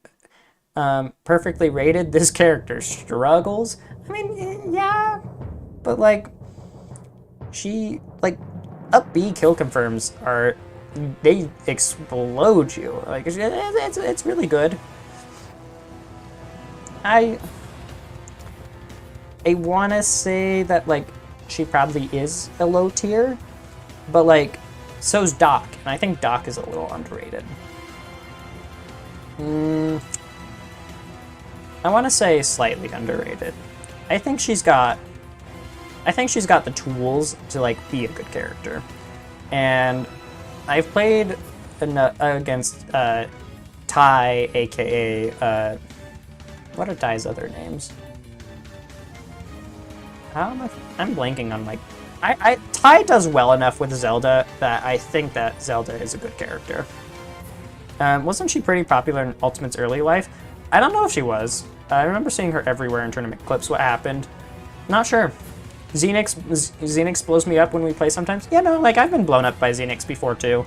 Perfectly rated, this character struggles. I mean, yeah, but, like, she, like, up B kill confirms are, they explode you. Like, it's really good. I want to say that, like, she probably is a low tier, but, like, so's Doc, and I think Doc is a little underrated. I want to say slightly underrated. I think she's got the tools to, like, be a good character. And I've played against Tai, aka what are Tai's other names? How am I'm blanking on, like, Tai does well enough with Zelda that I think that Zelda is a good character. Wasn't she pretty popular in Ultimate's early life? I don't know if she was. I remember seeing her everywhere in tournament clips. What happened? Not sure. Xenix blows me up when we play sometimes. Yeah, no, like, I've been blown up by Xenix before, too.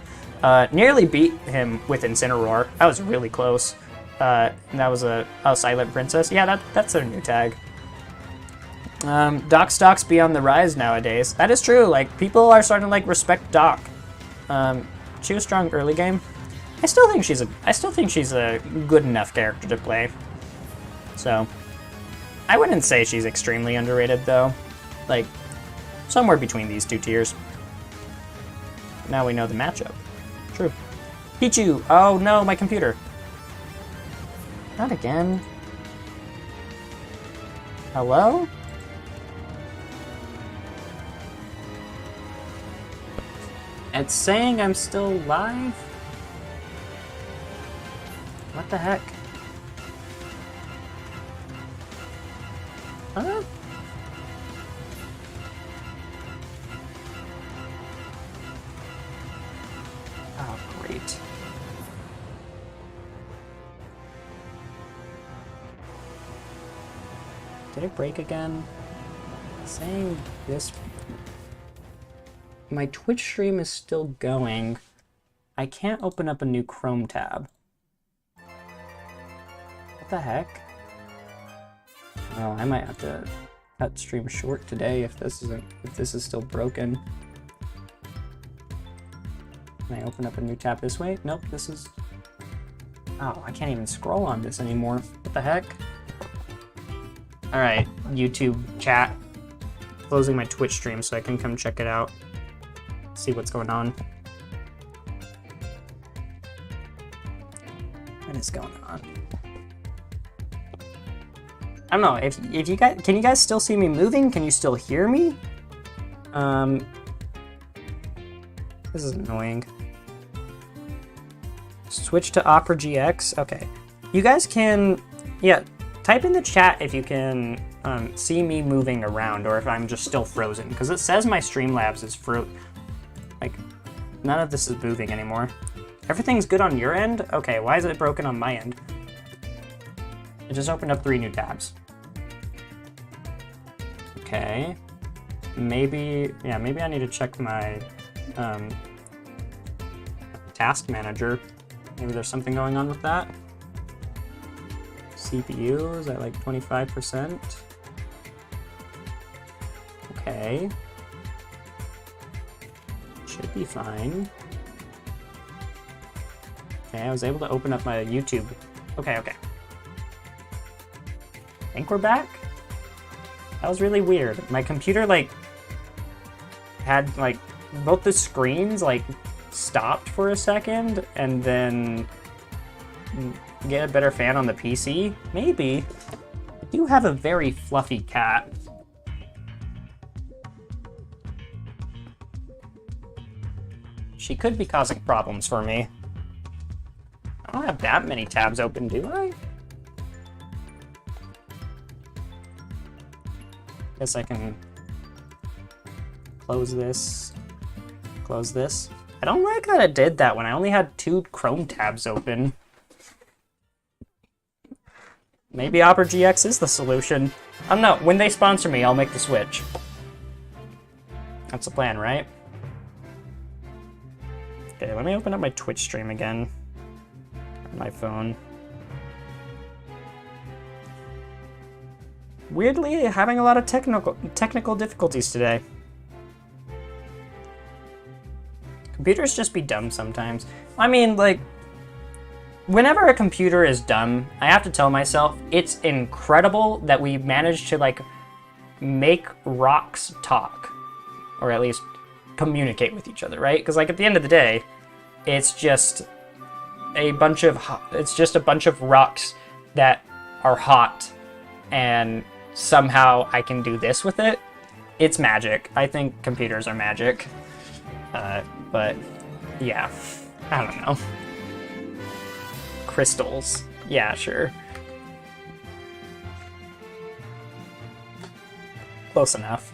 Nearly beat him with Incineroar. That was really close. And that was a Silent Princess. Yeah, that's their new tag. Doc stocks be on the rise nowadays. That is true. Like, people are starting to, like, respect Doc. She was strong early game. I still think she's a good enough character to play. So, I wouldn't say she's extremely underrated, though. Like, somewhere between these two tiers. Now we know the matchup. True. Pichu! Oh no, my computer. Not again. Hello? It's saying I'm still live? What the heck? Huh? Oh, great. Did it break again? Saying this... My Twitch stream is still going. I can't open up a new Chrome tab. What the heck? Well, I might have to cut stream short today if this is still broken. Can I open up a new tab this way? Nope, this is... Oh, I can't even scroll on this anymore. What the heck? Alright, YouTube chat. Closing my Twitch stream so I can come check it out. See what's going on. What is going on? I don't know, if you guys, can you guys still see me moving? Can you still hear me? This is annoying. Switch to Opera GX, okay. You guys can, yeah, type in the chat if you can see me moving around or if I'm just still frozen, because it says my Streamlabs is None of this is moving anymore. Everything's good on your end? Okay, why is it broken on my end? It just opened up 3 new tabs. Okay. Maybe I need to check my task manager. Maybe there's something going on with that. CPU is at like 25%. Okay. Should be fine. Okay, I was able to open up my YouTube. Okay. I think we're back? That was really weird. My computer, like, had, like, both the screens, like, stopped for a second, and then get a better fan on the PC? Maybe. I do have a very fluffy cat. She could be causing problems for me. I don't have that many tabs open, do I? Guess I can close this. Close this. I don't like that it did that when I only had 2 Chrome tabs open. Maybe Opera GX is the solution. I don't know. When they sponsor me, I'll make the switch. That's the plan, right? Okay, let me open up my Twitch stream again. On my phone. Weirdly, having a lot of technical difficulties today. Computers just be dumb sometimes. I mean, like, whenever a computer is dumb, I have to tell myself, it's incredible that we managed to, like, make rocks talk. Or at least communicate with each other, right? Because, like, at the end of the day, it's just a bunch of rocks that are hot, and somehow I can do this with it. It's magic. I think computers are magic. But yeah, I don't know. Crystals. Yeah, sure. Close enough.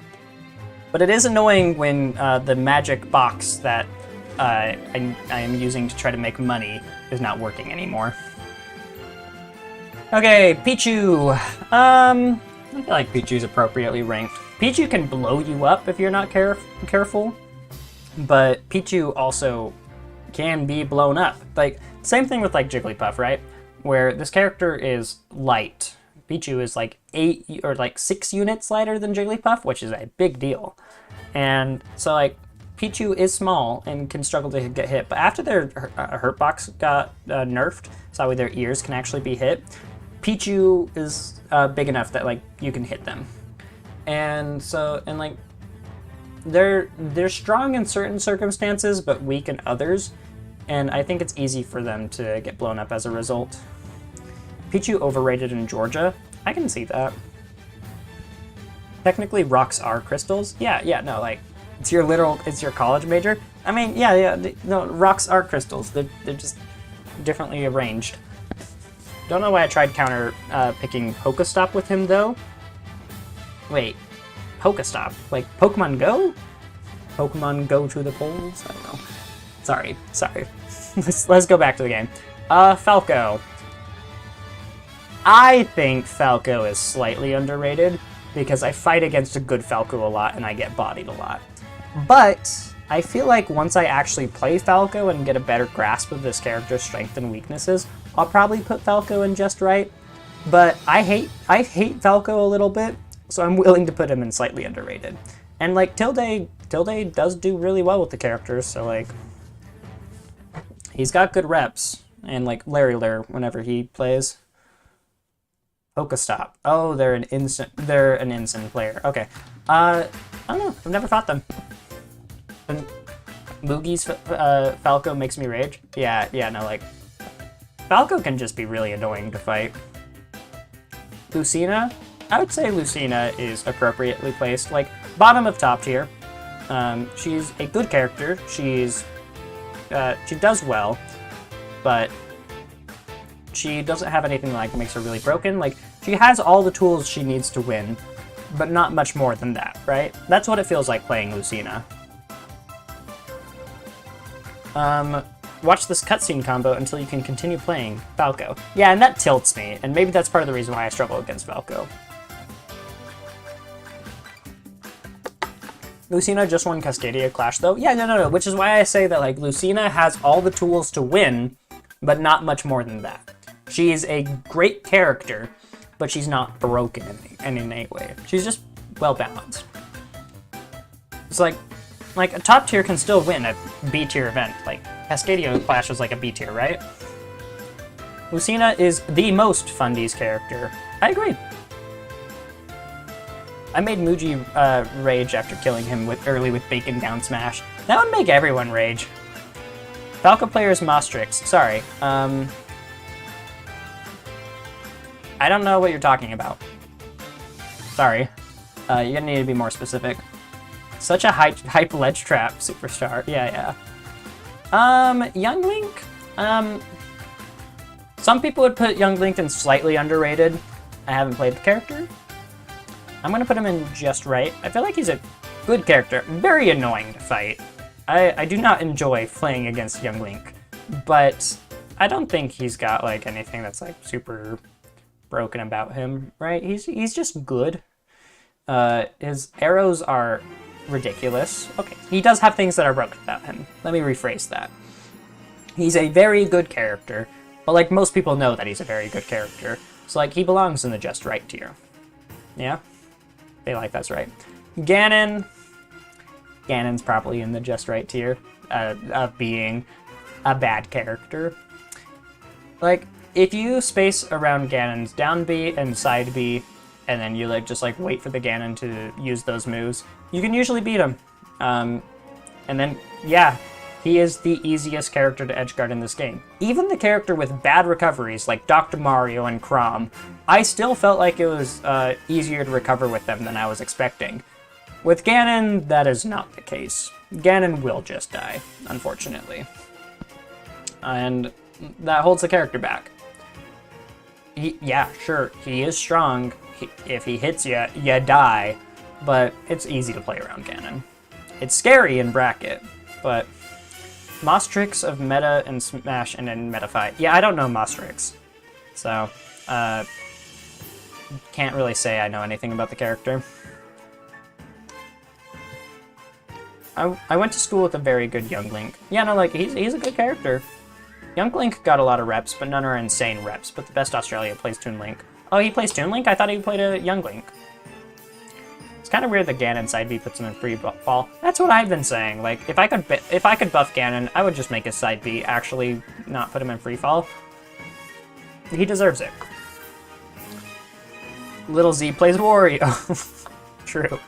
But it is annoying when the magic box that I am using to try to make money is not working anymore. Okay, Pichu. I feel like Pichu's appropriately ranked. Pichu can blow you up if you're not careful, but Pichu also can be blown up. Like, same thing with like Jigglypuff, right? Where this character is light. Pichu is like 8 or like 6 units lighter than Jigglypuff, which is a big deal. And so like Pichu is small and can struggle to get hit, but after their hurt box got nerfed, so that way their ears can actually be hit, Pichu is big enough that like you can hit them. And so, and like they're strong in certain circumstances but weak in others, and I think it's easy for them to get blown up as a result. Pichu overrated in Georgia? I can see that. Technically rocks are crystals. Yeah, no, like it's your college major. I mean, yeah, no, rocks are crystals. They're just differently arranged. Don't know why I tried counter picking Pokestop with him though. Wait, Pokestop? Like Pokemon Go? Pokemon Go to the polls? I don't know. Sorry. let's go back to the game. Falco. I think Falco is slightly underrated because I fight against a good Falco a lot and I get bodied a lot. But I feel like once I actually play Falco and get a better grasp of this character's strengths and weaknesses, I'll probably put Falco in just right. But I hate Falco a little bit, so I'm willing to put him in slightly underrated. And like Tilde does do really well with the characters, so like he's got good reps. And like Larry whenever he plays. Pokestop. Oh, they're an instant player. Okay. I don't know. I've never fought them. And Moogie's Falco makes me rage. Yeah, no, like Falco can just be really annoying to fight. Lucina? I would say Lucina is appropriately placed, like bottom of top tier. She's a good character. She does well, but she doesn't have anything like makes her really broken. Like, she has all the tools she needs to win, but not much more than that, right? That's what it feels like playing Lucina. Watch this cutscene combo until you can continue playing Falco. Yeah, and that tilts me, and maybe that's part of the reason why I struggle against Falco. Lucina just won Cascadia Clash, though. Yeah, no, which is why I say that, like, Lucina has all the tools to win, but not much more than that. She's a great character, but she's not broken in any way. She's just well-balanced. It's like a top tier can still win a B tier event. Like, Cascadia Clash was like a B tier, right? Lucina is the most Fundies character. I agree. I made Muji rage after killing him early with Bacon Down Smash. That would make everyone rage. Falco player's Mostrix. Sorry. I don't know what you're talking about. Sorry. You're gonna need to be more specific. Such a hype ledge trap superstar. Yeah. Young Link? Some people would put Young Link in slightly underrated. I haven't played the character. I'm gonna put him in just right. I feel like he's a good character. Very annoying to fight. I do not enjoy playing against Young Link, but I don't think he's got like anything that's like super broken about him, right? He's just good. His arrows are ridiculous. Okay, he does have things that are broken about him. Let me rephrase that. He's a very good character, but like most people know that he's a very good character. So like he belongs in the just right tier. Yeah? I feel like that's right. Ganon's probably in the just right tier of being a bad character. Like, if you space around Ganon's down B and side B, and then you just wait for the Ganon to use those moves, you can usually beat him. And then, yeah, he is the easiest character to edgeguard in this game. Even the character with bad recoveries, like Dr. Mario and Chrom, I still felt like it was easier to recover with them than I was expecting. With Ganon, that is not the case. Ganon will just die, unfortunately. And that holds the character back. Yeah, sure, he is strong. If he hits you, you die. But it's easy to play around Ganon. It's scary in bracket, but Mostrix of Meta and Smash and then Meta Fight. Yeah, I don't know Mostrix, so can't really say I know anything about the character. I went to school with a very good Young Link. Yeah, no, like, he's a good character. Young Link got a lot of reps, but none are insane reps, but the best Australia plays Toon Link. Oh, he plays Toon Link? I thought he played a Young Link. It's kind of weird that Ganon side B puts him in free fall. That's what I've been saying. Like, if I could buff Ganon, I would just make his side B actually not put him in free fall. He deserves it. Little Z plays Wario. True.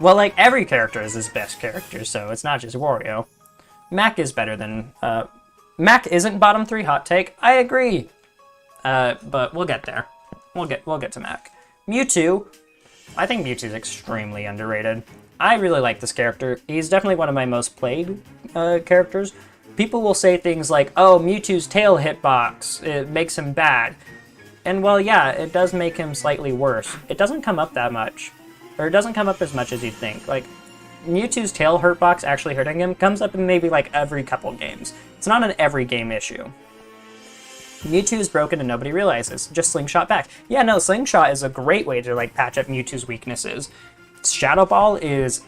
Well, like, every character is his best character, so it's not just Wario. Mac is better than... Mac isn't bottom 3, hot take. I agree. But we'll get there. We'll get to Mac. Mewtwo. I think Mewtwo's extremely underrated. I really like this character. He's definitely one of my most played characters. People will say things like, oh, Mewtwo's tail hitbox, it makes him bad. And well, yeah, it does make him slightly worse. It doesn't come up that much. Or it doesn't come up as much as you'd think. Like, Mewtwo's tail hurtbox actually hurting him comes up in maybe like every couple games. It's not an every game issue. Mewtwo is broken and nobody realizes. Just Slingshot back. Yeah, no, Slingshot is a great way to like patch up Mewtwo's weaknesses. Shadow Ball is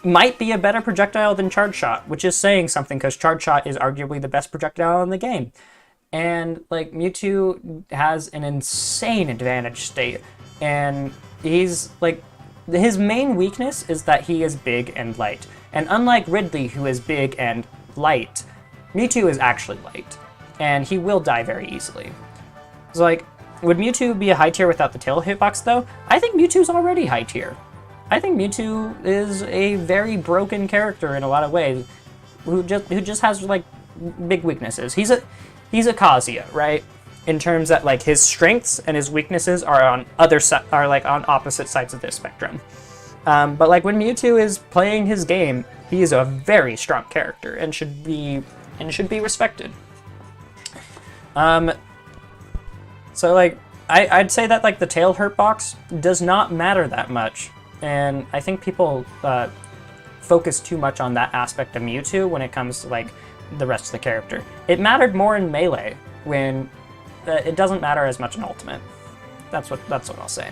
might be a better projectile than Charge Shot, which is saying something because Charge Shot is arguably the best projectile in the game. And like Mewtwo has an insane advantage state, and he's like, his main weakness is that he is big and light. And unlike Ridley, who is big and light, Mewtwo is actually light, and he will die very easily. So like, would Mewtwo be a high tier without the tail hitbox though? I think Mewtwo's already high tier. I think Mewtwo is a very broken character in a lot of ways, who just has like big weaknesses. He's a Kazuya, right? In terms that like his strengths and his weaknesses are on on opposite sides of this spectrum. But like when Mewtwo is playing his game, he is a very strong character and should be respected. So like I'd say that like the tail hurt box does not matter that much, and I think people focus too much on that aspect of Mewtwo when it comes to like the rest of the character. It mattered more in Melee when it doesn't matter as much in Ultimate. That's what I'll say.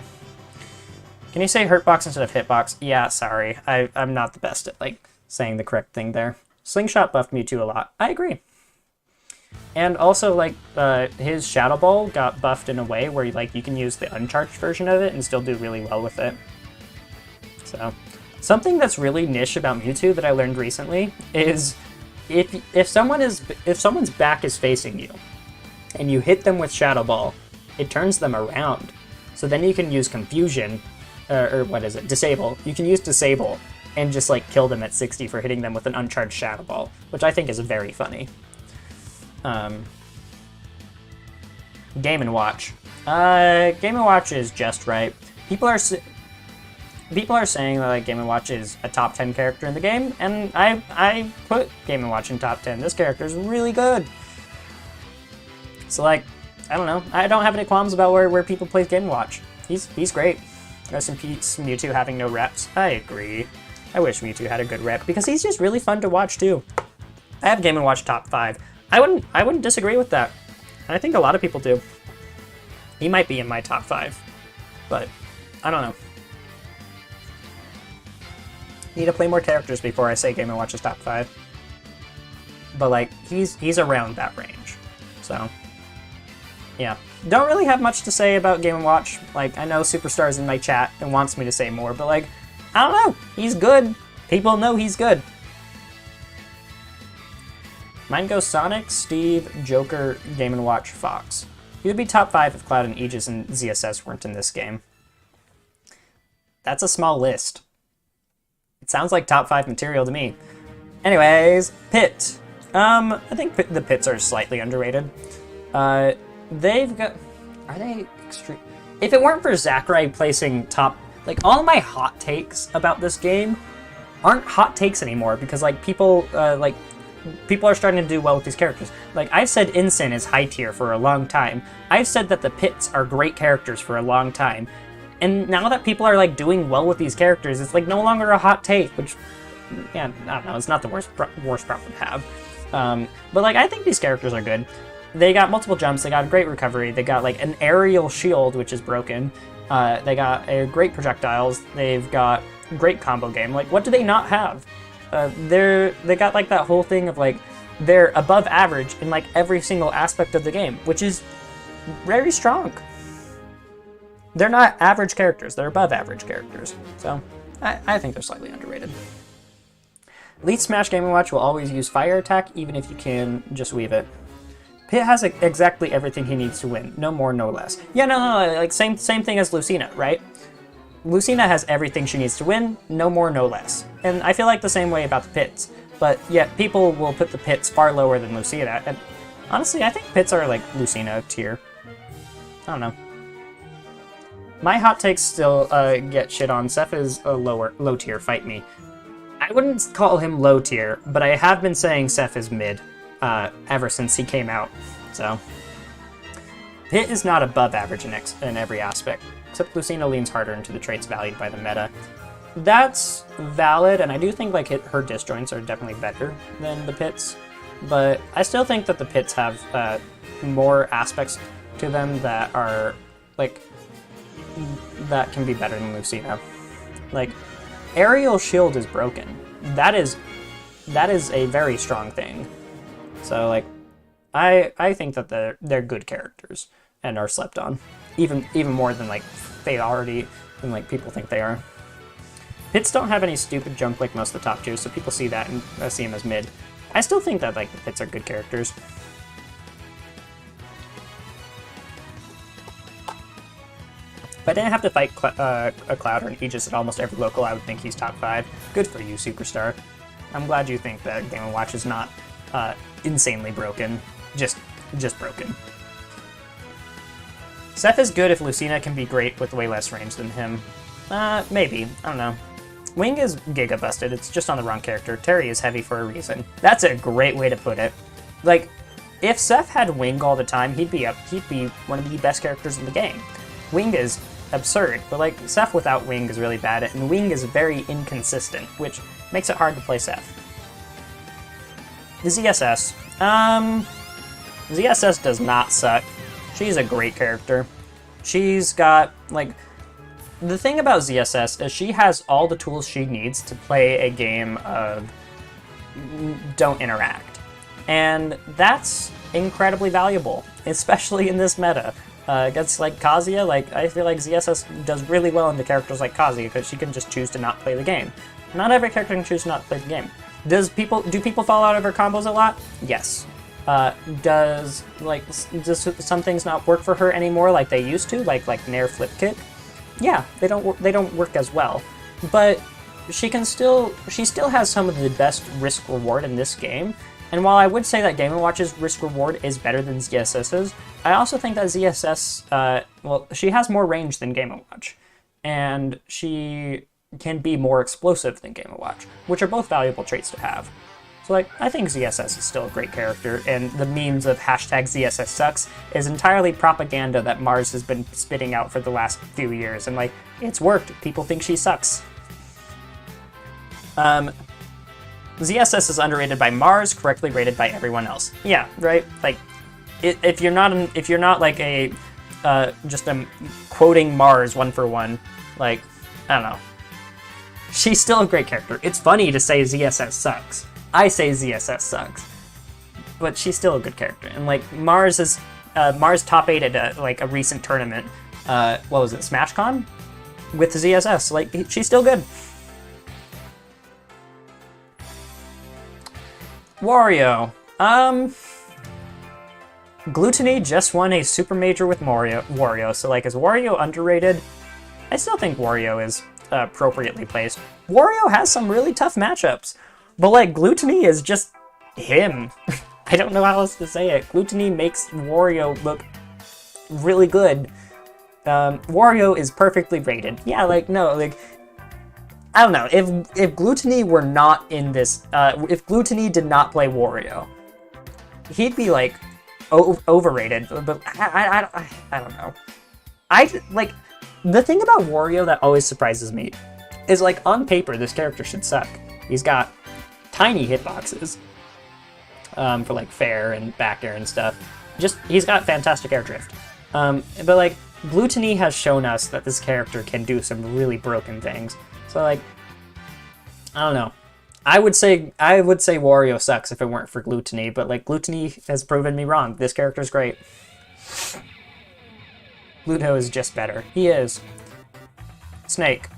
Can you say Hurtbox instead of Hitbox? Yeah, sorry. I'm not the best at like saying the correct thing there. Slingshot buffed Mewtwo a lot. I agree. And also, like, his Shadow Ball got buffed in a way where like you can use the uncharged version of it and still do really well with it. So, something that's really niche about Mewtwo that I learned recently is if someone's back is facing you and you hit them with Shadow Ball, it turns them around. So then you can use Confusion, or what is it? Disable. You can use Disable and just like kill them at 60 for hitting them with an uncharged Shadow Ball, which I think is very funny. Game & Watch. Game & Watch is just right. People are saying that like Game & Watch is a top 10 character in the game, and I put Game & Watch in top 10. This character is really good. So like, I don't know. I don't have any qualms about where people play Game & Watch. He's great. Rest in peace, Mewtwo having no reps. I agree. I wish Mewtwo had a good rep because he's just really fun to watch too. I have Game & Watch top 5. I wouldn't disagree with that. I think a lot of people do. He might be in my top 5, but I don't know. Need to play more characters before I say Game & Watch is top 5. But like he's around that range. So yeah. Don't really have much to say about Game & Watch. Like, I know Superstar's in my chat and wants me to say more, but like, I don't know. He's good. People know he's good. Mine goes Sonic, Steve, Joker, Game & Watch, Fox. He would be top 5 if Cloud and Aegis and ZSS weren't in this game. That's a small list. It sounds like top 5 material to me. Anyways, Pit. I think the Pits are slightly underrated. They've got... Are they extreme? If it weren't for Zachary placing top... Like, all my hot takes about this game aren't hot takes anymore because, like, people are starting to do well with these characters. Like, I've said Incin is high tier for a long time. I've said that the Pits are great characters for a long time. And now that people are, like, doing well with these characters, it's, like, no longer a hot take, which, yeah, I don't know, it's not the worst problem to have. But, like, I think these characters are good. They got multiple jumps, they got a great recovery, they got, like, an aerial shield, which is broken. They got great projectiles, they've got great combo game. Like, what do they not have? They got like that whole thing of like they're above average in like every single aspect of the game, which is very strong. They're not average characters, they're above average characters. So I think they're slightly underrated. Elite Smash Game & Watch will always use fire attack even if you can just weave it. Pit has exactly everything he needs to win, no more, no less. Yeah, no, like same thing as Lucina, right? Lucina has everything she needs to win, no more, no less. And I feel like the same way about the Pits, but yet people will put the Pits far lower than Lucina, and honestly, I think Pits are like Lucina tier. I don't know. My hot takes still get shit on. Seth is a low tier, fight me. I wouldn't call him low tier, but I have been saying Seth is mid ever since he came out, so. Pit is not above average in every aspect, except Lucina leans harder into the traits valued by the meta. That's valid, and I do think like her disjoints are definitely better than the Pits, but I still think that the Pits have more aspects to them that are like that can be better than Lucina. Like, aerial shield is broken. That is a very strong thing. So like, I think that they're good characters and are slept on, even more than like than like people think they are. Pits don't have any stupid jump like most of the top tiers, so people see that and see them as mid. I still think that like the Pits are good characters. If I didn't have to fight a Cloud or an Aegis at almost every local, I would think he's top 5. Good for you, Superstar. I'm glad you think that Game & Watch is not insanely broken, just broken. Seth is good if Lucina can be great with way less range than him. Maybe. I don't know. Wing is giga busted, it's just on the wrong character. Terry is heavy for a reason. That's a great way to put it. Like, if Seth had Wing all the time, he'd be one of the best characters in the game. Wing is absurd, but like, Seth without Wing is really bad, and Wing is very inconsistent, which makes it hard to play Seth. The ZSS. ZSS does not suck. She's a great character. She's got, like, the thing about ZSS is she has all the tools she needs to play a game of don't interact. And that's incredibly valuable, especially in this meta. Against, like, Kazuya, like, I feel like ZSS does really well into characters like Kazuya because she can just choose to not play the game. Not every character can choose to not play the game. Do people fall out of her combos a lot? Yes. Does some things not work for her anymore like they used to, like Nair Flip Kick? Yeah, they don't work as well. But she still has some of the best risk reward in this game. And while I would say that Game & Watch's risk reward is better than ZSS's, I also think that ZSS, she has more range than Game & Watch, and she can be more explosive than Game & Watch, which are both valuable traits to have. So, like, I think ZSS is still a great character, and the memes of hashtag ZSS sucks is entirely propaganda that Mars has been spitting out for the last few years, and, like, it's worked. People think she sucks. ZSS is underrated by Mars, correctly rated by everyone else. Yeah, right? Like, if you're not like a, just quoting Mars one for one, like, I don't know. She's still a great character. It's funny to say ZSS sucks. I say ZSS sucks. But she's still a good character. And, like, Mars top 8 at a recent tournament. What was it, SmashCon? With ZSS. Like, she's still good. Wario. Gluttony just won a super major with Wario, so, like, is Wario underrated? I still think Wario is appropriately placed. Wario has some really tough matchups, but, like, Gluttony is just him. I don't know how else to say it. Gluttony makes Wario look really good. Wario is perfectly rated. Yeah, like, no, like, I don't know, if Gluttony were not in this, if Gluttony did not play Wario, he'd be, like, overrated, but I don't know. Like, the thing about Wario that always surprises me is, like, on paper, this character should suck. He's got tiny hitboxes, for, like, fair and back air and stuff. He's got fantastic air drift. But, like, Gluttony has shown us that this character can do some really broken things. So, like, I don't know. I would say Wario sucks if it weren't for Gluttony, but, like, Gluttony has proven me wrong. This character's great. Gluto is just better. He is. Snake.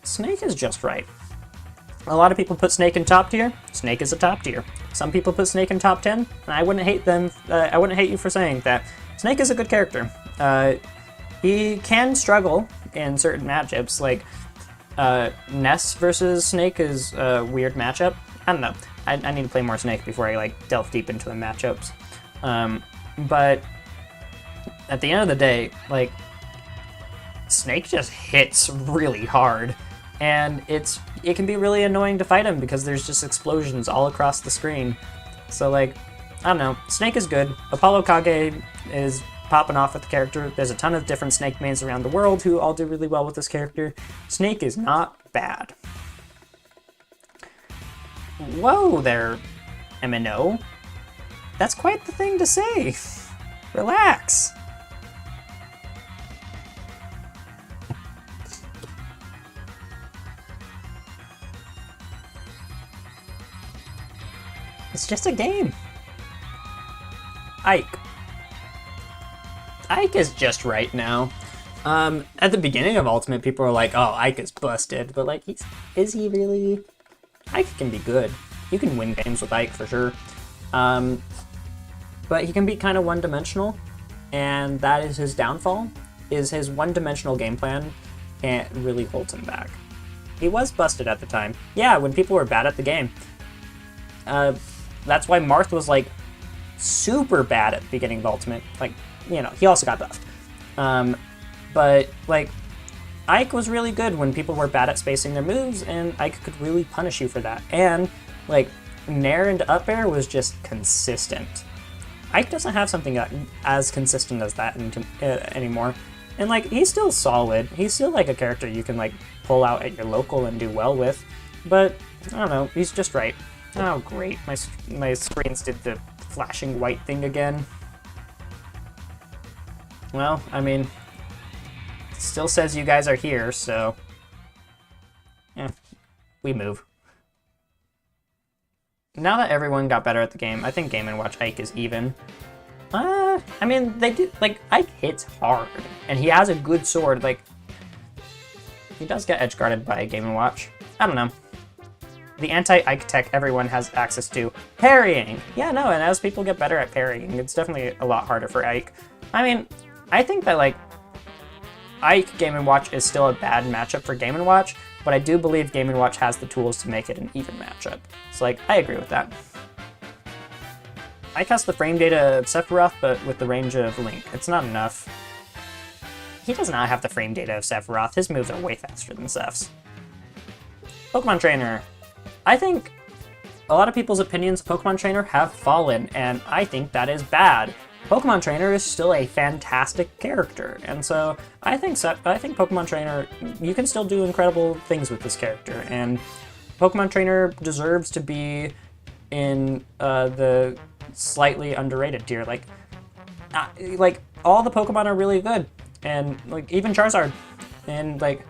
Snake is just right. A lot of people put Snake in top tier. Snake is a top tier. Some people put Snake in top 10, and I wouldn't hate them. I wouldn't hate you for saying that. Snake is a good character. He can struggle in certain matchups, like Ness versus Snake is a weird matchup. I don't know. I need to play more Snake before I, like, delve deep into the matchups. But at the end of the day, like, Snake just hits really hard, and it can be really annoying to fight him because there's just explosions all across the screen. So, like, I don't know. Snake is good. Apollo Kage is popping off with the character. There's a ton of different Snake mains around the world who all do really well with this character. Snake is not bad. Whoa there, MNO. That's quite the thing to say. Relax. It's just a game. Ike. Ike is just right now. At the beginning of Ultimate, people were like, oh, Ike is busted. But, like, is he really? Ike can be good. You can win games with Ike for sure. But he can be kind of one-dimensional. And that is his downfall, is his one-dimensional game plan can't really hold him back. He was busted at the time. Yeah, when people were bad at the game. That's why Marth was, like, super bad at the beginning of Ultimate. Like, you know, he also got buffed. But, like, Ike was really good when people were bad at spacing their moves, and Ike could really punish you for that. And, like, Nair into up air was just consistent. Ike doesn't have something as consistent as that anymore. And, like, he's still solid. He's still, like, a character you can, like, pull out at your local and do well with. but I don't know, he's just right. Oh great, my screens did the flashing white thing again. Well, I mean, it still says you guys are here, so we move. Now that everyone got better at the game, I think Game & Watch Ike is even. I mean, they do, like, Ike hits hard, and he has a good sword, like, he does get edge guarded by Game & Watch. I don't know. The anti-Ike tech everyone has access to. Parrying! Yeah, no, and as people get better at parrying, it's definitely a lot harder for Ike. I mean, I think that, like, Ike Game & Watch is still a bad matchup for Game & Watch, but I do believe Game & Watch has the tools to make it an even matchup. So, like, I agree with that. Ike has the frame data of Sephiroth, but with the range of Link. It's not enough. He does not have the frame data of Sephiroth. His moves are way faster than Seph's. Pokemon Trainer. I think a lot of people's opinions of Pokemon Trainer have fallen, and I think that is bad. Pokemon Trainer is still a fantastic character, and so I think Pokemon Trainer, you can still do incredible things with this character, and Pokemon Trainer deserves to be in the slightly underrated tier. Like all the Pokemon are really good, and like even Charizard, and like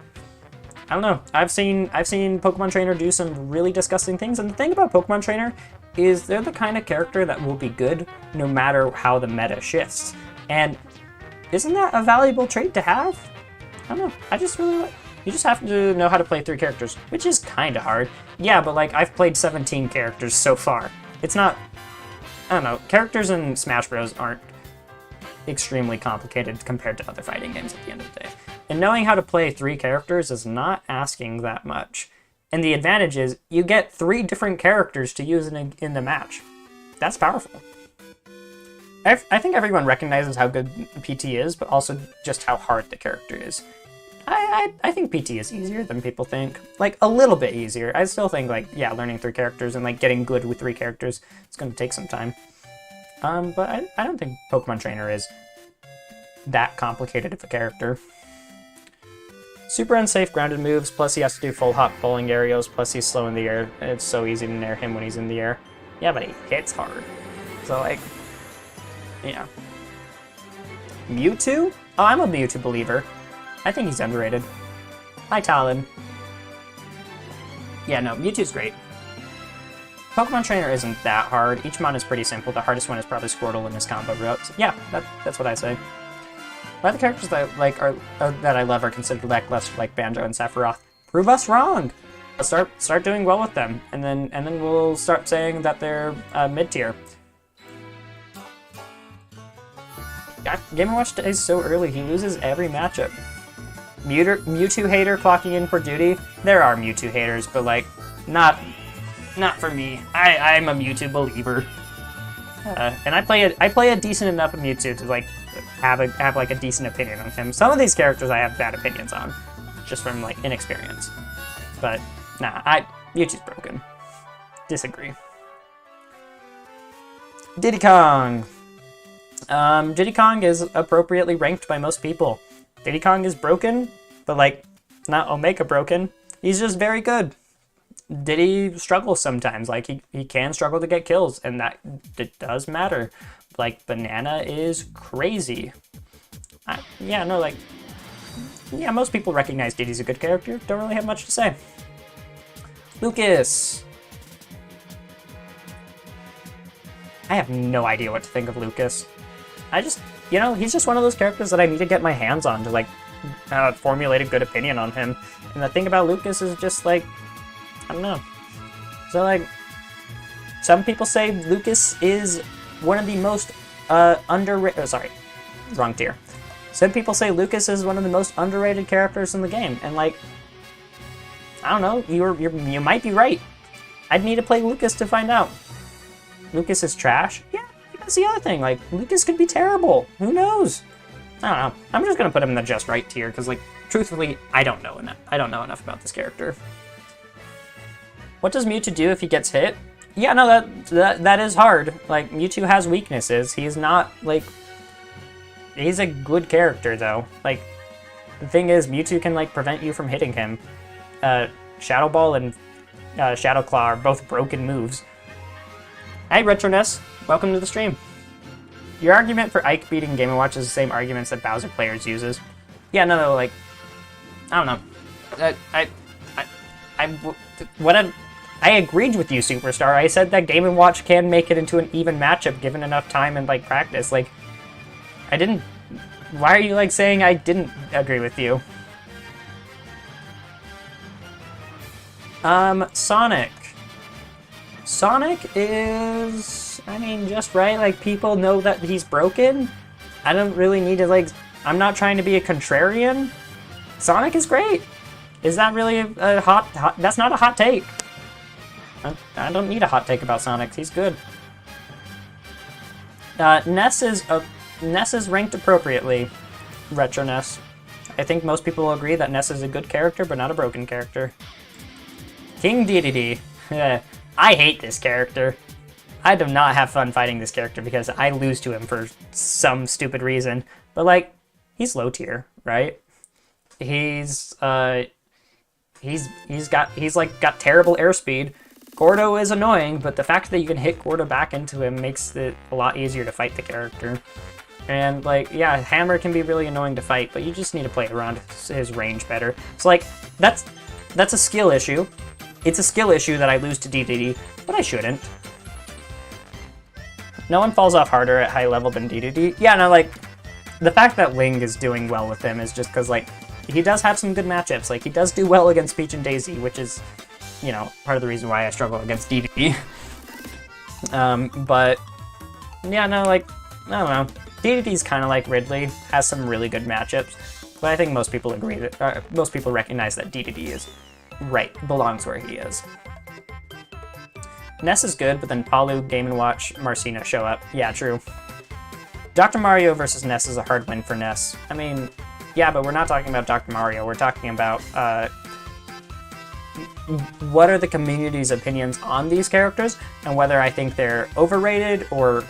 I don't know. I've seen Pokemon Trainer do some really disgusting things, and the thing about Pokemon Trainer is they're the kind of character that will be good no matter how the meta shifts. And isn't that a valuable trait to have? I don't know. I just really like... You just have to know how to play 3 characters, which is kind of hard. Yeah, but like I've played 17 characters so far. It's not... I don't know. Characters in Smash Bros. Aren't extremely complicated compared to other fighting games at the end of the day. And knowing how to play 3 characters is not asking that much. And the advantage is you get 3 different characters to use in the match. That's powerful. I think everyone recognizes how good PT is, but also just how hard the character is. I think PT is easier than people think. Like, a little bit easier. I still think, like, yeah, learning 3 characters and, like, getting good with 3 characters is going to take some time. But I don't think Pokemon Trainer is that complicated of a character. Super unsafe grounded moves, plus he has to do full hop bowling aerials, plus he's slow in the air. It's so easy to nair him when he's in the air. Yeah, but he hits hard. So, like, yeah. Mewtwo? Oh, I'm a Mewtwo believer. I think he's underrated. Hi, Talon. Yeah, no, Mewtwo's great. Pokemon Trainer isn't that hard. Each mon is pretty simple. The hardest one is probably Squirtle and his combo routes. Yeah, that's what I say. Why the characters that that I love are considered lackluster, like Banjo and Sephiroth? Prove us wrong. Start doing well with them, and then we'll start saying that they're mid tier. Game & Watch is so early. He loses every matchup. Mewtwo hater clocking in for duty. There are Mewtwo haters, but like not for me. I'm a Mewtwo believer, and I play a decent enough of Mewtwo to like have like a decent opinion on him. Some of these characters I have bad opinions on, just from like inexperience. But nah, Mewtwo's broken. Disagree. Diddy Kong. Diddy Kong is appropriately ranked by most people. Diddy Kong is broken, but like not Omega broken. He's just very good. Diddy struggles sometimes. Like he can struggle to get kills, and that does matter. Like Banana is crazy. Yeah, most people recognize Diddy's a good character. Don't really have much to say. Lucas. I have no idea what to think of Lucas. I just, he's just one of those characters that I need to get my hands on to like formulate a good opinion on him. And the thing about Lucas is just like, I don't know. So like, some people say Lucas is one of the most underrated. Sorry, wrong tier. Some people say Lucas is one of the most underrated characters in the game, and like, I don't know. You might be right. I'd need to play Lucas to find out. Lucas is trash. Yeah, that's the other thing. Like, Lucas could be terrible. Who knows? I don't know. I'm just gonna put him in the just right tier because, like, truthfully, I don't know enough. I don't know enough about this character. What does Mewtwo do if he gets hit? Yeah, no, that is hard. Like, Mewtwo has weaknesses. He's not, like... He's a good character, though. Like, the thing is, Mewtwo can, like, prevent you from hitting him. Shadow Ball and Shadow Claw are both broken moves. Hey, Retro Ness, welcome to the stream. Your argument for Ike beating Game & Watch is the same arguments that Bowser Players uses. Yeah, no, like, I don't know. I agreed with you, Superstar. I said that Game & Watch can make it into an even matchup given enough time and, like, practice. Like, I didn't... Why are you, like, saying I didn't agree with you? Sonic. Sonic is... I mean, just right. Like, people know that he's broken. I don't really need to, like... I'm not trying to be a contrarian. Sonic is great. Is that really a hot... That's not a hot take. I don't need a hot take about Sonic. He's good. Ness is ranked appropriately. Retro Ness. I think most people will agree that Ness is a good character, but not a broken character. King Diddy. I hate this character. I do not have fun fighting this character because I lose to him for some stupid reason. But like, he's low tier, right? He's got terrible airspeed. Gordo is annoying, but the fact that you can hit Gordo back into him makes it a lot easier to fight the character. And like, yeah, Hammer can be really annoying to fight, but you just need to play around his range better. So like, that's a skill issue. It's a skill issue that I lose to DDD, but I shouldn't. No one falls off harder at high level than DDD. Yeah, no, like, the fact that Ling is doing well with him is just because, like, he does have some good matchups. Like, he does do well against Peach and Daisy, which is, you know, part of the reason why I struggle against DDD. But, yeah, no, like, I don't know. DDD's kind of like Ridley, has some really good matchups, but I think most people agree that, most people recognize that DDD is right, belongs where he is. Ness is good, but then Palu, Game & Watch, Marcina show up. Yeah, true. Dr. Mario versus Ness is a hard win for Ness. I mean, yeah, but we're not talking about Dr. Mario. We're talking about what are the community's opinions on these characters and whether I think they're overrated or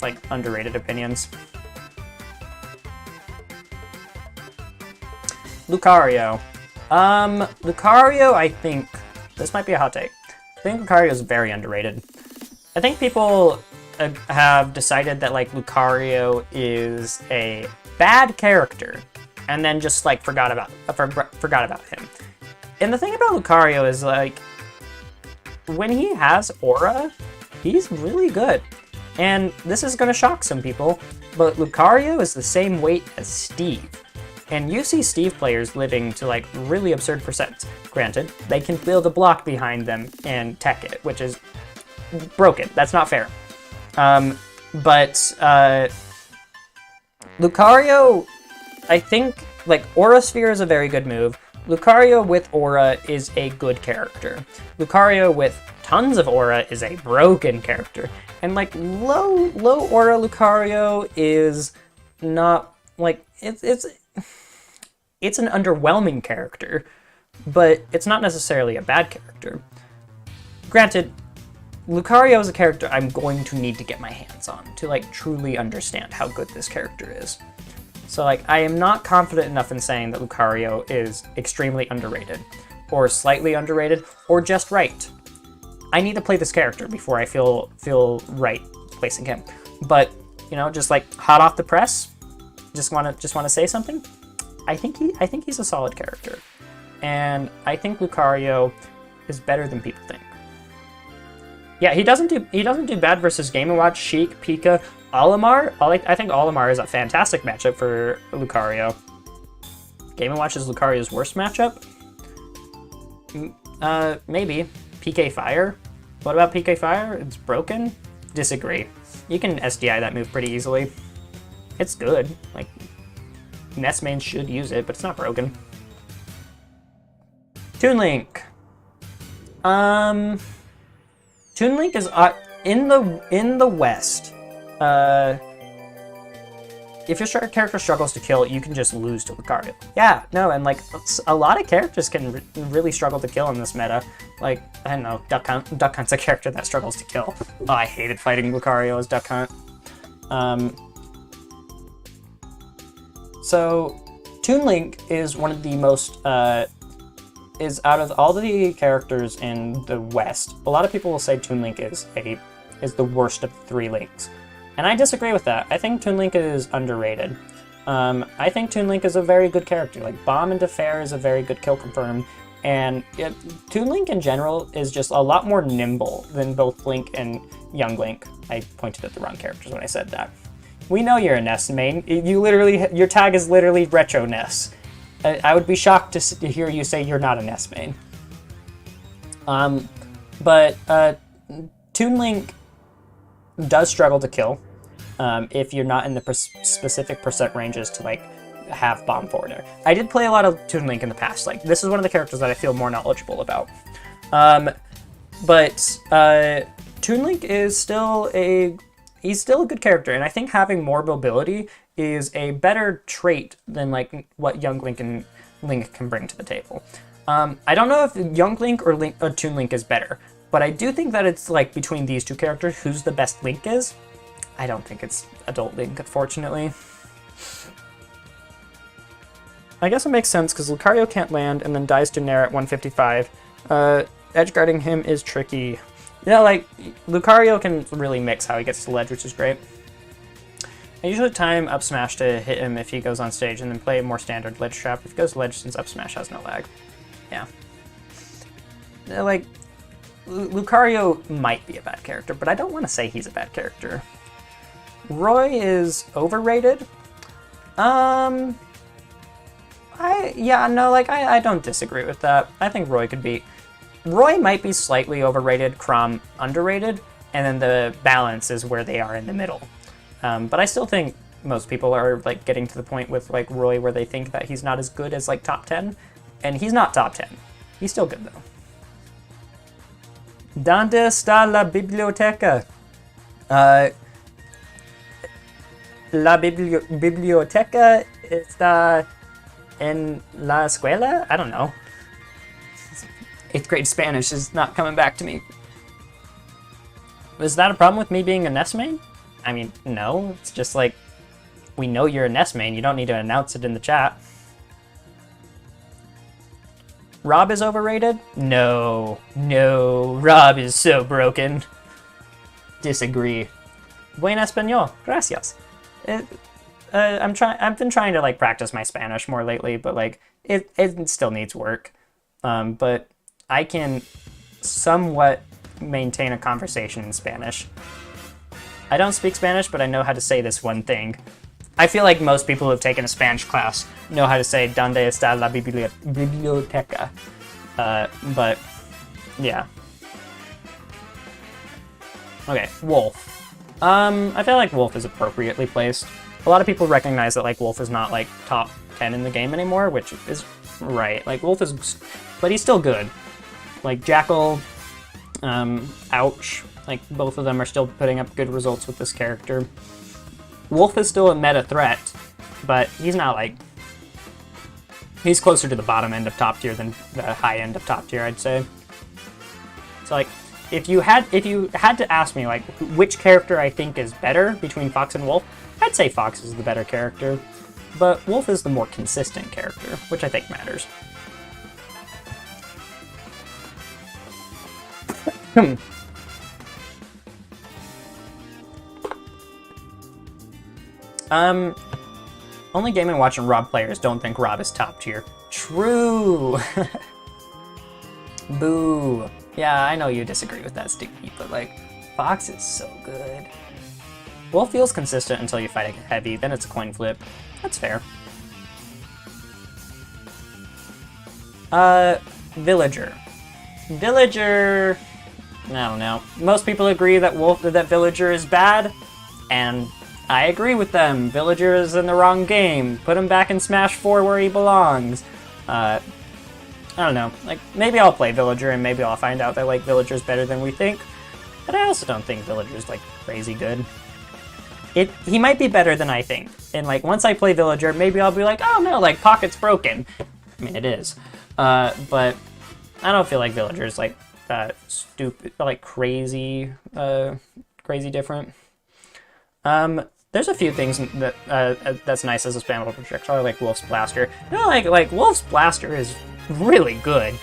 like underrated opinions. Lucario. Lucario, I think, this might be a hot take. I think Lucario is very underrated. I think people have decided that like Lucario is a bad character and then just like forgot about him. And the thing about Lucario is like when he has aura, he's really good. And this is going to shock some people, but Lucario is the same weight as Steve. And you see Steve players living to like really absurd percents. Granted, they can build a block behind them and tech it, which is broken. That's not fair. But Lucario, I think like Aura Sphere is a very good move. Lucario with Aura is a good character. Lucario with tons of Aura is a broken character. And like low Aura Lucario is not like it's an underwhelming character, but it's not necessarily a bad character. Granted, Lucario is a character I'm going to need to get my hands on to like truly understand how good this character is. So like I am not confident enough in saying that Lucario is extremely underrated, or slightly underrated, or just right. I need to play this character before I feel right placing him. But you know, just like hot off the press, just want to say something. I think he's a solid character, and I think Lucario is better than people think. Yeah, he doesn't do bad versus Game & Watch, Sheik, Pika, Olimar. I think Olimar is a fantastic matchup for Lucario. Game & Watch is Lucario's worst matchup? Maybe. PK Fire? What about PK Fire? It's broken? Disagree. You can SDI that move pretty easily. It's good. Like, Ness main should use it, but it's not broken. Toon Link. Toon Link is in the West. If your character struggles to kill, you can just lose to Lucario. Yeah, no, and like a lot of characters can really struggle to kill in this meta. Like, I don't know, Duck Hunt's a character that struggles to kill. Oh, I hated fighting Lucario as Duck Hunt. So, Toon Link is one of the most is out of all the characters in the West, a lot of people will say Toon Link is the worst of the 3 Links. And I disagree with that. I think Toon Link is underrated. I think Toon Link is a very good character. Like, Bomb and Defair is a very good kill confirm, and Toon Link in general is just a lot more nimble than both Link and Young Link. I pointed at the wrong characters when I said that. We know you're a Ness main. Your tag is literally Retro Ness. I would be shocked to hear you say you're not a Ness main. But Toon Link does struggle to kill if you're not in the specific percent ranges to like have Bomb Forwarder. I did play a lot of Toon Link in the past. Like, this is one of the characters that I feel more knowledgeable about. But Toon Link is still he's still a good character, and I think having more mobility is a better trait than like what Young Link and Link can bring to the table. I don't know if Young Link or Toon Link is better, but I do think that it's like between these two characters, who's the best Link is. I don't think it's Adult Link, unfortunately. I guess it makes sense because Lucario can't land and then dies to Nair at 155. Edge guarding him is tricky. Yeah, like, Lucario can really mix how he gets to ledge, which is great. I usually time up smash to hit him if he goes on stage and then play a more standard ledge trap if he goes ledge since up smash has no lag. Yeah. Like, Lucario might be a bad character, but I don't want to say he's a bad character. Roy is overrated. I don't disagree with that. I think Roy might be slightly overrated, Chrom underrated, and then the balance is where they are in the middle. But I still think most people are like getting to the point with like Roy where they think that he's not as good as like top 10, and he's not top 10. He's still good though. ¿Dónde está la biblioteca? La biblioteca está en la escuela? I don't know. 8th grade Spanish is not coming back to me. Is that a problem with me being a Ness main? I mean, no. It's just like, we know you're a Ness main. You don't need to announce it in the chat. R.O.B is overrated? No. No. R.O.B is so broken. Disagree. Buen español. Gracias. I've been trying to like practice my Spanish more lately, but like it still needs work. But I can somewhat maintain a conversation in Spanish. I don't speak Spanish, but I know how to say this one thing. I feel like most people who have taken a Spanish class know how to say "Dónde está la biblioteca?" But yeah. Okay, Wolf. I feel like Wolf is appropriately placed. A lot of people recognize that like Wolf is not like top 10 in the game anymore, which is right. Like Wolf is, but he's still good. Like Jackal, Ouch, like both of them are still putting up good results with this character. Wolf is still a meta threat, but he's not like, he's closer to the bottom end of top tier than the high end of top tier, I'd say. So like, if you had to ask me like which character I think is better between Fox and Wolf, I'd say Fox is the better character, but Wolf is the more consistent character, which I think matters. Only Game & Watch and R.O.B players don't think R.O.B is top tier. True! Boo. Yeah, I know you disagree with that, Sticky, but like, Fox is so good. Wolf feels consistent until you fight a heavy, then it's a coin flip. That's fair. Villager. Villager... I don't know. Most people agree that Villager is bad, and I agree with them. Villager is in the wrong game. Put him back in Smash 4 where he belongs. I don't know. Like, maybe I'll play Villager and maybe I'll find out that like Villager's better than we think. But I also don't think Villager's like crazy good. He might be better than I think. And like once I play Villager, maybe I'll be like, oh no, like Pocket's broken. I mean it is. But I don't feel like Villager's like stupid, like crazy different. There's a few things that that's nice as a spammable projectile, like Wolf's Blaster. You know, like Wolf's Blaster is really good.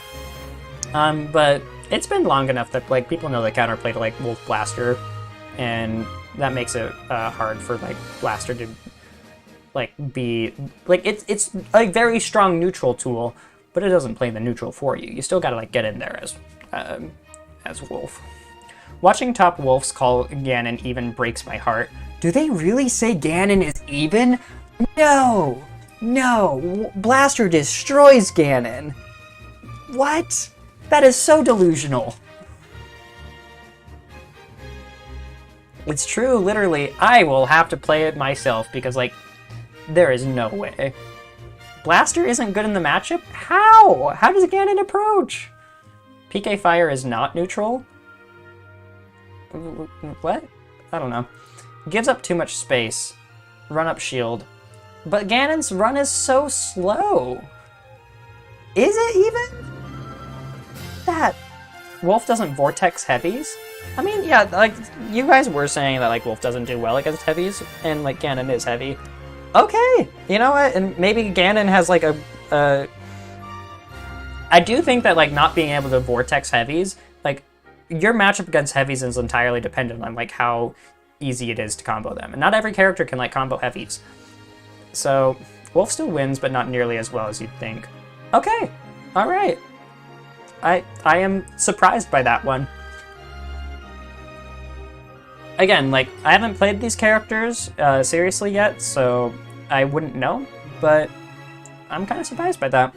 But it's been long enough that like people know the counterplay to like Wolf Blaster, and that makes it hard for like Blaster to like be like it's a very strong neutral tool, but it doesn't play the neutral for you. You still gotta like get in there as Wolf. Watching top Wolves call Ganon even breaks my heart. Do they really say Ganon is even? No! No! Blaster destroys Ganon! What? That is so delusional. It's true, literally. I will have to play it myself because, like, there is no way. Blaster isn't good in the matchup? How? How does Ganon approach? PK Fire is not neutral? What? I don't know. Gives up too much space. Run up shield. But Ganon's run is so slow. Is it even? That Wolf doesn't vortex heavies? I mean, yeah, like, you guys were saying that, like, Wolf doesn't do well against heavies, and, like, Ganon is heavy. Okay, you know what? And maybe Ganon has, like, I do think that, like, not being able to vortex heavies, like, your matchup against heavies is entirely dependent on, like, how easy it is to combo them. And not every character can, like, combo heavies. So, Wolf still wins, but not nearly as well as you'd think. Okay, alright. I am surprised by that one. Again, like, I haven't played these characters seriously yet, so I wouldn't know, but I'm kind of surprised by that.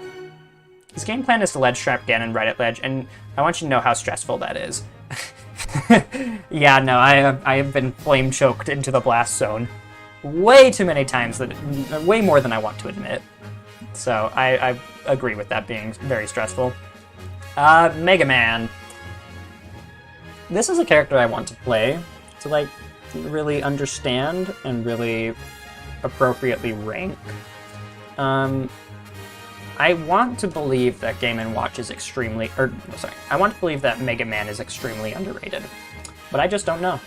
His game plan is to ledge trap Ganon right at ledge, and I want you to know how stressful that is. Yeah, no, I have been flame choked into the blast zone way too many times, way more than I want to admit. So I agree with that being very stressful. Mega Man. This is a character I want to play to like really understand and really appropriately rank. I want to believe that Game & Watch is extremely, I want to believe that Mega Man is extremely underrated, but I just don't know.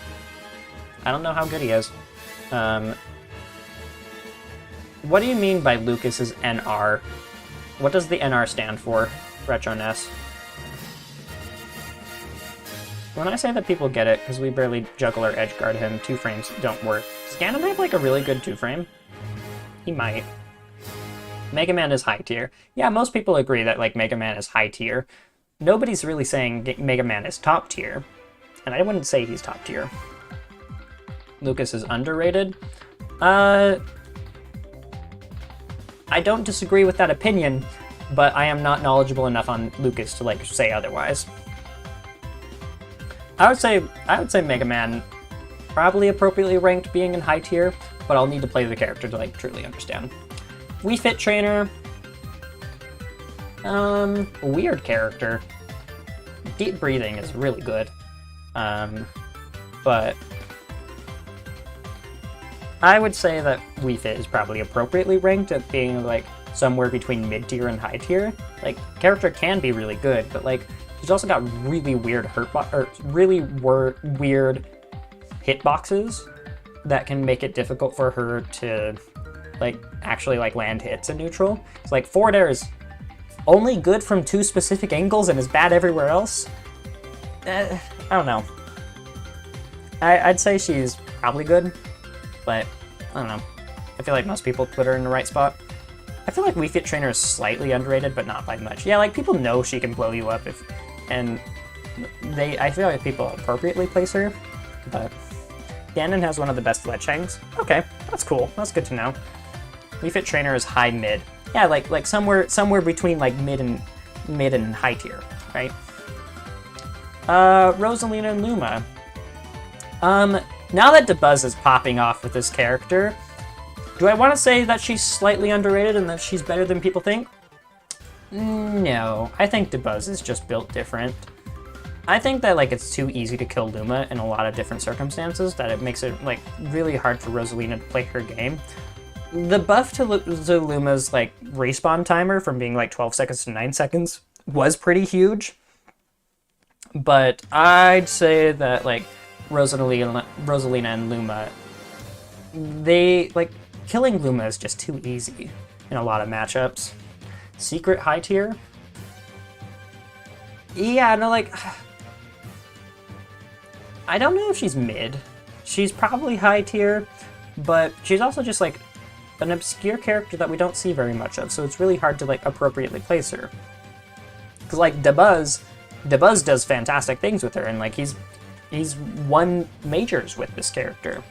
I don't know how good he is. What do you mean by Lucas's NR? What does the NR stand for, Retro Ness? When I say that people get it, because we barely juggle or edge guard him, 2 frames don't work. Does Ganon have like a really good 2 frame? He might. Mega Man is high tier. Yeah, most people agree that like Mega Man is high tier. Nobody's really saying Mega Man is top tier, and I wouldn't say he's top tier. Lucas is underrated. I don't disagree with that opinion, but I am not knowledgeable enough on Lucas to like say otherwise. I would say Mega Man probably appropriately ranked being in high tier, but I'll need to play the character to like truly understand. Wii Fit Trainer. Weird character. Deep breathing is really good. But I would say that Wii Fit is probably appropriately ranked at being like somewhere between mid tier and high tier. Like, character can be really good, but like she's also got really weird weird hitboxes that can make it difficult for her to like actually like land hits in neutral. It's like forward air is only good from 2 specific angles and is bad everywhere else. I don't know. I'd say she's probably good, but I don't know. I feel like most people put her in the right spot. I feel like Wii Fit Trainer is slightly underrated, but not by much. Yeah, like people know she can blow you up I feel like people appropriately place her, but Ganon has one of the best ledge hangs. Okay, that's cool. That's good to know. Wii Fit Trainer is high mid. Yeah, like somewhere between like mid and high tier, right? Rosalina and Luma. Now that DeBuzz is popping off with this character, do I want to say that she's slightly underrated and that she's better than people think? No, I think DeBuzz is just built different. I think that like it's too easy to kill Luma in a lot of different circumstances, that it makes it like really hard for Rosalina to play her game. The buff to Luma's like respawn timer from being like 12 seconds to 9 seconds was pretty huge, but I'd say that like Rosalina and Luma, they like killing Luma is just too easy in a lot of matchups. Secret high tier? Yeah, no, like, I don't know if she's mid. She's probably high tier, but she's also just like an obscure character that we don't see very much of, so it's really hard to like appropriately place her. Because like Dabuz does fantastic things with her, and like he's won majors with this character.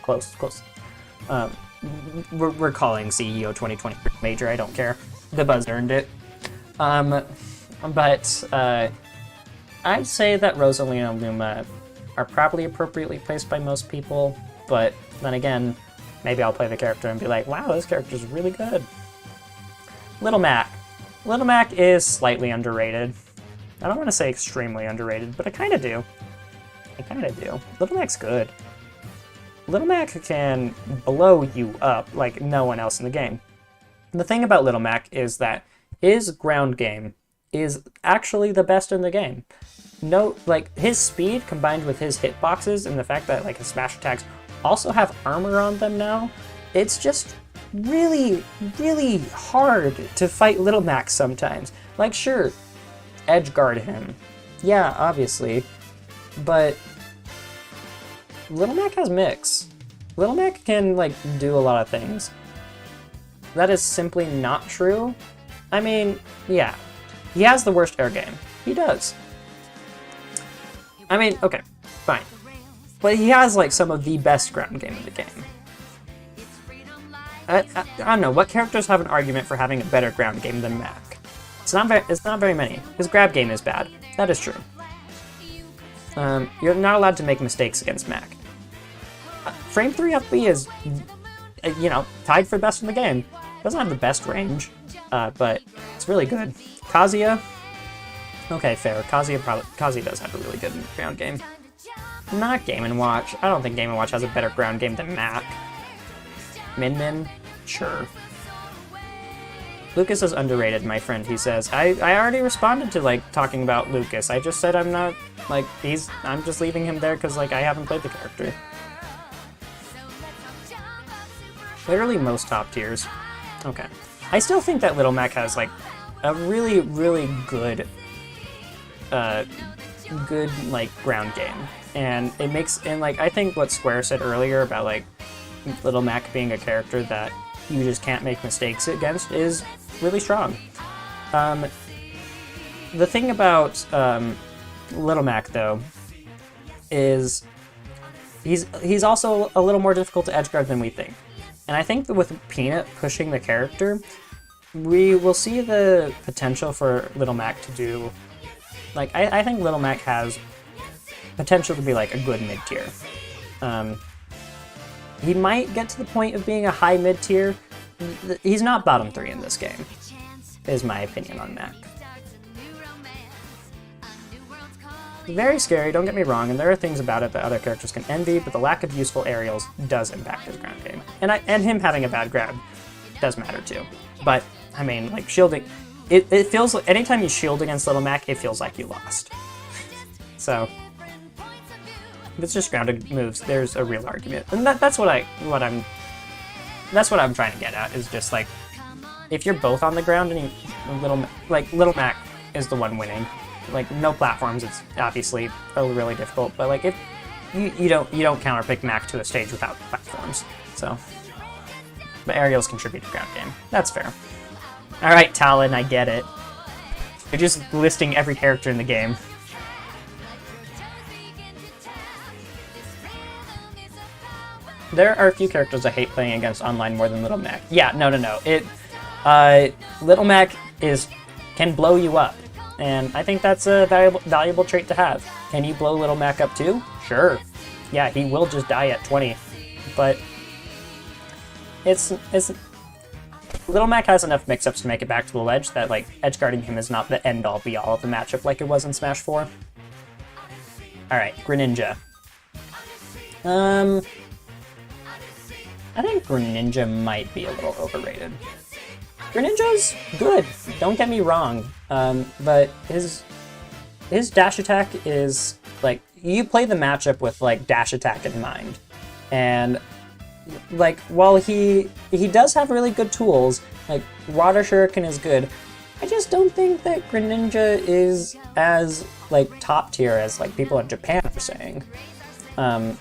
Close. We're calling CEO 2020 major. I don't care. Dabuz earned it. But I'd say that Rosalina and Luma are probably appropriately placed by most people, but then again, maybe I'll play the character and be like, wow, this character's really good. Little Mac. Little Mac is slightly underrated. I don't want to say extremely underrated, but I kind of do. Little Mac's good. Little Mac can blow you up like no one else in the game. The thing about Little Mac is that his ground game is actually the best in the game. No, like, his speed combined with his hitboxes and the fact that, like, his smash attacks also have armor on them now, it's just really, really hard to fight Little Mac sometimes. Like, sure, edge guard him. Yeah, obviously. But Little Mac has mix. Little Mac can, like, do a lot of things. That is simply not true. I mean, yeah. He has the worst air game. He does. I mean, okay, fine. But he has, like, some of the best ground game in the game. I don't know, what characters have an argument for having a better ground game than Mac? It's not very many. His grab game is bad. That is true. You're not allowed to make mistakes against Mac. Frame 3 FB is, you know, tied for best in the game. Doesn't have the best range, but it's really good. Kazuya? Okay, fair. Kazuya does have a really good ground game. Not Game & Watch. I don't think Game & Watch has a better ground game than Mac. Min? Sure. Lucas is underrated, my friend, he says. I already responded to, like, talking about Lucas. I just said I'm not, like, I'm just leaving him there because, like, I haven't played the character. Literally most top tiers. Okay. I still think that Little Mac has, like, a really, really good, like, ground game. And it makes, and, like, I think what Square said earlier about, like, Little Mac being a character that you just can't make mistakes against is really strong. The thing about Little Mac, though, is he's also a little more difficult to edgeguard than we think. And I think that with Peanut pushing the character, we will see the potential for Little Mac to do, like, I think Little Mac has potential to be, like, a good mid-tier. He might get to the point of being a high mid-tier. He's not bottom 3 in this game, is my opinion on Mac. Very scary, don't get me wrong, and there are things about it that other characters can envy, but the lack of useful aerials does impact his ground game. And him having a bad grab does matter too. But, I mean, like, shielding, it feels like, anytime you shield against Little Mac, it feels like you lost. So, if it's just grounded moves, there's a real argument. And that's what I'm trying to get at, is just, like, if you're both on the ground and Little Mac is the one winning. Like, no platforms, it's obviously really difficult, but, like, if you don't counterpick Mac to a stage without platforms, so. But aerials contribute to ground game. That's fair. Alright, Talon, I get it. You're just listing every character in the game. There are a few characters I hate playing against online more than Little Mac. Yeah, no. Little Mac can blow you up. And I think that's a valuable trait to have. Can you blow Little Mac up too? Sure. Yeah, he will just die at 20. But it's Little Mac has enough mix-ups to make it back to the ledge that, like, edgeguarding him is not the end-all be-all of the matchup like it was in Smash 4. Alright, Greninja. I think Greninja might be a little overrated. Greninja's good, don't get me wrong, but his dash attack is, like, you play the matchup with, like, dash attack in mind. And, like, while he does have really good tools, like, Water Shuriken is good, I just don't think that Greninja is as, like, top tier as, like, people in Japan are saying. I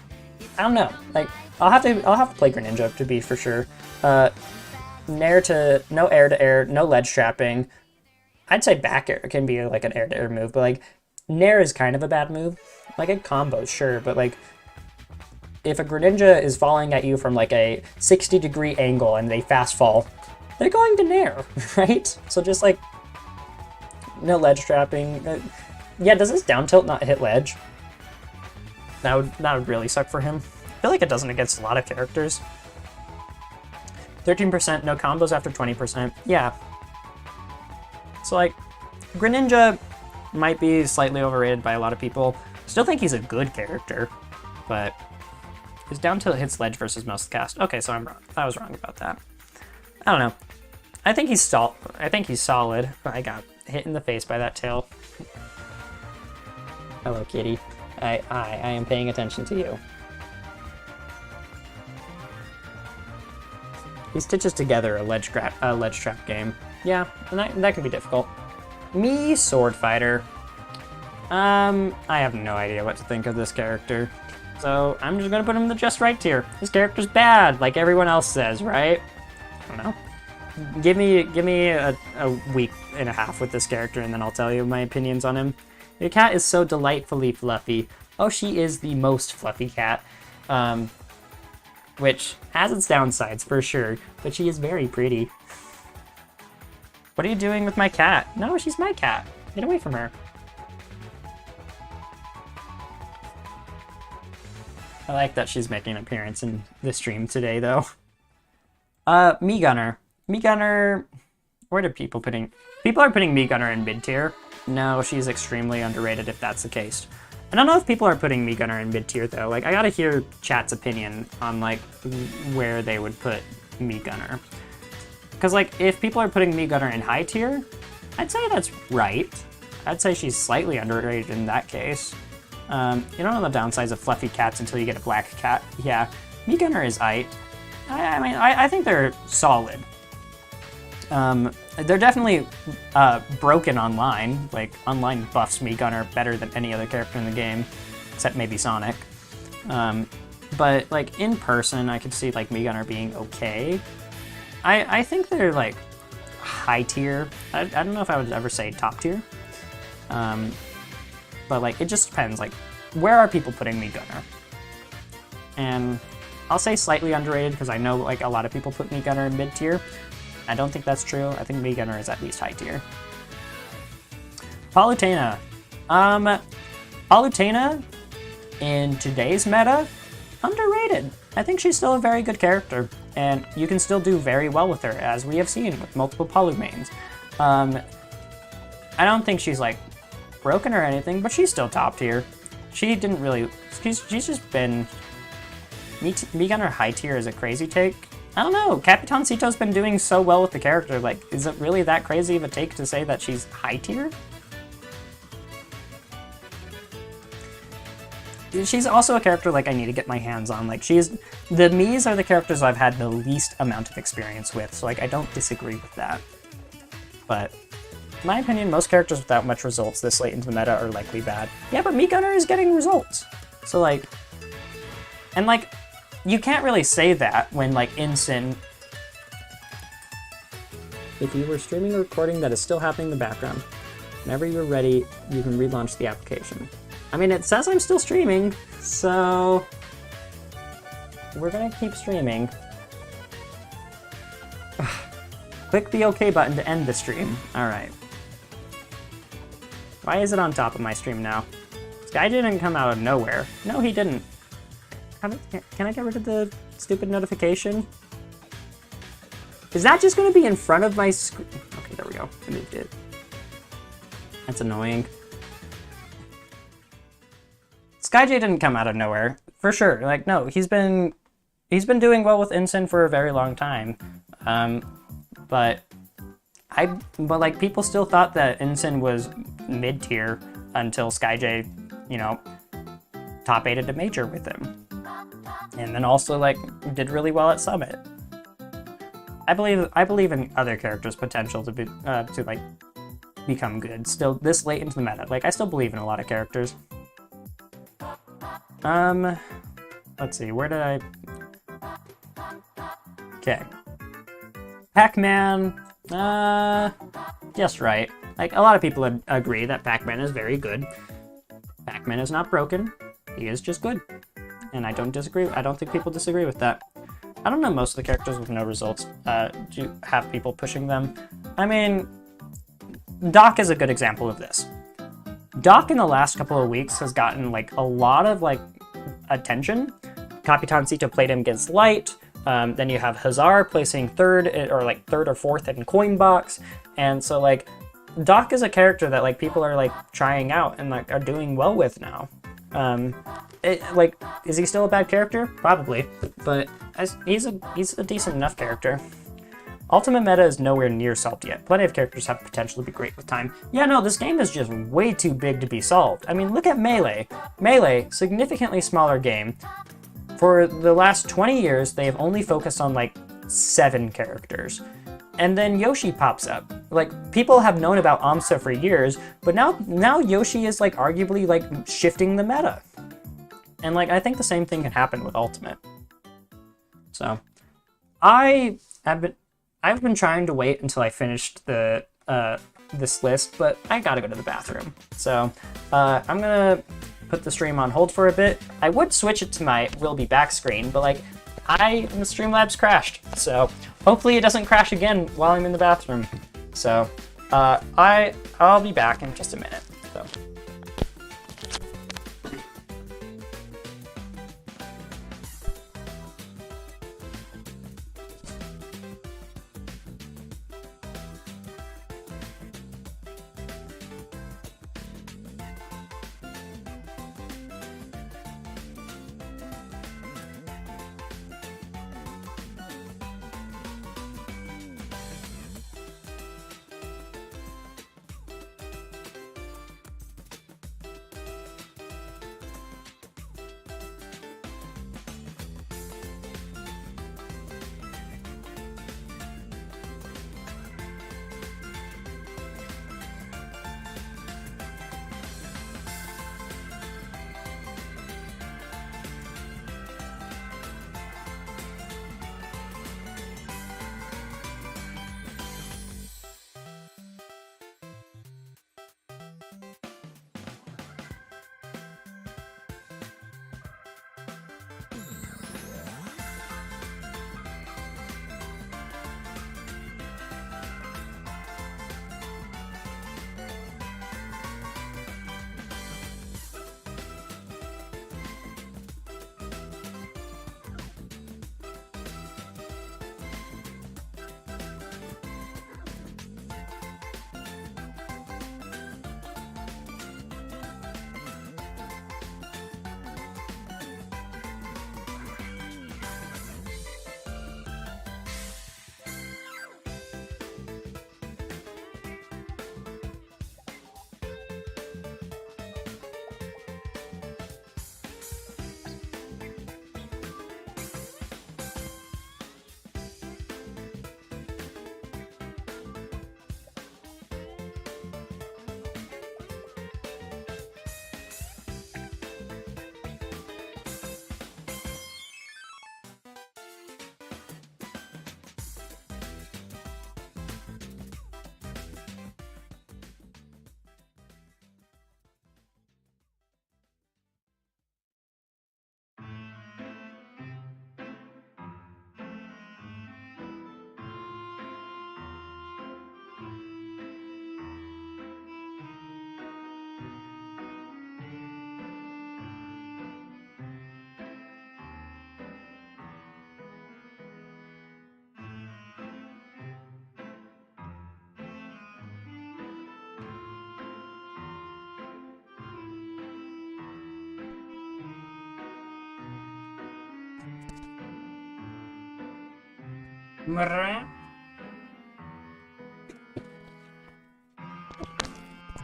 don't know. Like, I'll have to play Greninja to be for sure. No air to air, no ledge trapping. I'd say back air can be like an air to air move, but like Nair is kind of a bad move. Like a combo, sure, but like if a Greninja is falling at you from like a 60-degree angle and they fast fall, they're going to Nair, right? So just like no ledge trapping. Yeah, does this down tilt not hit ledge? That would really suck for him. I feel like it doesn't against a lot of characters. 13%, no combos after 20%. Yeah. So like, Greninja might be slightly overrated by a lot of people. Still think he's a good character, but his down tilt hits ledge versus most cast. Okay, so I'm wrong. I was wrong about that. I don't know. I think he's solid. I got hit in the face by that tail. Hello, kitty. I am paying attention to you. He stitches together a ledge trap game. Yeah, and that can be difficult. Mii Sword Fighter. I have no idea what to think of this character. So I'm just gonna put him in the just right tier. This character's bad, like everyone else says, right? I don't know. Give me a week and a half with this character and then I'll tell you my opinions on him. Your cat is so delightfully fluffy. Oh, she is the most fluffy cat. Which has its downsides for sure, but she is very pretty. What are you doing with my cat? No, she's my cat. Get away from her. I like that she's making an appearance in the stream today, though. Mii Gunner. Mii Gunner... Where do people putting... People are putting Mii Gunner in mid-tier. No, she's extremely underrated if that's the case. I don't know if people are putting Mii Gunner in mid-tier, though. Like, I gotta hear chat's opinion on, like, where they would put Mii Gunner. Because, like, if people are putting Mii Gunner in high tier, I'd say that's right. I'd say she's slightly underrated in that case. You don't know the downsides of fluffy cats until you get a black cat. Yeah, Mii Gunner is aight. I mean, I think they're solid. They're definitely broken online. Like, online buffs Mii Gunner better than any other character in the game, except maybe Sonic. But, like, in person, I could see, like, Mii Gunner being okay. I think they're, like, high tier. I don't know if I would ever say top tier. But, like, it just depends. Like, where are people putting Mii Gunner? And I'll say slightly underrated, because I know, like, a lot of people put Mii Gunner in mid-tier. I don't think that's true. I think Mii Gunner is at least high tier. Pollutina. Pollutina, in today's meta, underrated. I think she's still a very good character, and you can still do very well with her, as we have seen with multiple Pollu mains. I don't think she's, like, broken or anything, but she's still top tier. She didn't really... She's just been... Mii Gunner high tier is a crazy take. I don't know, Capitancito's been doing so well with the character, like, is it really that crazy of a take to say that she's high tier? She's also a character, like, I need to get my hands on. Like, the Miis are the characters I've had the least amount of experience with, so, like, I don't disagree with that. But, in my opinion, most characters without much results this late into the meta are likely bad. Yeah, but Mii Gunner is getting results. So, like, and, like, you can't really say that when, like, Incin... If you were streaming a recording that is still happening in the background, whenever you're ready, you can relaunch the application. I mean, it says I'm still streaming, so... We're gonna keep streaming. Click the OK button to end the stream. Alright. Why is it on top of my stream now? This guy didn't come out of nowhere. No, he didn't. Can I get rid of the stupid notification? Is that just going to be in front of my screen? Okay, there we go. I moved it. That's annoying. SkyJ didn't come out of nowhere, for sure. Like, no, he's been doing well with Incin for a very long time. But like, people still thought that Incin was mid-tier until SkyJ, you know, top 8'd a major with him. And then also, like, did really well at Summit. I believe in other characters' potential to be, to, like, become good still this late into the meta. Like, I still believe in a lot of characters. Let's see, where did I... Okay. Pac-Man, just right. Like, a lot of people agree that Pac-Man is very good. Pac-Man is not broken, he is just good. And I don't disagree, I don't think people disagree with that. I don't know most of the characters with no results do have people pushing them. I mean, Doc is a good example of this. Doc in the last couple of weeks has gotten like a lot of like attention. Capitancito played him against Light. Then you have Hazard placing third or fourth in Coin Box. And so like Doc is a character that like people are like trying out and like are doing well with now. Is he still a bad character? Probably, but he's a decent enough character. Ultimate meta is nowhere near solved yet. Plenty of characters have potential to be great with time. Yeah, no, this game is just way too big to be solved. I mean, look at Melee. Melee, significantly smaller game. For the last 20 years, they have only focused on like 7 characters. And then Yoshi pops up. Like, people have known about Amsa for years, but now Yoshi is like arguably like shifting the meta. And like, I think the same thing can happen with Ultimate. So, I've been trying to wait until I finished this list, but I gotta go to the bathroom. So, I'm gonna put the stream on hold for a bit. I would switch it to my Will Be Back screen, but like, the Streamlabs crashed. So, hopefully it doesn't crash again while I'm in the bathroom. So, I'll be back in just a minute. So.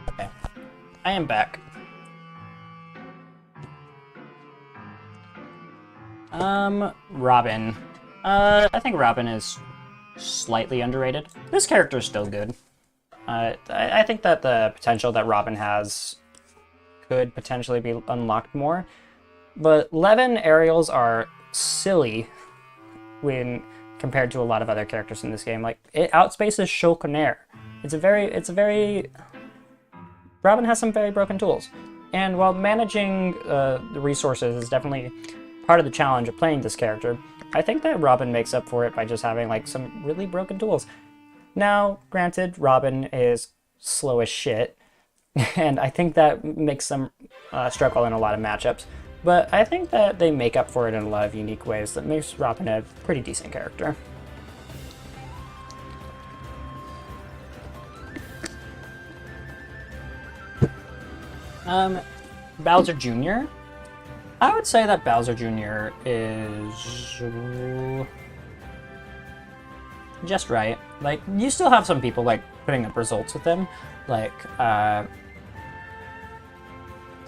Okay, I am back. Robin. I think Robin is slightly underrated. This character is still good. I think that the potential that Robin has could potentially be unlocked more, but Levin aerials are silly when compared to a lot of other characters in this game. Like, it outspaces Shulk and Air. Robin has some very broken tools. And while managing the resources is definitely part of the challenge of playing this character, I think that Robin makes up for it by just having like some really broken tools. Now, granted, Robin is slow as shit, and I think that makes them struggle in a lot of matchups. But I think that they make up for it in a lot of unique ways that makes Robin a pretty decent character. Bowser Jr. I would say that Bowser Jr. is just right. Like, you still have some people like putting up results with him. Like, crap,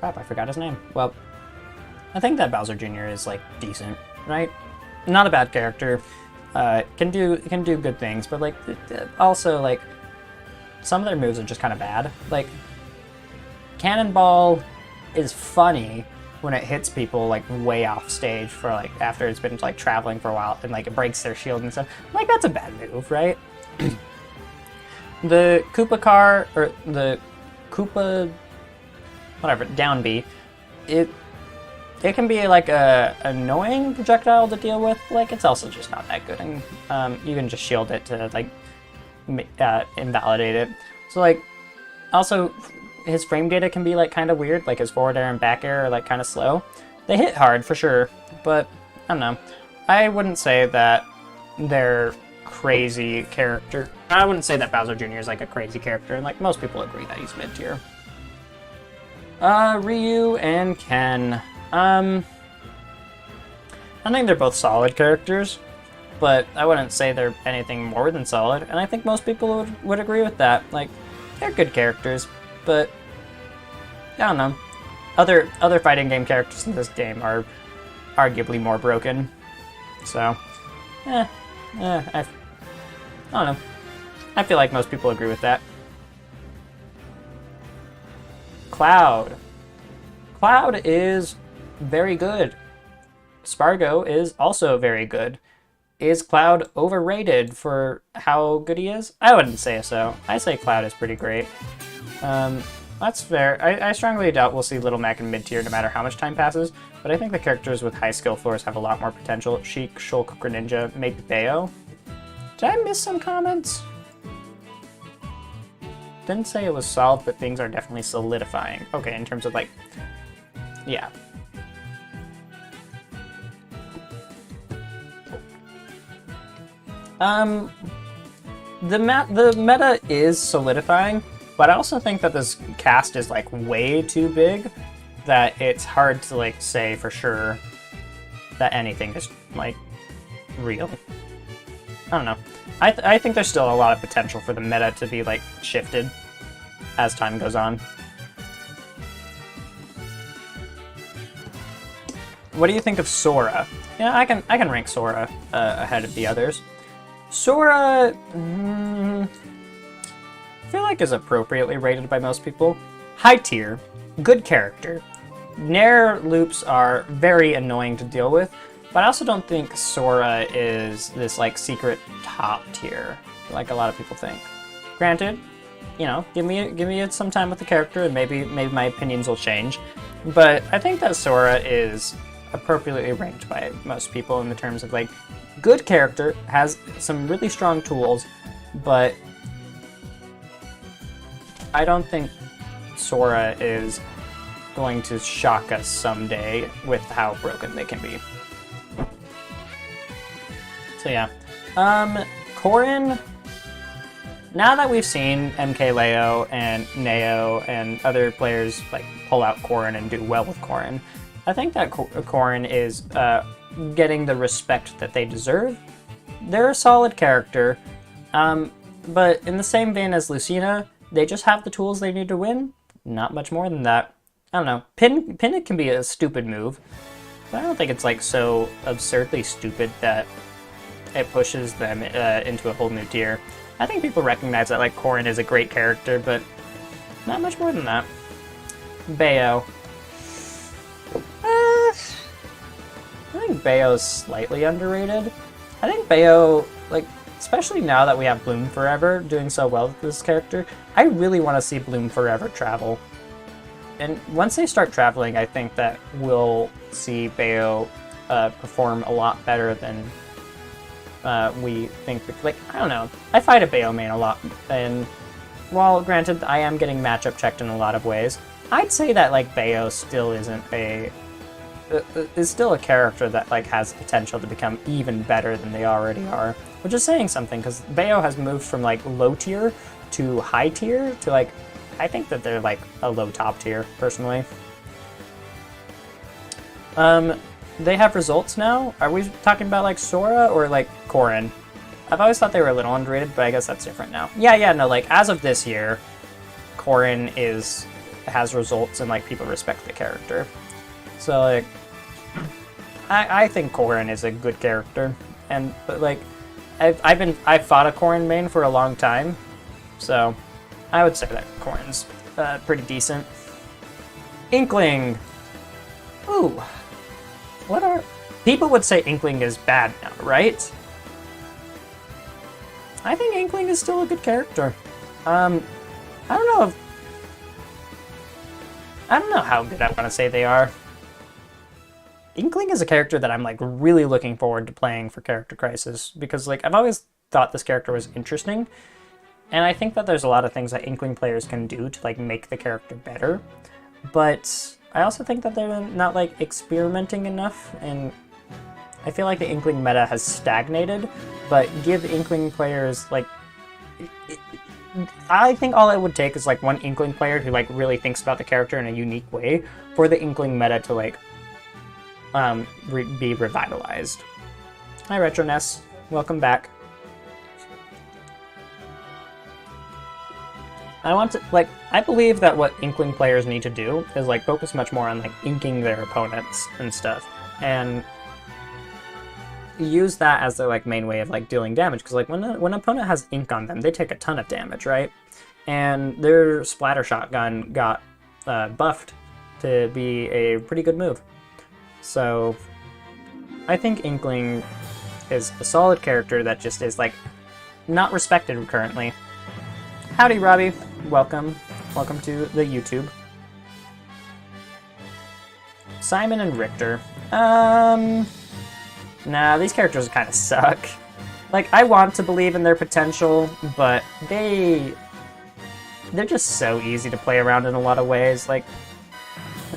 I forgot his name. Well, I think that Bowser Jr. is like decent, right? Not a bad character. Can do good things, but like also like some of their moves are just kind of bad. Like, Cannonball is funny when it hits people like way off stage for like after it's been like traveling for a while and like it breaks their shield and stuff. Like, that's a bad move, right? The Koopa car, or the Koopa whatever, down B, it can be like a annoying projectile to deal with. Like, it's also just not that good, and you can just shield it to like invalidate it. So like, also his frame data can be like kind of weird, like his forward air and back air are like kind of slow. They hit hard for sure, but I don't know. I wouldn't say that they're crazy character. I wouldn't say that Bowser Jr. is like a crazy character, and like most people agree that he's mid tier. Ryu and Ken. I think they're both solid characters, but I wouldn't say they're anything more than solid, and I think most people would agree with that. Like, they're good characters, but I don't know. Other fighting game characters in this game are arguably more broken. So, I don't know. I feel like most people agree with that. Cloud. Cloud is very good. Spargo is also very good. Is Cloud overrated for how good he is? I wouldn't say so. I say Cloud is pretty great. That's fair. I strongly doubt we'll see Little Mac in mid-tier no matter how much time passes, but I think the characters with high skill floors have a lot more potential. Sheik, Shulk, Greninja, maybe Bayo. Did I miss some comments? Didn't say it was solved, but things are definitely solidifying. Okay, in terms of like, yeah. The meta is solidifying, but I also think that this cast is like way too big that it's hard to like say for sure that anything is like real. I don't know. I think there's still a lot of potential for the meta to be like shifted as time goes on. What do you think of Sora? Yeah, I can rank Sora ahead of the others. Sora, I feel like is appropriately rated by most people. High tier, good character. Nair loops are very annoying to deal with, but I also don't think Sora is this like secret top tier like a lot of people think. Granted, you know, give me some time with the character and maybe my opinions will change, but I think that Sora is appropriately ranked by most people in the terms of like good character, has some really strong tools, but I don't think Sora is going to shock us someday with how broken they can be. So yeah. Corrin, now that we've seen MKLeo and Neo and other players like pull out Corrin and do well with Corrin, I think that Corrin is getting the respect that they deserve. They're a solid character, but in the same vein as Lucina, they just have the tools they need to win. Not much more than that. I don't know. Pin it can be a stupid move, but I don't think it's like so absurdly stupid that it pushes them into a whole new tier. I think people recognize that like Corrin is a great character, but not much more than that. Bayo. I think Bayo's slightly underrated. I think Bayo, like, especially now that we have Bloom Forever doing so well with this character, I really want to see Bloom Forever travel. And once they start traveling, I think that we'll see Bayo perform a lot better than we think. Like, I don't know. I fight a Bayo main a lot, and while granted I am getting matchup checked in a lot of ways, I'd say that like Bayo still isn't is still a character that like has potential to become even better than they already are, which is saying something because Bayo has moved from like low tier to high tier to like, I think that they're like a low top tier personally. They have results now. Are we talking about like Sora or like Corrin? I've always thought they were a little underrated, but I guess that's different now. Yeah, no, like as of this year, Corrin has results and like people respect the character. So like, I think Corrin is a good character, but like, I've fought a Corrin main for a long time, so I would say that Corrin's pretty decent. Inkling. Ooh, people would say Inkling is bad now, right? I think Inkling is still a good character. I don't know how good I want to say they are. Inkling is a character that I'm like really looking forward to playing for Character Crisis because like I've always thought this character was interesting, and I think that there's a lot of things that Inkling players can do to like make the character better, but I also think that they're not like experimenting enough, and I feel like the Inkling meta has stagnated, but give Inkling players like... I think all it would take is like one Inkling player who like really thinks about the character in a unique way for the Inkling meta to like be revitalized. Hi Retro Ness, welcome back. I believe that what Inkling players need to do is like focus much more on like inking their opponents and stuff, and use that as their like main way of like dealing damage, because like when an opponent has ink on them, they take a ton of damage, right? And their splatter shotgun got buffed to be a pretty good move. So I think Inkling is a solid character that just is like not respected currently. Howdy Robbie, welcome to the YouTube. Simon and Richter. Nah, these characters kind of suck. Like, I want to believe in their potential, but they're just so easy to play around in a lot of ways. Like,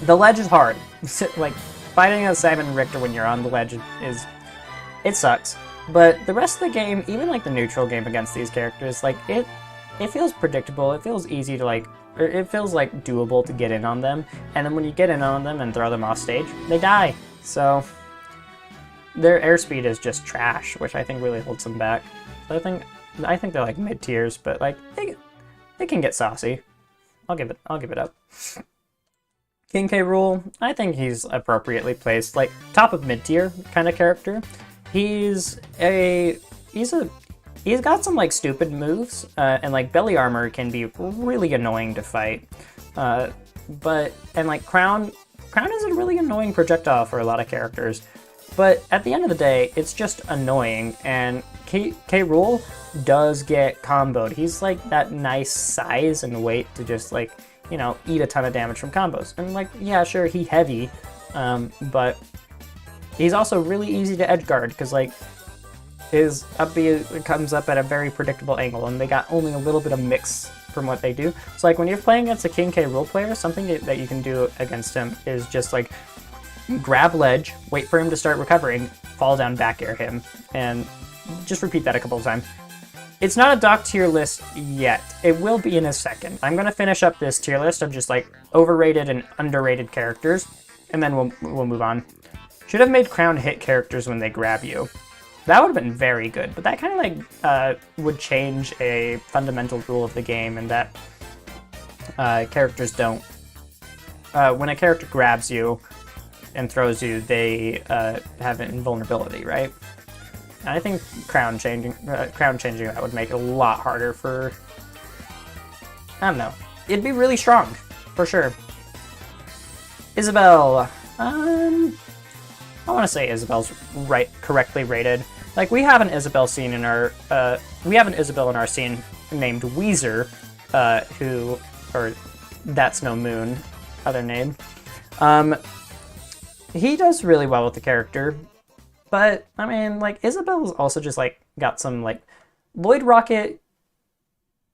the ledge is hard. Like, fighting a Simon and Richter when you're on the ledge it sucks. But the rest of the game, even like the neutral game against these characters, like, it feels predictable, it feels easy to like, it feels like doable to get in on them, and then when you get in on them and throw them off stage, they die. So their airspeed is just trash, which I think really holds them back. So I think they're like mid tiers, but like they can get saucy. I'll give it up. King K. Rool, I think he's appropriately placed, like top of mid tier kind of character. He's got some like stupid moves, and like belly armor can be really annoying to fight. And like Crown is a really annoying projectile for a lot of characters. But at the end of the day, it's just annoying, and K. Rool does get comboed. He's like that nice size and weight to just like, you know, eat a ton of damage from combos. And like, yeah, sure, he's heavy, but he's also really easy to edgeguard, because like his up B comes up at a very predictable angle, and they got only a little bit of mix from what they do. So like when you're playing against a King K. Rool player, something that you can do against him is just like grab ledge, wait for him to start recovering, fall down, back air him, and just repeat that a couple of times. It's not a doc tier list yet. It will be in a second. I'm gonna finish up this tier list of just like overrated and underrated characters, and then we'll move on. Should have made Crown hit characters when they grab you. That would have been very good, but that kind of like would change a fundamental rule of the game, and that characters don't. When a character grabs you and throws you, they have an invulnerability, right? And I think crown changing that would make it a lot harder for... I don't know. It'd be really strong, for sure. Isabelle. I want to say Isabelle's correctly rated. Like, we have an Isabelle scene in our scene named Weezer, or That's No Moon, other name. He does really well with the character, but I mean, like, Isabelle's also just like got some like Lloyd Rocket.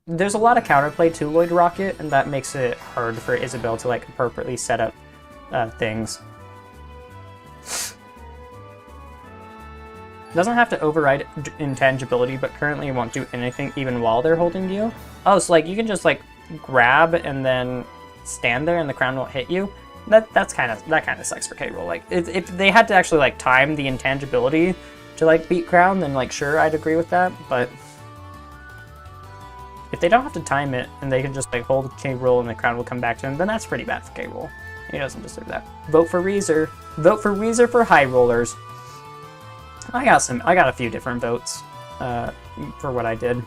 There's a lot of counterplay to Lloyd Rocket, and that makes it hard for Isabelle to like appropriately set up things. Doesn't have to override intangibility, but currently won't do anything even while they're holding you. Oh, so like you can just like grab and then stand there and the crown won't hit you. That kind of sucks for K-Rool. Like if they had to actually like time the intangibility to like beat crown, then like sure, I'd agree with that. But if they don't have to time it and they can just like hold K-Rool and the crown will come back to him, then that's pretty bad for K-Rool. He doesn't deserve that. Vote for Weezer. Vote for Weezer for high rollers. I got a few different votes for what I did.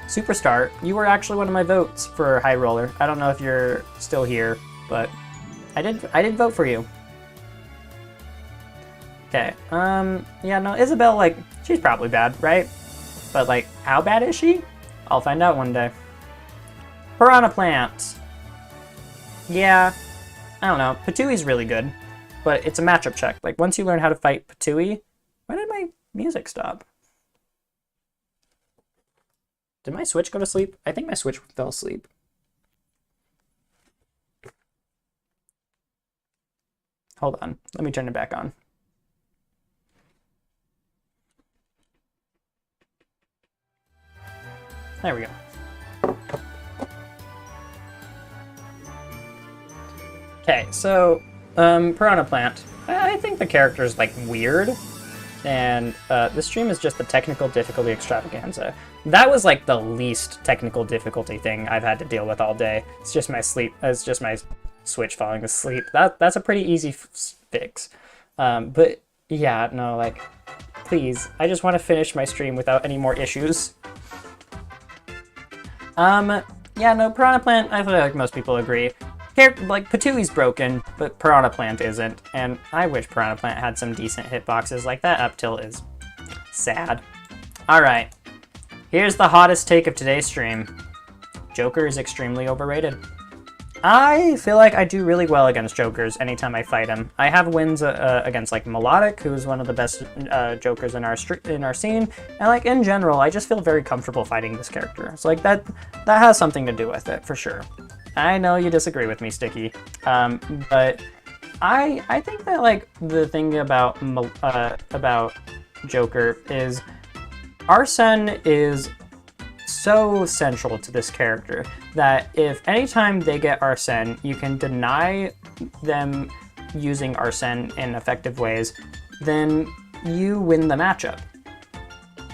Superstar, you were actually one of my votes for high roller. I don't know if you're still here, but I did vote for you. Okay. Yeah, no, Isabelle, like, she's probably bad, right? But like, how bad is she? I'll find out one day. Piranha Plant. Yeah, I don't know. Patui's really good, but it's a matchup check. Like, once you learn how to fight Patui... Why did my music stop? Did my Switch go to sleep? I think my Switch fell asleep. Hold on. Let me turn it back on. There we go. Okay, so, Piranha Plant. I think the character is, like, weird. And the stream is just the technical difficulty extravaganza. That was, like, the least technical difficulty thing I've had to deal with all day. It's just my sleep. It's just my Switch falling asleep. That's a pretty easy fix. But, yeah, no, like, please. I just want to finish my stream without any more issues. Yeah, no, Piranha Plant, I feel like most people agree. Like, Patui's broken, but Piranha Plant isn't, and I wish Piranha Plant had some decent hitboxes. Like, that up tilt is sad. Alright, here's the hottest take of today's stream. Joker is extremely overrated. I feel like I do really well against Jokers anytime I fight him. I have wins against, like, Melodic, who's one of the best Jokers in our scene, and, like, in general, I just feel very comfortable fighting this character. So, like, that has something to do with it, for sure. I know you disagree with me, Sticky, but I think that, like, the thing about Joker is Arsene is so central to this character that if anytime they get Arsene, you can deny them using Arsene in effective ways, then you win the matchup.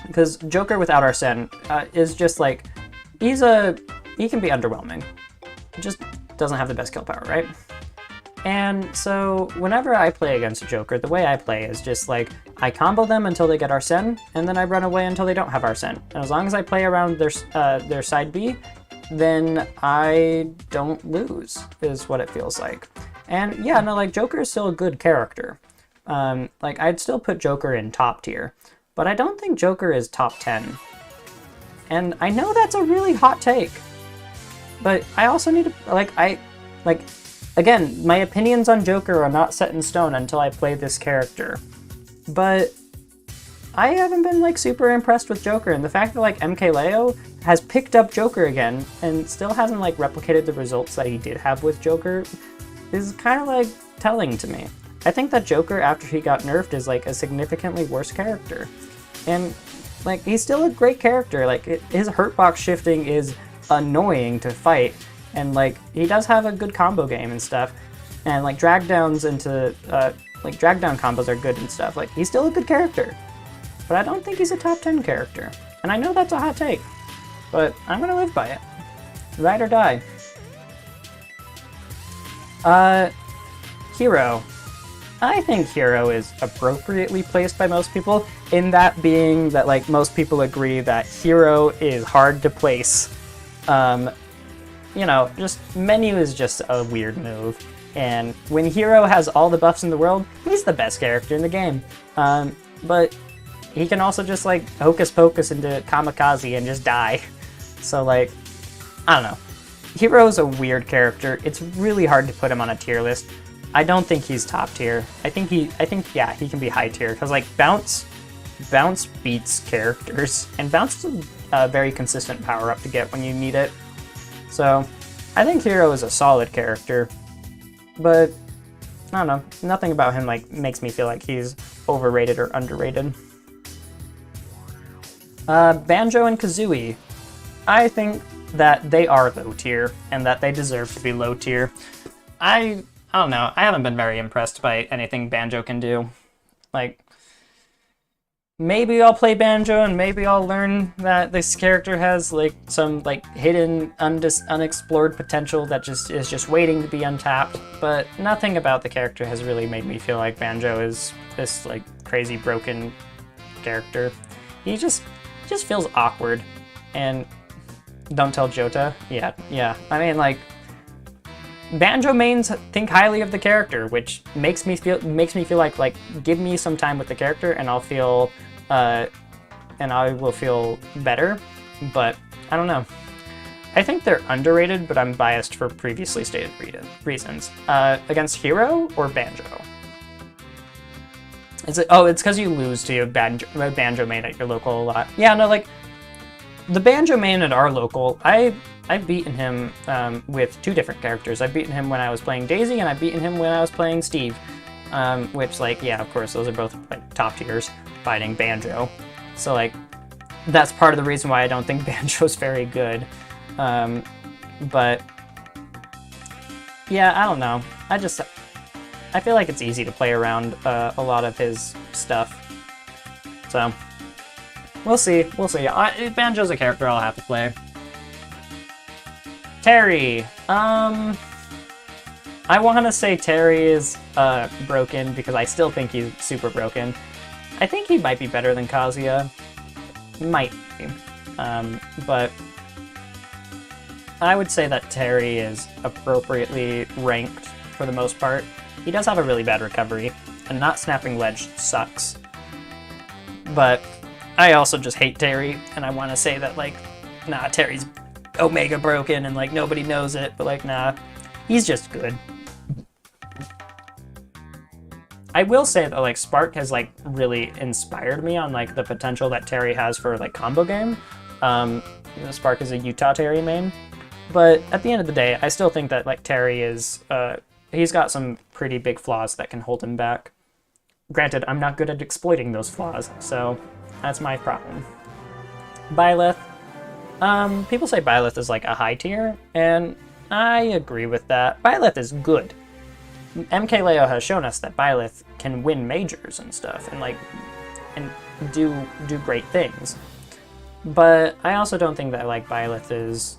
Because Joker without Arsene is just like, he can be underwhelming. He just doesn't have the best kill power, right? And so whenever I play against a Joker, the way I play is just like, I combo them until they get Arsene, and then I run away until they don't have Arsene. And as long as I play around their side B, then I don't lose, is what it feels like. And yeah, no, like, Joker is still a good character. Like, I'd still put Joker in top tier, but I don't think Joker is top 10. And I know that's a really hot take. But I also need to, again, my opinions on Joker are not set in stone until I play this character. But I haven't been, like, super impressed with Joker, and the fact that, like, MKLeo has picked up Joker again and still hasn't, like, replicated the results that he did have with Joker is kind of, like, telling to me. I think that Joker, after he got nerfed, is, like, a significantly worse character. And, like, he's still a great character. Like, his hurtbox shifting is annoying to fight, and like, he does have a good combo game and stuff, and like, drag downs into drag down combos are good and stuff. Like, he's still a good character, but I don't think he's a top 10 character, and I know that's a hot take, but I'm gonna live by it. Ride or die. Hero. I think Hero is appropriately placed by most people, in that being that like most people agree that Hero is hard to place. You know, just menu is just a weird move. And when Hero has all the buffs in the world, he's the best character in the game. But he can also just like hocus pocus into Kamikaze and just die. So like, I don't know. Hero's a weird character. It's really hard to put him on a tier list. I don't think he's top tier. I think yeah, he can be high tier because like Bounce beats characters, and Bounce is a very consistent power up to get when you need it. So I think Hero is a solid character, but I don't know. Nothing about him like makes me feel like he's overrated or underrated. Banjo and Kazooie. I think that they are low tier and that they deserve to be low tier. I don't know. I haven't been very impressed by anything Banjo can do. Like, maybe I'll play Banjo and maybe I'll learn that this character has like some like hidden unexplored potential that is just waiting to be untapped, but nothing about the character has really made me feel like Banjo is this like crazy broken character. He just feels awkward. And don't tell Jota. Yeah. I mean, like, Banjo mains think highly of the character, which makes me feel like give me some time with the character and I'll feel and I will feel better. But I don't know. I think they're underrated, but I'm biased for previously stated reasons. Against Hero or Banjo? Is it? Oh, it's because you lose to a Banjo main at your local a lot. Yeah, no, like the Banjo main at our local, I've beaten him with two different characters. I've beaten him when I was playing Daisy, and I've beaten him when I was playing Steve. Which, like, yeah, of course, those are both like top tiers fighting Banjo. So, like, that's part of the reason why I don't think Banjo's very good. But yeah, I don't know. I feel like it's easy to play around a lot of his stuff. So we'll see. Banjo's a character I'll have to play. Terry. I want to say Terry is broken because I still think he's super broken. I think he might be better than Kazuya. Might be. But I would say that Terry is appropriately ranked for the most part. He does have a really bad recovery, and not snapping ledge sucks. But I also just hate Terry, and I want to say that, like, nah, Terry's Omega broken, and, like, nobody knows it, but, like, nah, he's just good. I will say that, like, Spark has, like, really inspired me on, like, the potential that Terry has for, like, combo game. Spark is a Utah Terry main. But at the end of the day, I still think that, like, Terry is, he's got some pretty big flaws that can hold him back. Granted, I'm not good at exploiting those flaws, so that's my problem. Byleth. People say Byleth is, like, a high tier, and I agree with that. Byleth is good. MKLeo has shown us that Byleth can win majors and stuff, and, like, and do great things. But I also don't think that, like, Byleth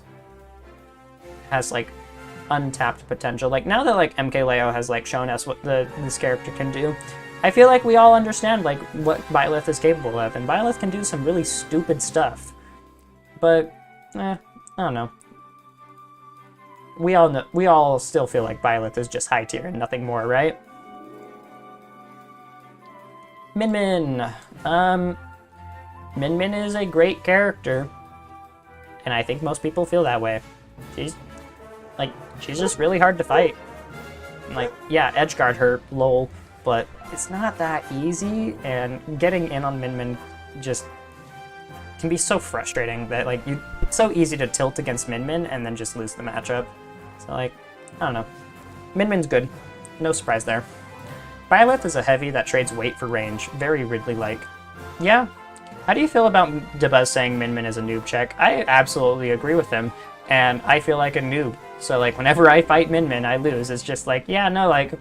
has, like, untapped potential. Like, now that, like, MKLeo has, like, shown us what this character can do, I feel like we all understand, like, what Byleth is capable of, and Byleth can do some really stupid stuff. But, I don't know. We all still feel like Byleth is just high tier and nothing more, right? Min Min. Min Min is a great character, and I think most people feel that way. She's just really hard to fight. Like, yeah, edgeguard her, lol, but it's not that easy, and getting in on Min Min just can be so frustrating that, like, it's so easy to tilt against Min Min and then just lose the matchup. So, like, I don't know. Min Min's good. No surprise there. Byleth is a heavy that trades weight for range. Very Ridley-like. Yeah. How do you feel about Debuzz saying Min Min is a noob check? I absolutely agree with him, and I feel like a noob. So, like, whenever I fight Min Min, I lose. It's just like, yeah, no, like,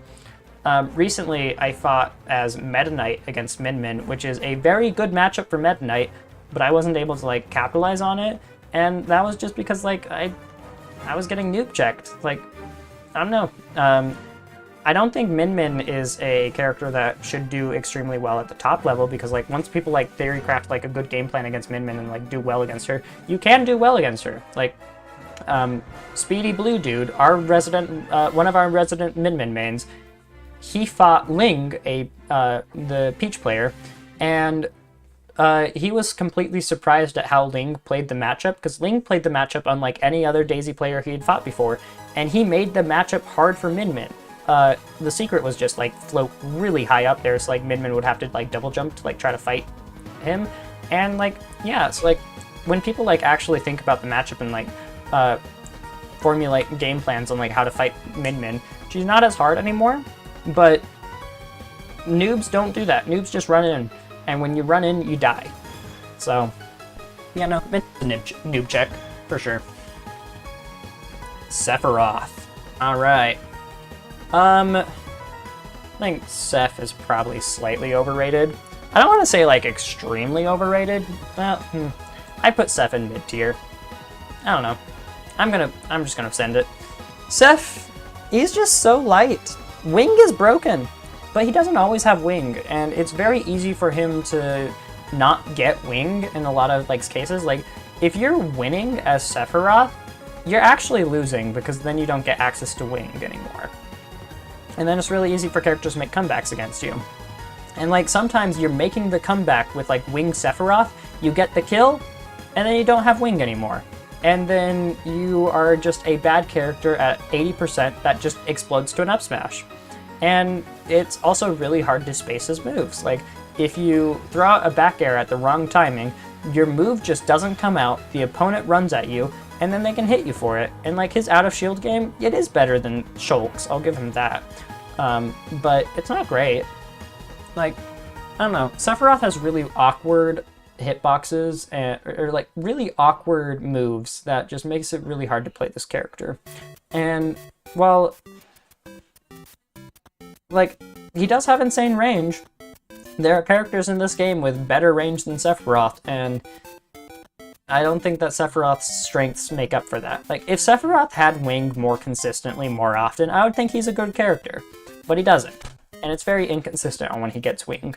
recently I fought as Meta Knight against Min Min, which is a very good matchup for Meta Knight, but I wasn't able to, like, capitalize on it, and that was just because, like, I was getting noob checked. Like, I don't know. I don't think Min Min is a character that should do extremely well at the top level, because like once people like theorycraft like a good game plan against Min Min and like do well against her, you can do well against her. Like Speedy Blue Dude, our resident, one of our resident Min Min mains, he fought Ling, the Peach player, and he was completely surprised at how Ling played the matchup, because Ling played the matchup unlike any other Daisy player he had fought before, and he made the matchup hard for Min Min. The secret was just like float really high up there, so like Min Min would have to like double jump to like try to fight him, and like yeah, so like when people like actually think about the matchup and like formulate game plans on like how to fight Min Min, she's not as hard anymore, but noobs don't do that. Noobs just run in, and when you run in, you die. So yeah, no, it's a noob check for sure. Sephiroth. All right. I think Seph is probably slightly overrated. I don't want to say like extremely overrated. Well, I put Seph in mid tier. I don't know. I'm just gonna send it. Seph, he's just so light. Wing is broken, but he doesn't always have Wing, and it's very easy for him to not get Wing in a lot of like cases. Like if you're winning as Sephiroth, you're actually losing, because then you don't get access to Wing anymore. And then it's really easy for characters to make comebacks against you. And like sometimes you're making the comeback with like Wing Sephiroth, you get the kill, and then you don't have Wing anymore. And then you are just a bad character at 80% that just explodes to an up smash. And it's also really hard to space his moves. Like if you throw out a back air at the wrong timing, your move just doesn't come out, the opponent runs at you, and then they can hit you for it. And like his out of shield game, it is better than Shulk's, I'll give him that. But it's not great. Like, I don't know, Sephiroth has really awkward hitboxes or like really awkward moves that just makes it really hard to play this character. And while like he does have insane range, there are characters in this game with better range than Sephiroth, and I don't think that Sephiroth's strengths make up for that. Like if Sephiroth had Wing more consistently more often, I would think he's a good character, but he doesn't, and it's very inconsistent on when he gets Wing.